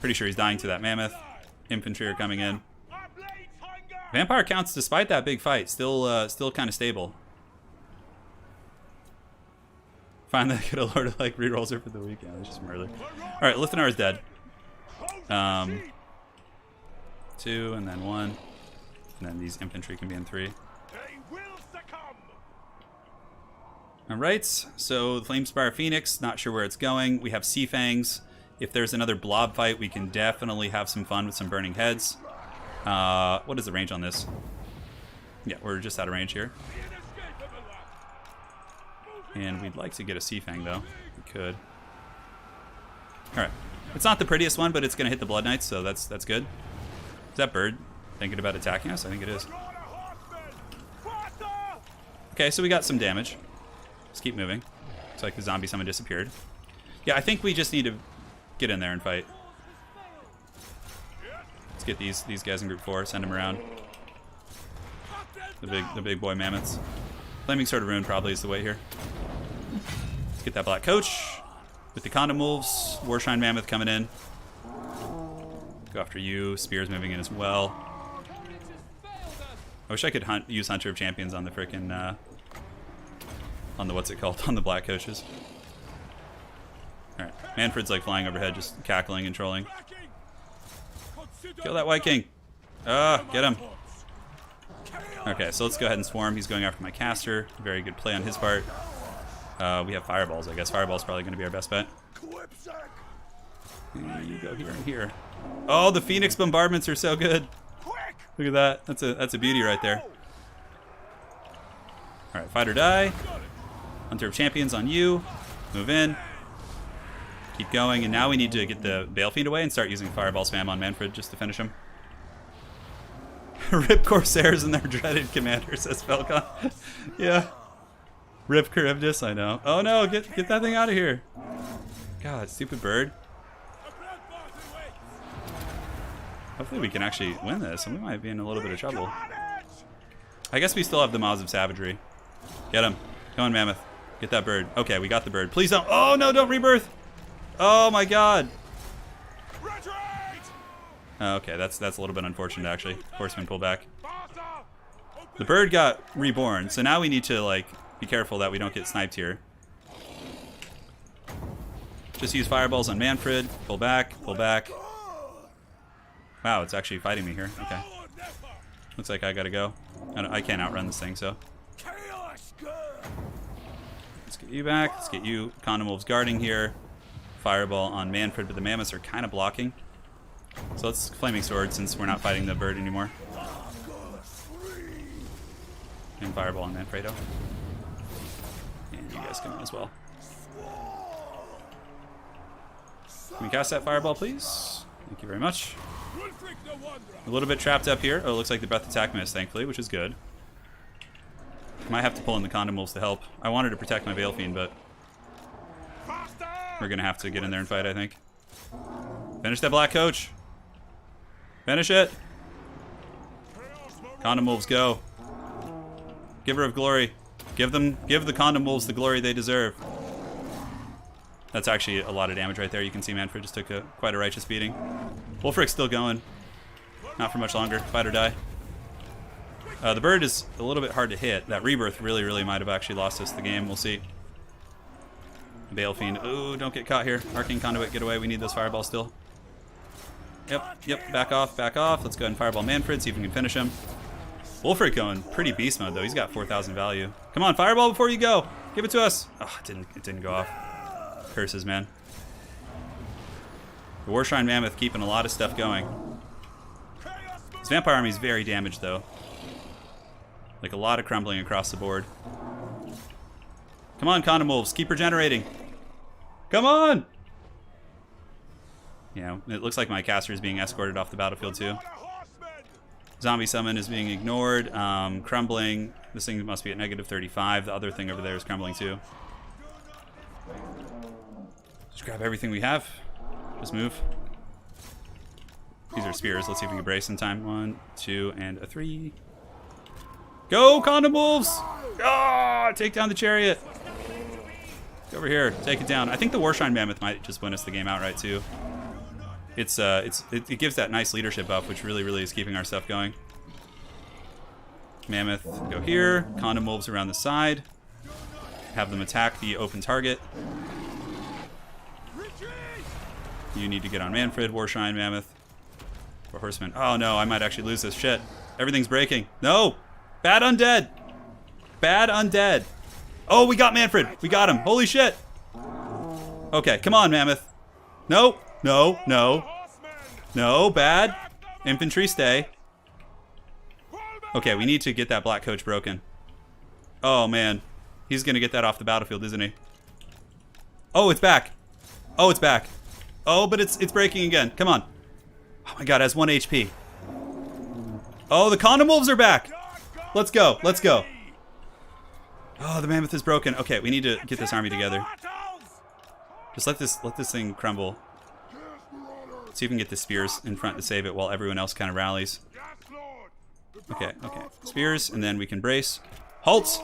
Pretty sure he's dying to that mammoth. Infantry are coming in. Vampire counts, despite that big fight, still kind of stable. Finally, I get a Lord of like rerolls her for the weekend. It's just murder. All right, Lithanar is dead. 2 and then 1, and then these infantry can be in 3. All right, so the Flamespire Phoenix, not sure where it's going. We have Sea Fangs. If there's another blob fight, we can definitely have some fun with some burning heads. What is the range on this? Yeah, we're just out of range here. And we'd like to get a Sea Fang, though. We could. All right. It's not the prettiest one, but it's going to hit the Blood Knights, so that's good. Is that bird thinking about attacking us? I think it is. Okay, so we got some damage. Let's keep moving. Looks like the zombie summon disappeared. Yeah, I think we just need to get in there and fight. Let's get these guys in group 4. Send them around. The big boy mammoths. Flaming Sword of Ruin probably is the way here. Let's get that black coach with the condom wolves. Warshine mammoth coming in. Go after you. Spears moving in as well. I wish I could use Hunter of Champions on the frickin' on the, what's it called, on the black coaches. Alright, Manfred's like flying overhead, just cackling and trolling. Kill that White King. Get him. Okay, so let's go ahead and swarm. He's going after my caster. Very good play on his part. We have fireballs, I guess. Fireball's probably going to be our best bet. And you go here and here. Oh, the Phoenix bombardments are so good. Look at that. That's a beauty right there. Alright, fight or die. Hunter of Champions on you. Move in. Keep going, and now we need to get the Balefiend away and start using Fireball spam on Manfred just to finish him. Rip Corsairs and their dreaded commander, says Falcon. Yeah. Rip Charybdis, I know. Oh no, get that thing out of here. God, stupid bird. Hopefully we can actually win this, and we might be in a little bit of trouble. I guess we still have the Maws of Savagery. Get him. Come on, Mammoth. Get that bird. Okay, we got the bird. Please don't. Oh no, don't rebirth. Oh my god. Okay, that's a little bit unfortunate actually. Horseman pull back. The bird got reborn, so now we need to like be careful that we don't get sniped here. Just use fireballs on Manfred. Pull back, pull back. Wow, it's actually fighting me here. Okay. Looks like I gotta go. I can't outrun this thing, so. Let's get you back. Let's get you. Condom Wolves guarding here. Fireball on Manfred, but the mammoths are kind of blocking. So let's Flaming Sword since we're not fighting the bird anymore. And Fireball on Manfredo. And you guys come in as well. Can we cast that Fireball, please? Thank you very much. A little bit trapped up here. Oh, it looks like the breath attack missed, thankfully, which is good. Might have to pull in the condom wolves to help. I wanted to protect my Veil Fiend, but we're gonna have to get in there and fight, I think. Finish that black coach. Finish it. Condom wolves, go. Giver of glory. Give the condom wolves the glory they deserve. That's actually a lot of damage right there. You can see Manfred just took quite a righteous beating. Wolfric's still going. Not for much longer. Fight or die. The bird is a little bit hard to hit. That rebirth really might have actually lost us the game. We'll see. Veil Fiend. Ooh, don't get caught here. Arcane Conduit, get away. We need those fireballs still. Yep. Back off. Let's go ahead and fireball Manfred, see if we can finish him. Wolfric going pretty beast mode, though. He's got 4,000 value. Come on, fireball before you go. Give it to us. Oh, it didn't go off. Curses, man. The Warshrine Mammoth keeping a lot of stuff going. This vampire army is very damaged, though. Like a lot of crumbling across the board. Come on, condom wolves, keep regenerating. Come on! Yeah, it looks like my caster is being escorted off the battlefield, too. Zombie summon is being ignored. Crumbling. This thing must be at negative 35. The other thing over there is crumbling, too. Just grab everything we have. Just move. These are spears. Let's see if we can brace in time. 1, 2, and a 3. Go, condom wolves! Ah, take down the chariot. Go over here. Take it down. I think the Warshrine Mammoth might just win us the game outright, too. It gives that nice leadership buff, which really is keeping our stuff going. Mammoth, go here. Condom wolves around the side. Have them attack the open target. You need to get on Manfred, Warshrine Mammoth, or Horseman. Oh no, I might actually lose this. Shit. Everything's breaking. No! Bad undead! Bad undead! Oh, we got Manfred! We got him! Holy shit! Okay, come on, Mammoth. No! No, bad. Infantry, stay. Okay, we need to get that black coach broken. Oh, man. He's gonna get that off the battlefield, isn't he? Oh, it's back. Oh, it's back. Oh, but it's breaking again. Come on. Oh my god, it has 1 HP. Oh, the condom wolves are back. Let's go. Oh, the mammoth is broken. Okay, we need to get this army together. Just let this thing crumble. See if we can get the spears in front to save it while everyone else kind of rallies. Okay. Spears, and then we can brace. Halt!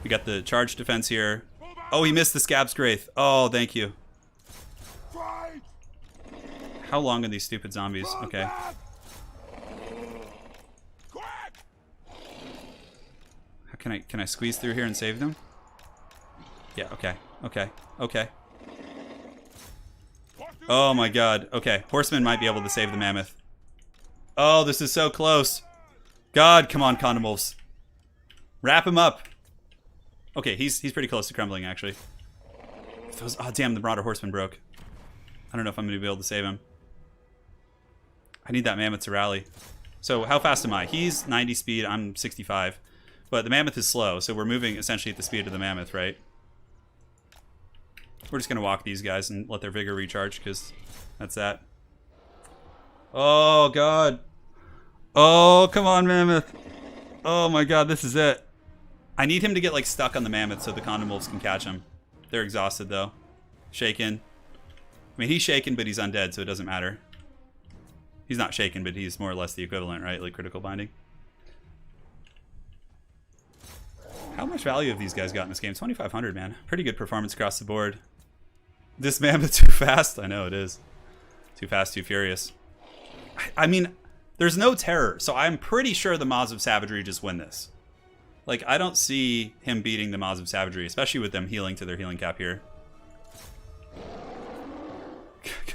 We got the charge defense here. Oh, he missed the Scab's Graith. Oh, thank you. How long are these stupid zombies? Okay. How can I squeeze through here and save them? Yeah, okay. Oh my god. Okay, Horseman might be able to save the mammoth. Oh, this is so close. God, come on, condom wolves. Wrap him up. Okay, he's pretty close to crumbling, actually. Oh, damn, the Marauder Horseman broke. I don't know if I'm going to be able to save him. I need that mammoth to rally. So how fast am I? He's 90 speed, I'm 65. But the mammoth is slow, so we're moving essentially at the speed of the mammoth, right? We're just going to walk these guys and let their vigor recharge, because that's that. Oh, God. Oh, come on, mammoth. Oh, my God, this is it. I need him to get, like, stuck on the mammoth so the condom wolves can catch him. They're exhausted, though. Shaken. I mean, he's shaken, but he's undead, so it doesn't matter. He's not shaken, but he's more or less the equivalent, right? Like critical binding. How much value have these guys got in this game? 2,500, man. Pretty good performance across the board. This mammoth too fast? I know it is. Too fast, too furious. I mean, there's no terror, so I'm pretty sure the Maws of Savagery just win this. Like, I don't see him beating the Maws of Savagery, especially with them healing to their healing cap here.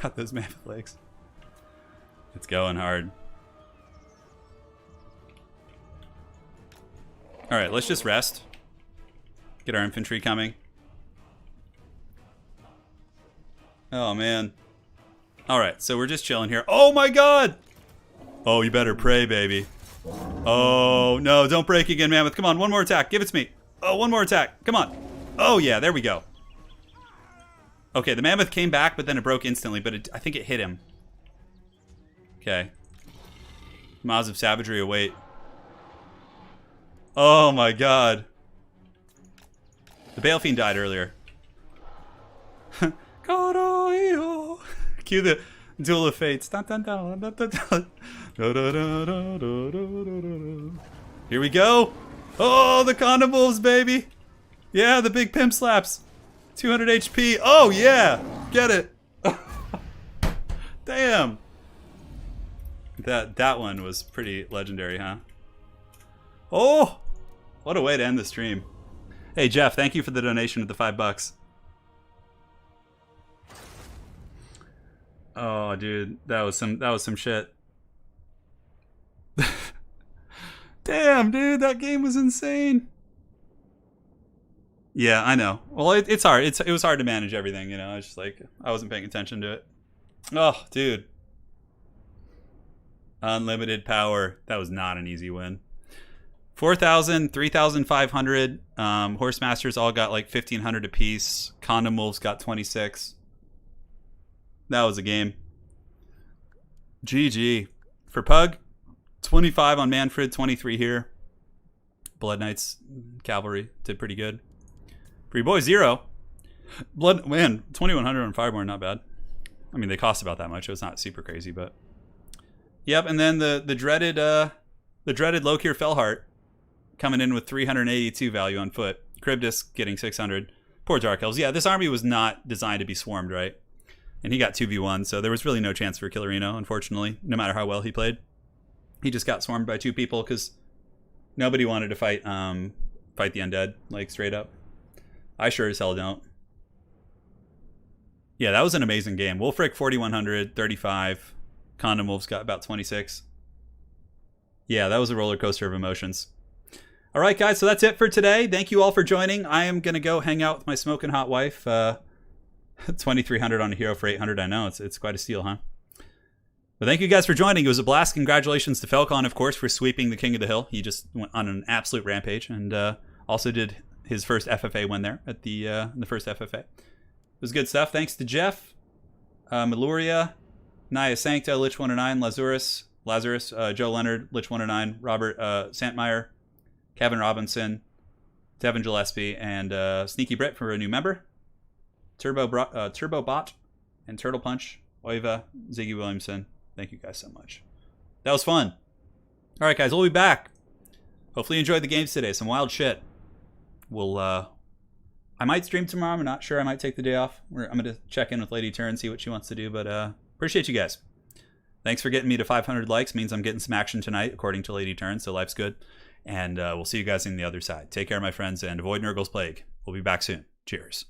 Got those mammoth legs. It's going hard. Alright, let's just rest. Get our infantry coming. Oh, man. Alright, so we're just chilling here. Oh, my God! Oh, you better pray, baby. Oh, no, don't break again, mammoth. Come on, one more attack. Give it to me. Oh, one more attack. Come on. Oh, yeah, there we go. Okay, the mammoth came back, but then it broke instantly, but I think it hit him. Okay. Maws of Savagery await. Oh my god. The Bale Fiend died earlier. Cue the Duel of Fates. Dun, dun, dun, dun, dun, dun. Here we go. Oh, the condom wolves, baby. Yeah, the big pimp slaps. 200 HP. Oh, yeah. Get it. Damn. That one was pretty legendary, huh? Oh, what a way to end the stream. Hey, Jeff, thank you for the donation of the $5. Oh, dude, that was some shit. Damn, dude, that game was insane. Yeah, I know. Well, it's hard. It was hard to manage everything, you know. It's just like I wasn't paying attention to it. Oh, dude. Unlimited power. That was not an easy win. 4,000, 3,500. Horse Masters all got like 1,500 apiece. Condom Wolves got 26. That was a game. GG. For Pug, 25 on Manfred, 23 here. Blood Knights Cavalry did pretty good. For your boy, 0. Blood, man, 2,100 on Fireborn, not bad. I mean, they cost about that much. It was not super crazy, but... Yep, and then the dreaded Lokir Fellheart coming in with 382 value on foot. Cribdus getting 600. Poor Dark Elves. Yeah, this army was not designed to be swarmed, right? And he got 2v1, so there was really no chance for Killerino, unfortunately, no matter how well he played. He just got swarmed by 2 people because nobody wanted to fight the undead, like, straight up. I sure as hell don't. Yeah, that was an amazing game. Wolfric, 4,100, 35. Condom Wolves got about 26. Yeah, that was a roller coaster of emotions. All right, guys, so that's it for today. Thank you all for joining. I am going to go hang out with my smoking hot wife. 2,300 on a hero for 800. I know, it's quite a steal, huh? But thank you guys for joining. It was a blast. Congratulations to Falcon, of course, for sweeping the King of the Hill. He just went on an absolute rampage and also did his first FFA win there at the first FFA. It was good stuff. Thanks to Jeff, Meluria, Naya Sancta, Lich 109, Lazarus, Joe Leonard, Lich 109, Robert Santmeyer, Kevin Robinson, Devin Gillespie, and Sneaky Brit for a new member. Turbo Bot and Turtle Punch, Oiva, Ziggy Williamson. Thank you guys so much. That was fun. All right, guys, we'll be back. Hopefully you enjoyed the games today. Some wild shit. I might stream tomorrow. I'm not sure. I might take the day off. I'm going to check in with Lady Turin, see what she wants to do. But appreciate you guys. Thanks for getting me to 500 likes. Means I'm getting some action tonight, according to Lady Turin. So life's good. And we'll see you guys on the other side. Take care, my friends, and avoid Nurgle's Plague. We'll be back soon. Cheers.